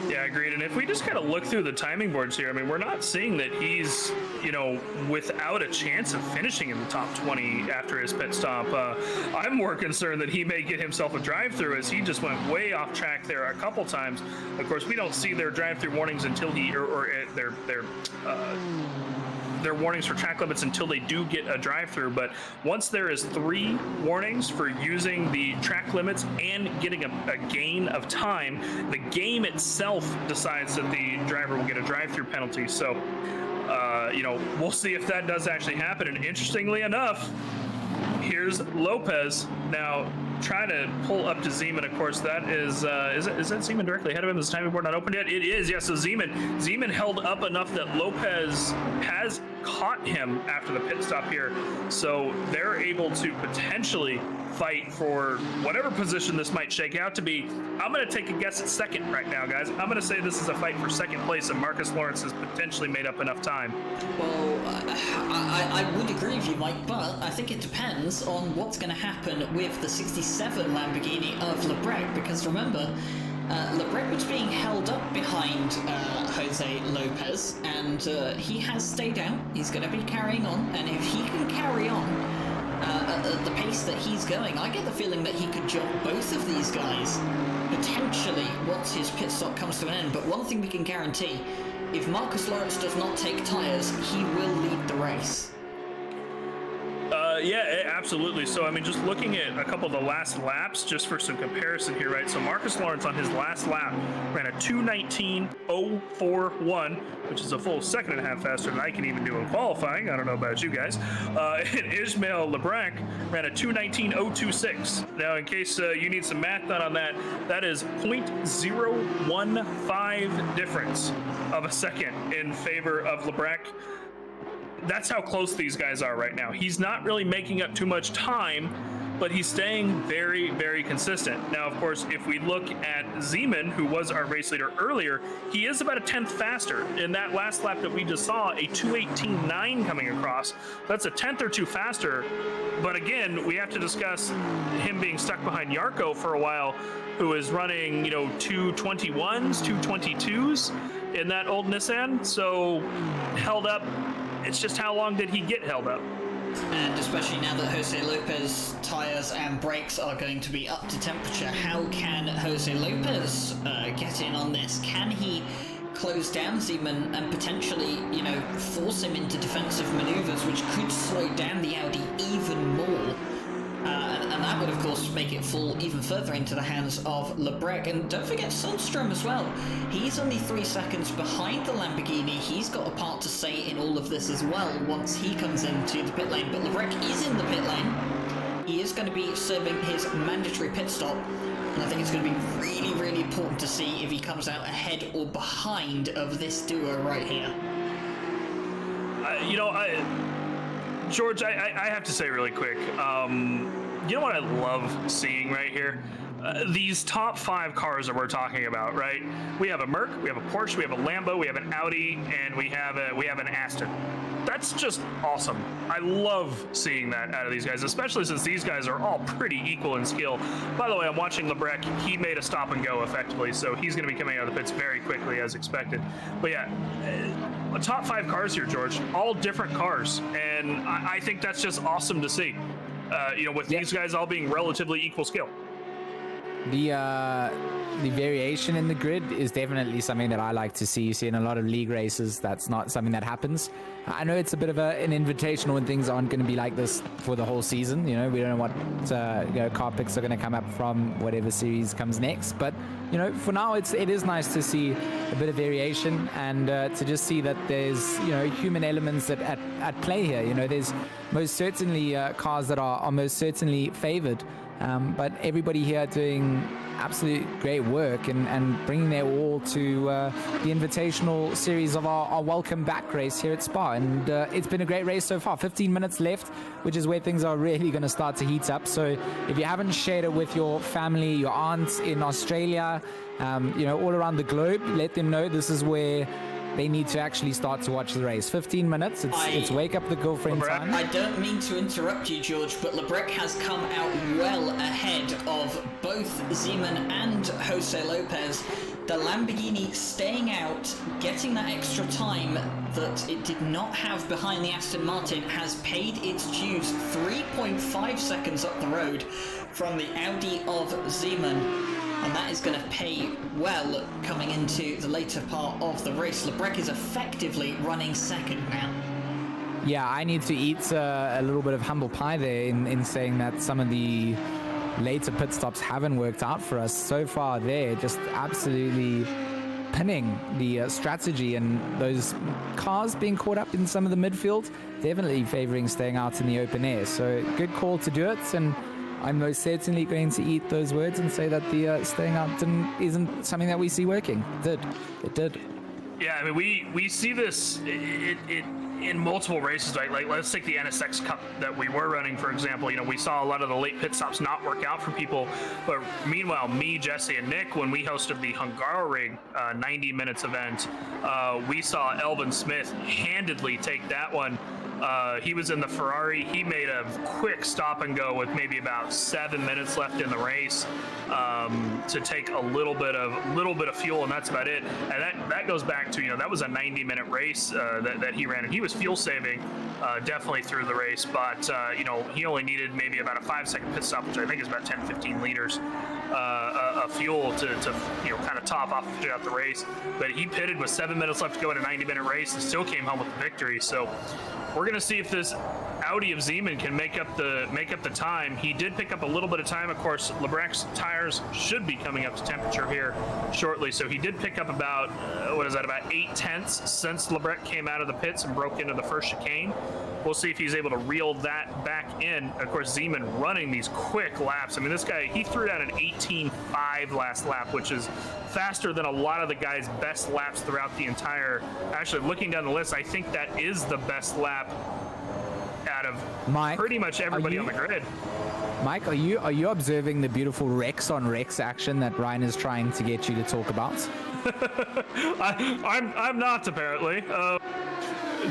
Yeah, agreed. And if we just kind of look through the timing boards here, I mean, we're not seeing that he's, without a chance of finishing in the top 20 after his pit stop. I'm more concerned that he may get himself a drive-through, as he just went way off track there a couple times. Of course, we don't see their drive-through warnings until their warnings for track limits until they do get a drive-through. But once there is 3 warnings for using the track limits and getting a gain of time, the game itself decides that the driver will get a drive-through penalty. So we'll see if that does actually happen. And interestingly enough, Here's Lopez now trying to pull up to Zeman. Of course, that is that Zeman directly ahead of him? Is the timing board not open yet? It is, yes. So Zeman held up enough that Lopez has caught him after the pit stop here. So they're able to potentially fight for whatever position this might shake out to be. I'm going to take a guess at second right now, guys. I'm going to say this is a fight for second place, and Marcus Lawrence has potentially made up enough time. Well, I would agree with you, Mike, but I think it depends on what's going to happen with the 67 Lamborghini of Lebrec, because remember, Lebrec was being held up behind Jose Lopez, and he has stayed out. He's going to be carrying on, and if he can carry on at the pace that he's going, I get the feeling that he could jump both of these guys potentially once his pit stop comes to an end. But one thing we can guarantee, if Marcus Lawrence does not take tyres, he will lead the race. Yeah, absolutely. So, I mean, just looking at a couple of the last laps, just for some comparison here, right? So Marcus Lawrence on his last lap ran a 2:19.041, which is a full second and a half faster than I can even do in qualifying. I don't know about you guys. And Ismail Lebrec ran a 2:19.026. Now, in case you need some math done on that, that is 0.015 difference of a second in favor of Lebrec. That's how close these guys are right now. He's not really making up too much time, but he's staying very, very consistent. Now, of course, if we look at Zeman, who was our race leader earlier, he is about a tenth faster. In that last lap that we just saw, a 2:18.9 coming across. That's a tenth or two faster. But again, we have to discuss him being stuck behind Yarko for a while, who is running, 2:21s, 2:22s in that old Nissan. So held up. It's just how long did he get held up? And especially now that Jose Lopez tyres and brakes are going to be up to temperature, how can Jose Lopez get in on this? Can he close down Zeman and potentially, force him into defensive maneuvers, which could slow down the Audi even more? And that would, of course, make it fall even further into the hands of Lebrec. And don't forget Sundstrom as well. He's only 3 seconds behind the Lamborghini. He's got a part to say in all of this as well once he comes into the pit lane. But Lebrec is in the pit lane. He is going to be serving his mandatory pit stop. And I think it's going to be really, really important to see if he comes out ahead or behind of this duo right here. George, I have to say really quick, you know what I love seeing right here? These top 5 cars that we're talking about, right? We have a Merc, we have a Porsche, we have a Lambo, we have an Audi, and we have an Aston. That's just awesome. I love seeing that out of these guys, especially since these guys are all pretty equal in skill. By the way, I'm watching Lebrec. He made a stop and go effectively, so he's going to be coming out of the pits very quickly as expected. But yeah, top 5 cars here, George, all different cars, and I think that's just awesome to see. With these guys all being relatively equal skill. The variation in the grid is definitely something that I like to see. You see in a lot of league races, that's not something that happens. I know it's a bit of an invitational and things aren't going to be like this for the whole season. We don't know what car picks are going to come up from whatever series comes next. But for now, it is nice to see a bit of variation and to just see that there's human elements at play here. There's most certainly cars that are most certainly favored. But everybody here doing absolute great work and bringing their all to the invitational series of our welcome back race here at Spa. And it's been a great race so far. 15 minutes left, which is where things are really going to start to heat up. So if you haven't shared it with your family, your aunts in Australia, all around the globe, let them know this is where they need to actually start to watch the race. 15 minutes, it's wake up the girlfriend time. I don't mean to interrupt you, George, but Lebrec has come out well ahead of both Zeman and Jose Lopez. The Lamborghini staying out, getting that extra time that it did not have behind the Aston Martin, has paid its dues. 3.5 seconds up the road from the Audi of Zeman. And that is going to pay well coming into the later part of the race. Lebrec is effectively running second now. Yeah, I need to eat a little bit of humble pie there in saying that some of the later pit stops haven't worked out for us so far. There, just absolutely underpinning the strategy, and those cars being caught up in some of the midfield, definitely favoring staying out in the open air. So good call to do it, and I'm most certainly going to eat those words and say that the staying out isn't something that we see working. It did. Yeah, I mean, we see this in multiple races, right? Like, let's take the NSX Cup that we were running, for example. You know, we saw a lot of the late pit stops not work out for people. But meanwhile, me, Jesse, and Nick, when we hosted the Hungaroring 90 minutes event, we saw Elvin Smith handedly take that one. He was in the Ferrari. He made a quick stop and go with maybe about 7 minutes left in the race to take a little bit of fuel, and that's about it. And that goes back to, you know, that was a 90-minute race that he ran, and he was fuel saving definitely through the race. But you know, he only needed maybe about a 5-second pit stop, which I think is about 10-15 liters of fuel to you know, kind of top off throughout the race. But he pitted with 7 minutes left to go in a 90-minute race and still came home with the victory. So we're gonna see if this Audi of Zeman can make up the time. He did pick up a little bit of time. Of course, Lebrec's tires should be coming up to temperature here shortly, so he did pick up about about 8/10 since Lebrec came out of the pits and broke into the first chicane. We'll see if he's able to reel that back in. Of course, Zeman running these quick laps. I mean, this guy, he threw down an 18.5 last lap, which is faster than a lot of the guys' best laps throughout the entire. Actually, looking down the list, I think that is the best lap out of pretty much everybody on the grid. Mike, are you observing the beautiful Rex on Rex action that Ryan is trying to get you to talk about? I'm not, apparently.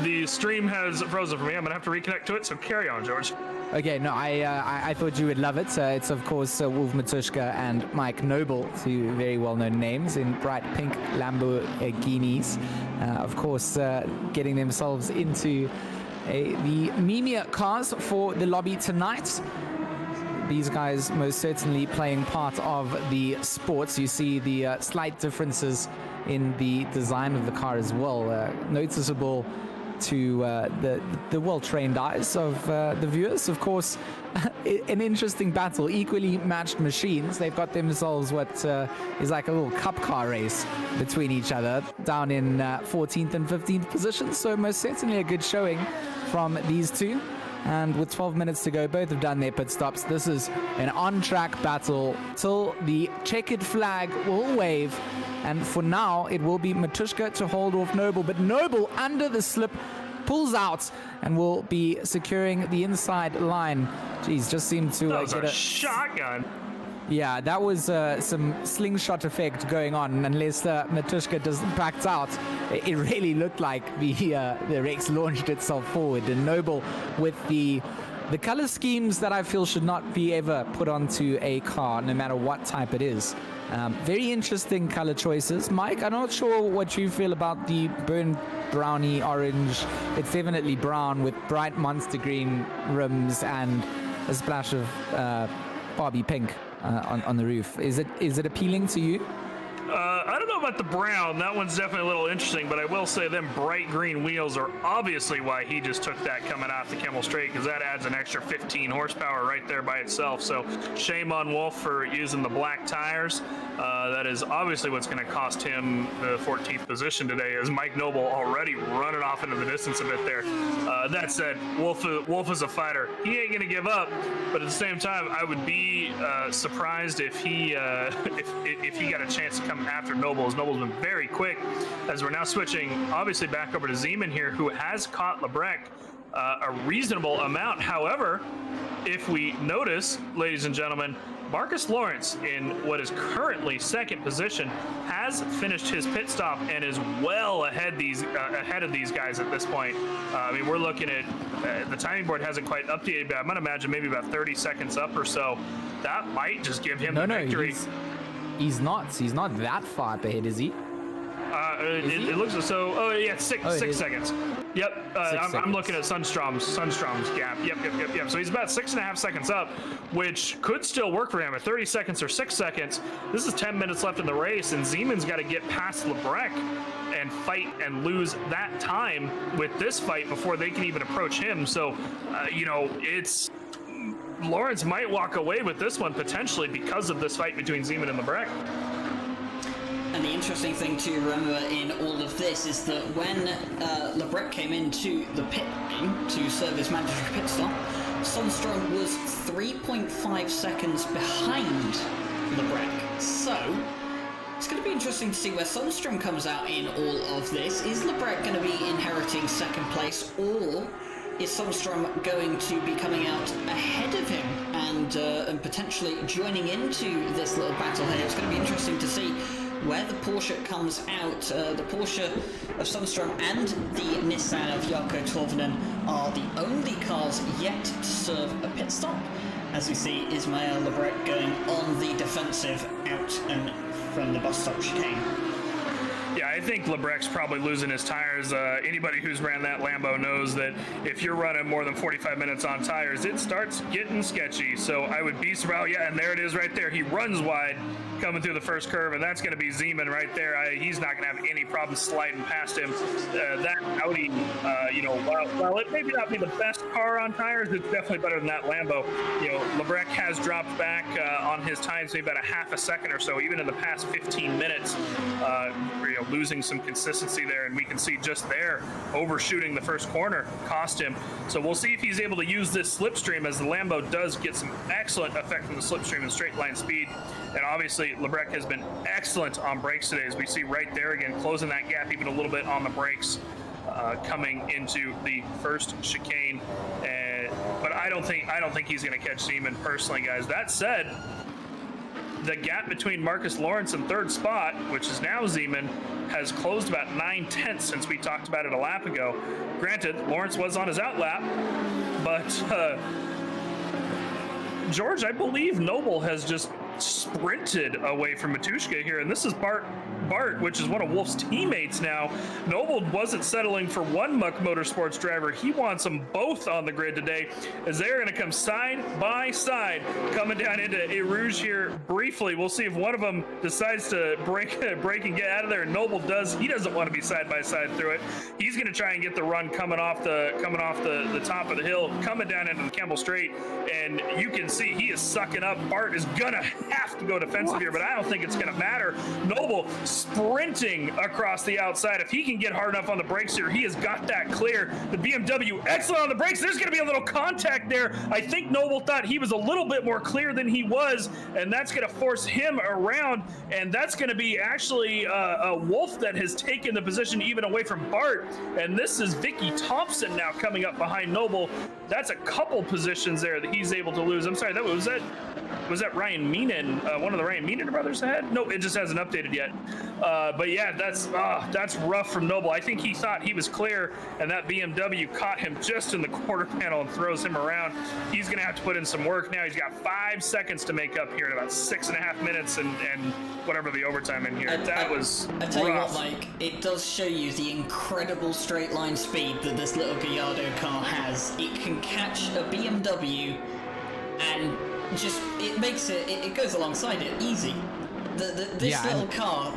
The stream has frozen for me. I'm gonna have to reconnect to it, so carry on, George. Okay, no, I thought you would love it. It's of course Wolf Matushka and Mike Noble, two very well-known names in bright pink Lamborghinis. Of course, getting themselves into the Mimia cars for the lobby tonight. These guys most certainly playing part of the sports. You see the slight differences in the design of the car as well, noticeable to the well-trained eyes of the viewers. Of course, an interesting battle, equally matched machines. They've got themselves what is like a little cup car race between each other, down in 14th and 15th positions. So most certainly a good showing from these two. And with 12 minutes to go, both have done their pit stops. This is an on-track battle till the checkered flag will wave. And for now, it will be Matushka to hold off Noble. But Noble, under the slip, pulls out and will be securing the inside line. Jeez, just seemed to that was get a shotgun. Yeah, that was some slingshot effect going on. Unless Matushka doesn't back out, it really looked like the Rex launched itself forward. And Noble with the color schemes that I feel should not be ever put onto a car, no matter what type it is. Very interesting color choices. Mike, I'm not sure what you feel about the burnt brownie orange. It's definitely brown with bright monster green rims and a splash of Barbie pink on the roof. Is it appealing to you? I don't know about the brown. That one's definitely a little interesting, but I will say them bright green wheels are obviously why he just took that coming off the Kemmel Straight, because that adds an extra 15 horsepower right there by itself. So shame on Wolf for using the black tires. That is obviously what's going to cost him the 14th position today, as Mike Noble already running off into the distance a bit there. That said, Wolf is a fighter. He ain't going to give up, but at the same time, I would be surprised if he got a chance to come after Noble, as Noble's been very quick. As we're now switching obviously back over to Zeman here, who has caught Lebrec a reasonable amount. However, if we notice, ladies and gentlemen, Marcus Lawrence, in what is currently second position, has finished his pit stop and is well ahead of these guys at this point. I mean, we're looking at the timing board hasn't quite updated, but I'm gonna imagine maybe about 30 seconds up or so. That might just give him the victory. He's not that far ahead, is he? It looks as so. Oh yeah, six seconds. Yep. I'm looking at Sundstrom's gap. Yep. So he's about 6.5 seconds up, which could still work for him. At 30 seconds or 6 seconds, this is 10 minutes left in the race, and Zeman's got to get past Lebrec and fight and lose that time with this fight before they can even approach him. So, it's Lawrence might walk away with this one potentially because of this fight between Zeman and Lebrec. And And the interesting thing to remember in all of this is that when Lebrec came into the pit lane to serve his mandatory pit stop, Sundstrom was 3.5 seconds behind Lebrec. So it's going to be interesting to see where Sundstrom comes out in all of this. Is Lebrec going to be inheriting second place, or is Sundstrom going to be coming out ahead of him and potentially joining into this little battle here? It's going to be interesting to see where the Porsche comes out. The Porsche of Sundstrom and the Nissan of Jarkko Torvinen are the only cars yet to serve a pit stop. As we see Ismail Lebrec going on the defensive out and from the bus stop chicane. Yeah, I think Lebrec's probably losing his tires. Anybody who's ran that Lambo knows that if you're running more than 45 minutes on tires, it starts getting sketchy. So I would be surprised. Yeah, and there it is right there. He runs wide coming through the first curve, and that's going to be Zeman right there. He's not going to have any problem sliding past him. That Audi, while it may not be the best car on tires, it's definitely better than that Lambo. Lebrec has dropped back on his times maybe about a half a second or so, even in the past 15 minutes. Losing some consistency there, and we can see just there overshooting the first corner cost him. So we'll see if he's able to use this slipstream, as the Lambo does get some excellent effect from the slipstream and straight line speed. And obviously Lebrec has been excellent on brakes today, as we see right there again, closing that gap even a little bit on the brakes coming into the first chicane. But I don't think he's going to catch Zeman personally, guys. That said, the gap between Marcus Lawrence and third spot, which is now Zeman, has closed about 9/10 since we talked about it a lap ago. Granted, Lawrence was on his out lap, but George, I believe Noble has just sprinted away from Matushka here, and this is Bart, which is one of Wolf's teammates now. Noble wasn't settling for one Muck Motorsports driver. He wants them both on the grid today, as they're going to come side by side, coming down into Eau Rouge here briefly. We'll see if one of them decides to break and get out of there. Noble does. He doesn't want to be side by side through it. He's going to try and get the run coming off the top of the hill, coming down into the Campbell Straight, and you can see he is sucking up. Bart is gonna have to go defensive here, but I don't think it's gonna matter. Noble sprinting across the outside. If he can get hard enough on the brakes here, he has got that clear. The BMW excellent on the brakes. There's going to be a little contact there. I think Noble thought he was a little bit more clear than he was, and that's going to force him around, and that's going to be actually a Wolf that has taken the position even away from Bart, and this is Vicky Thompson now coming up behind Noble. That's a couple positions there that he's able to lose. I'm sorry, was that Ryan Meenan, one of the Ryan Meenan brothers ahead? No, it just hasn't updated yet. But yeah, that's rough from Noble. I think he thought he was clear, and that BMW caught him just in the quarter panel and throws him around. He's going to have to put in some work now. He's got 5 seconds to make up here in about 6.5 minutes and whatever the overtime in here. That was rough. I tell you what, Mike, it does show you the incredible straight line speed that this little Gallardo car has. It can catch a BMW and just it goes alongside it easy. This little car,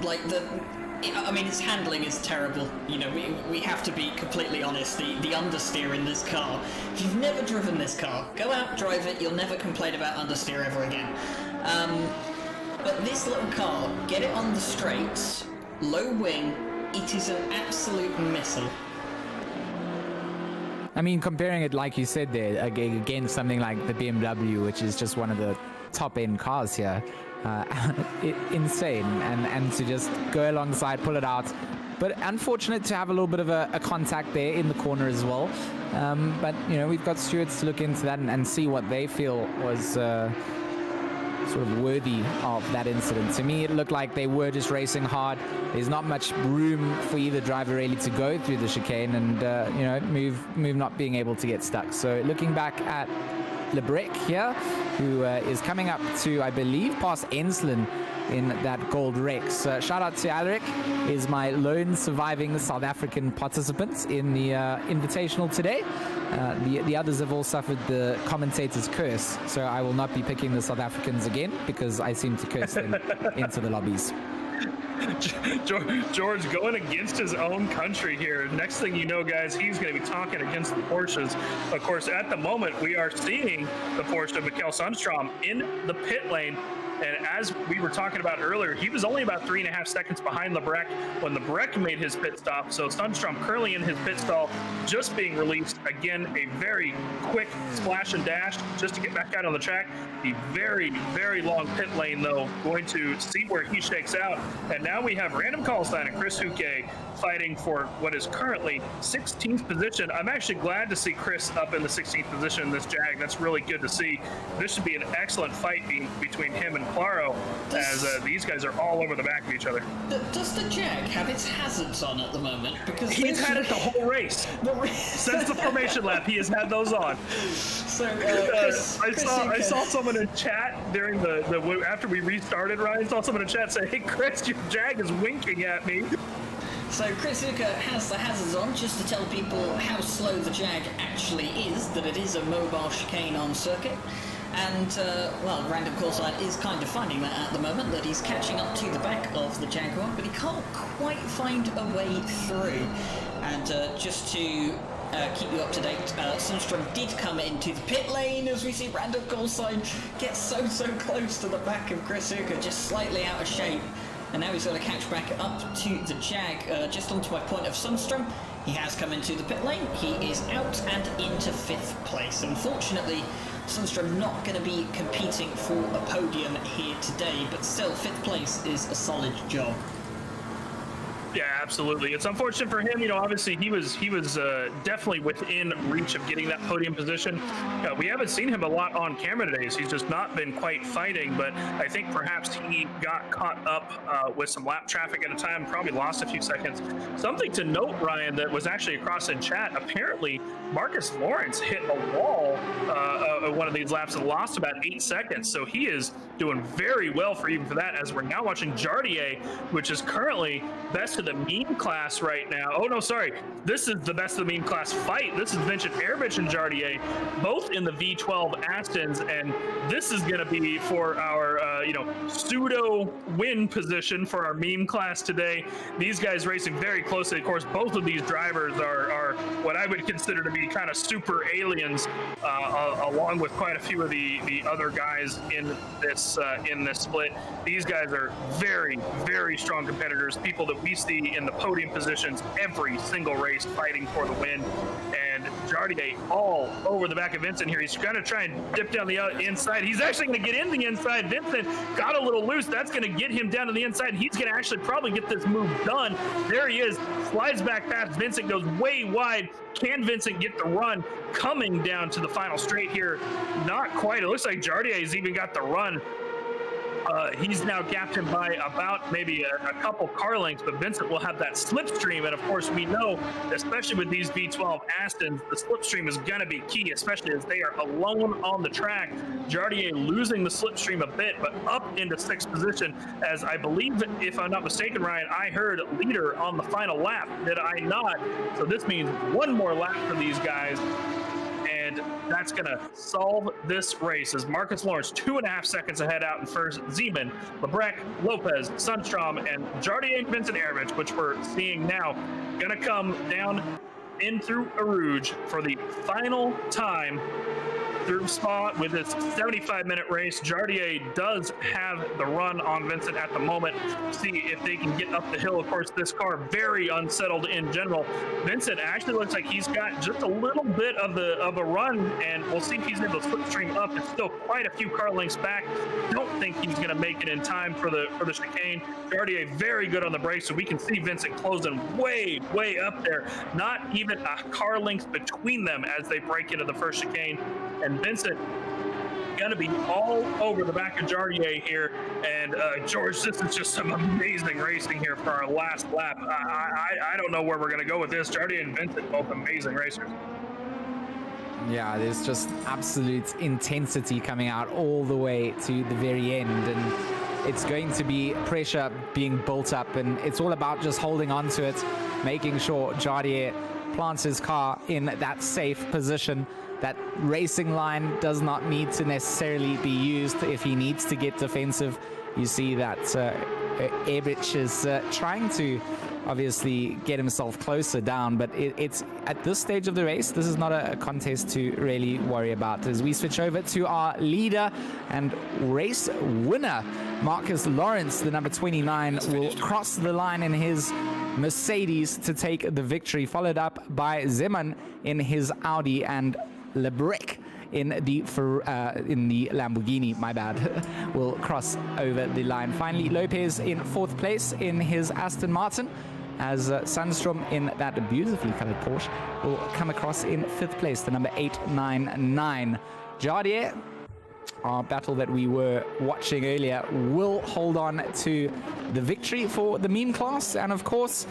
its handling is terrible. We have to be completely honest. The understeer in this car, if you've never driven this car, go out, drive it. You'll never complain about understeer ever again. But this little car, get it on the straights, low wing, it is an absolute missile. I mean, comparing it, like you said there, against something like the BMW, which is just one of the top-end cars here, insane, and to just go alongside, pull it out. But unfortunate to have a little bit of a contact there in the corner as well. But, we've got stewards to look into that and see what they feel was sort of worthy of that incident. To me, it looked like they were just racing hard. There's not much room for either driver really to go through the chicane and, move not being able to get stuck. So looking back at Lebrec here, who is coming up to, I believe, past Enslin in that gold Rex. Shout out to Alaric, is my lone surviving South African participant in the Invitational today. The others have all suffered the commentator's curse, so I will not be picking the South Africans again because I seem to curse them into the lobbies. George going against his own country here. Next thing you know, guys, he's going to be talking against the Porsches. Of course, at the moment, we are seeing the Porsche of Mikael Sundstrom in the pit lane. And as we were talking about earlier, he was only about 3.5 seconds behind Lebrecht when Lebrecht made his pit stop. So Sundstrom currently in his pit stall, just being released. Again, a very quick splash and dash just to get back out on the track. The very, very long pit lane, though, going to see where he shakes out. And now we have Random Callstein and Chris Huke fighting for what is currently 16th position. I'm actually glad to see Chris up in the 16th position in this Jag. That's really good to see. This should be an excellent fight between him and Claro, as these guys are all over the back of each other. Does the Jag have its hazards on at the moment? Because he's had it the whole race. Since the formation lap, he has had those on. So I saw someone in chat during the after we restarted, Ryan, saw someone in chat say, "Hey Chris, your Jag is winking at me." So Chris Zucker has the hazards on, just to tell people how slow the Jag actually is, that it is a mobile chicane on circuit. And, well, Random Callsign is kind of finding that at the moment, that he's catching up to the back of the Jaguar, but he can't quite find a way through. And just to keep you up to date, Sundstrom did come into the pit lane as we see Random Callsign get so close to the back of Chris Zucker, just slightly out of shape. And now he's got to catch back up to the Jag. Just onto my point of Sundstrom, he has come into the pit lane. He is out and into 5th place. Unfortunately, Sundstrom not going to be competing for a podium here today, but still 5th place is a solid job. Yeah, absolutely. It's unfortunate for him. You know, obviously he was definitely within reach of getting that podium position. We haven't seen him a lot on camera today, so he's just not been quite fighting. But I think perhaps he got caught up with some lap traffic at a time, probably lost a few seconds. Something to note, Ryan, that was actually across in chat. Apparently, Marcus Lawrence hit a wall one of these laps and lost about 8 seconds. So he is doing very well for even for that, as we're now watching Jardier, which is currently best of the meme class right now. Oh no, sorry. This is the best of the meme class fight. This is Vincent Erbich and Jardier, both in the V12 Astons, and this is going to be for our pseudo win position for our meme class today. These guys racing very closely. Of course, both of these drivers are what I would consider to be kind of super aliens, along with quite a few of the other guys in this split. These guys are very, very strong competitors, people that we see in the podium positions every single race fighting for the win. And Jardier all over the back of Vincent here. He's going to try and dip down the inside. He's actually going to get in the inside. Vincent got a little loose. That's going to get him down to the inside. He's going to actually probably get this move done. There he is. Slides back past Vincent, goes way wide. Can Vincent get the run coming down to the final straight here? Not quite. It looks like Jardier has even got the run. He's now gapped him by about maybe a couple car lengths, but Vincent will have that slipstream. And of course, we know, especially with these V12 Astons, the slipstream is going to be key, especially as they are alone on the track. Jardier losing the slipstream a bit, but up into 6th position, as I believe, if I'm not mistaken, Ryan, I heard leader on the final lap. Did I not? So this means one more lap for these guys. And that's going to solve this race, as Marcus Lawrence 2.5 seconds ahead out in first. Zeman, Lebrecht, Lopez, Sundstrom, and Jardier and Vincent Erbich, which we're seeing now, going to come down in through Eau for the final time through Spa with this 75-minute race. Jardier does have the run on Vincent at the moment. See if they can get up the hill. Of course, this car very unsettled in general. Vincent actually looks like he's got just a little bit of a run, and we'll see if he's able to slipstream up. It's still quite a few car lengths back. Don't think he's going to make it in time for the chicane. Jardier very good on the brakes, so we can see Vincent closing way up there. Not even a car length between them as they break into the first chicane. And Vincent going to be all over the back of Jardier here. And George, this is just some amazing racing here for our last lap. I don't know where we're going to go with this. Jardier and Vincent, both amazing racers. Yeah, there's just absolute intensity coming out all the way to the very end, and it's going to be pressure being built up, and it's all about just holding on to it, making sure Jardier plants his car in that safe position. That racing line does not need to necessarily be used if he needs to get defensive. You see that Ebrich is trying to obviously get himself closer down, but it's at this stage of the race, this is not a contest to really worry about. As we switch over to our leader and race winner, Marcus Lawrence, the number 29, will cross the line in his Mercedes to take the victory, followed up by Zeman in his Audi and Lebrec in the Lamborghini, my bad, will cross over the line. Finally, Lopez in 4th place in his Aston Martin, as Sandstrom in that beautifully colored Porsche will come across in 5th place, the number 899. Jardier, our battle that we were watching earlier, will hold on to the victory for the meme class, and of course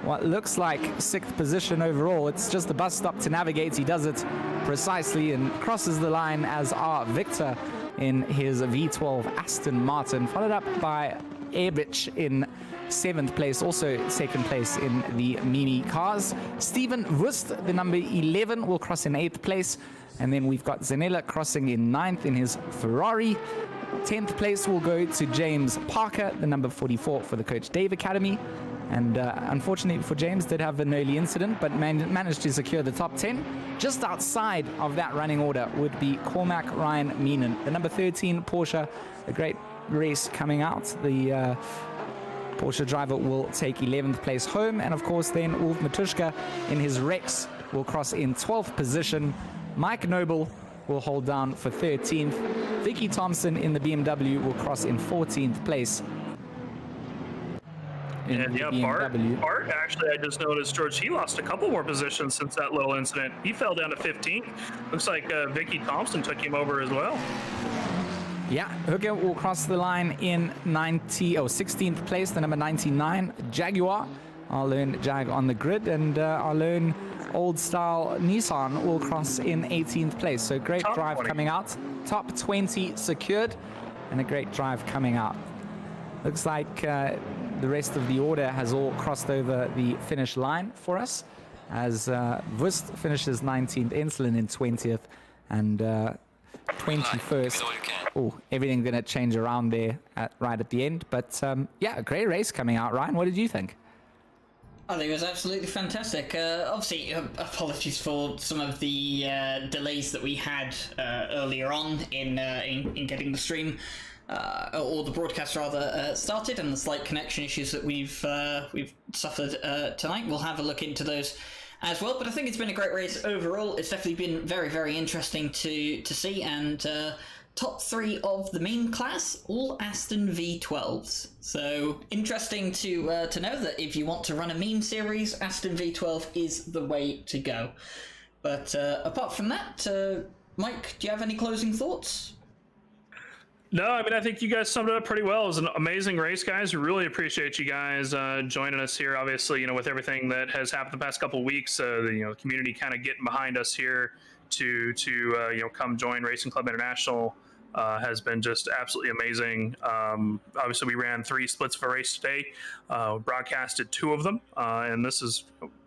what looks like 6th position overall. It's just a bus stop to navigate. He does it precisely and crosses the line as our victor in his V12 Aston Martin, followed up by Ebrich in 7th place, also 2nd place in the Mini cars. Steven Wust, the number 11, will cross in 8th place. And then we've got Zanella crossing in 9th in his Ferrari. 10th place will go to James Parker, the number 44 for the Coach Dave Academy. And unfortunately for James, did have an early incident, but managed to secure the top 10. Just outside of that running order would be Cormac Ryan Meenan, the number 13 Porsche. A great race coming out. The Porsche driver will take 11th place home. And of course then Ulf Matuszka in his Rex will cross in 12th position. Mike Noble will hold down for 13th. Vicky Thompson in the BMW will cross in 14th place. And yeah, Bart, actually, I just noticed, George, he lost a couple more positions since that little incident. He fell down to 15th. Looks like Vicky Thompson took him over as well. Yeah, Hooker will cross the line in 16th place, the number 99, Jaguar. Our lone Jag on the grid, and our lone old style Nissan will cross in 18th place. So great Top drive 20. coming out. Top 20 secured, and a great drive coming out. Looks like the rest of the order has all crossed over the finish line for us, as Wust finishes 19th, Enslin in 20th, and 21st. Oh, everything going to change around there right at the end. But yeah, a great race coming out. Ryan, what did you think? I think it was absolutely fantastic. Obviously, apologies for some of the delays that we had earlier on in getting the stream, or the broadcast rather, started, and the slight connection issues that we've suffered tonight. We'll have a look into those as well. But I think it's been a great race overall. It's definitely been very, very interesting to see, and top 3 of the main class, all Aston V12s. So interesting to know that if you want to run a meme series, Aston V12 is the way to go. But apart from that, Mike, do you have any closing thoughts? No, I mean, I think you guys summed it up pretty well. It was an amazing race, guys. We really appreciate you guys joining us here. Obviously, with everything that has happened the past couple of weeks, the community kind of getting behind us here to come join Racing Club International has been just absolutely amazing. Obviously, we ran 3 splits of a race today, broadcasted 2 of them, and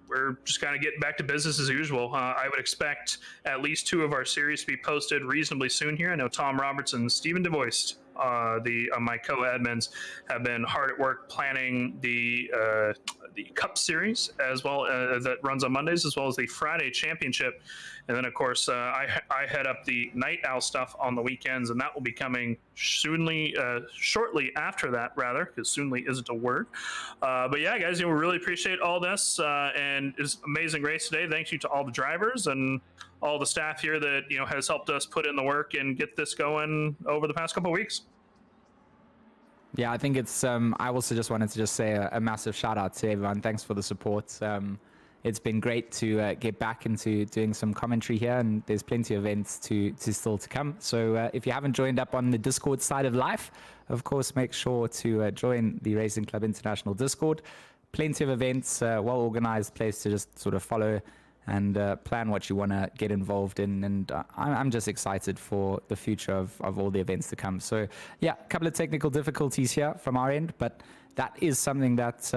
we're just kind of getting back to business as usual. I would expect at least 2 of our series to be posted reasonably soon here. I know Tom Roberts and Stephen DeVoist, my co-admins, have been hard at work planning the Cup Series, as well that runs on Mondays, as well as the Friday Championship. And then, of course, I head up the Night Owl stuff on the weekends, and that will be coming shortly after that, rather, because soonly isn't a word. But yeah, guys, we really appreciate all this, and it's an amazing race today. Thank you to all the drivers and all the staff here that has helped us put in the work and get this going over the past couple of weeks. Yeah, I think it's. I also just wanted to say a massive shout out to everyone. Thanks for the support. It's been great to get back into doing some commentary here, and there's plenty of events to still to come. So if you haven't joined up on the Discord side of life, of course, make sure to join the Racing Club International Discord. Plenty of events, well-organized place to just sort of follow and plan what you want to get involved in. And I'm just excited for the future of all the events to come. So yeah, a couple of technical difficulties here from our end, but that is something that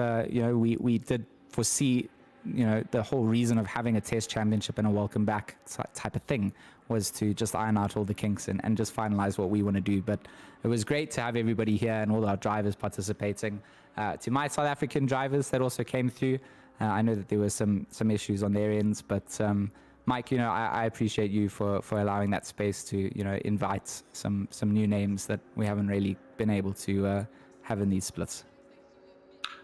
we did foresee the whole reason of having a test championship and a welcome back type of thing was to just iron out all the kinks and just finalize what we want to do. But it was great to have everybody here and all our drivers participating. To my South African drivers that also came through, I know that there were some issues on their ends, but Mike, I appreciate you for allowing that space to, invite some new names that we haven't really been able to have in these splits.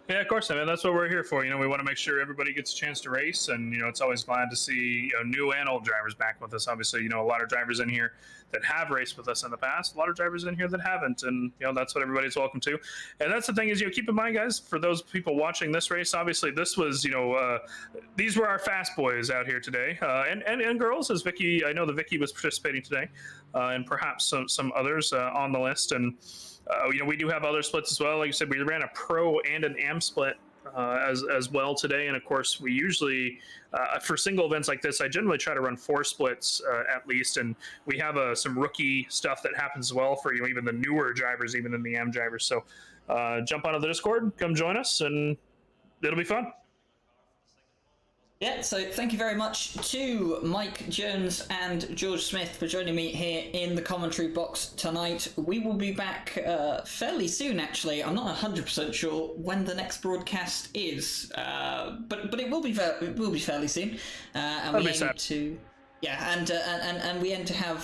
Yeah, of course. I mean, that's what we're here for. We want to make sure everybody gets a chance to race, and it's always glad to see new and old drivers back with us. Obviously, a lot of drivers in here that have raced with us in the past, a lot of drivers in here that haven't, and that's what everybody's welcome to. And that's the thing is, keep in mind, guys, for those people watching this race, obviously this was, these were our fast boys out here today, and girls, as Vicky, I know that Vicky was participating today, and perhaps some others on the list, and. We do have other splits as well. Like you said, we ran a pro and an AM split as well today. And of course, we usually, for single events like this, I generally try to run 4 splits at least. And we have some rookie stuff that happens as well for even the newer drivers, even in the AM drivers. So jump onto the Discord, come join us, and it'll be fun. Yeah, so thank you very much to Mike Jones and George Smith for joining me here in the commentary box tonight. We will be back fairly soon, actually. I'm not 100% sure when the next broadcast is, but it will be fairly soon. And we aim to, and we aim to have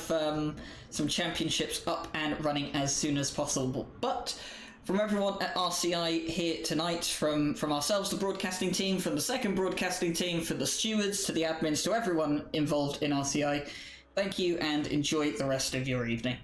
some championships up and running as soon as possible. But from everyone at RCI here tonight, from ourselves, the broadcasting team, from the second broadcasting team, from the stewards to the admins, to everyone involved in RCI, thank you and enjoy the rest of your evening.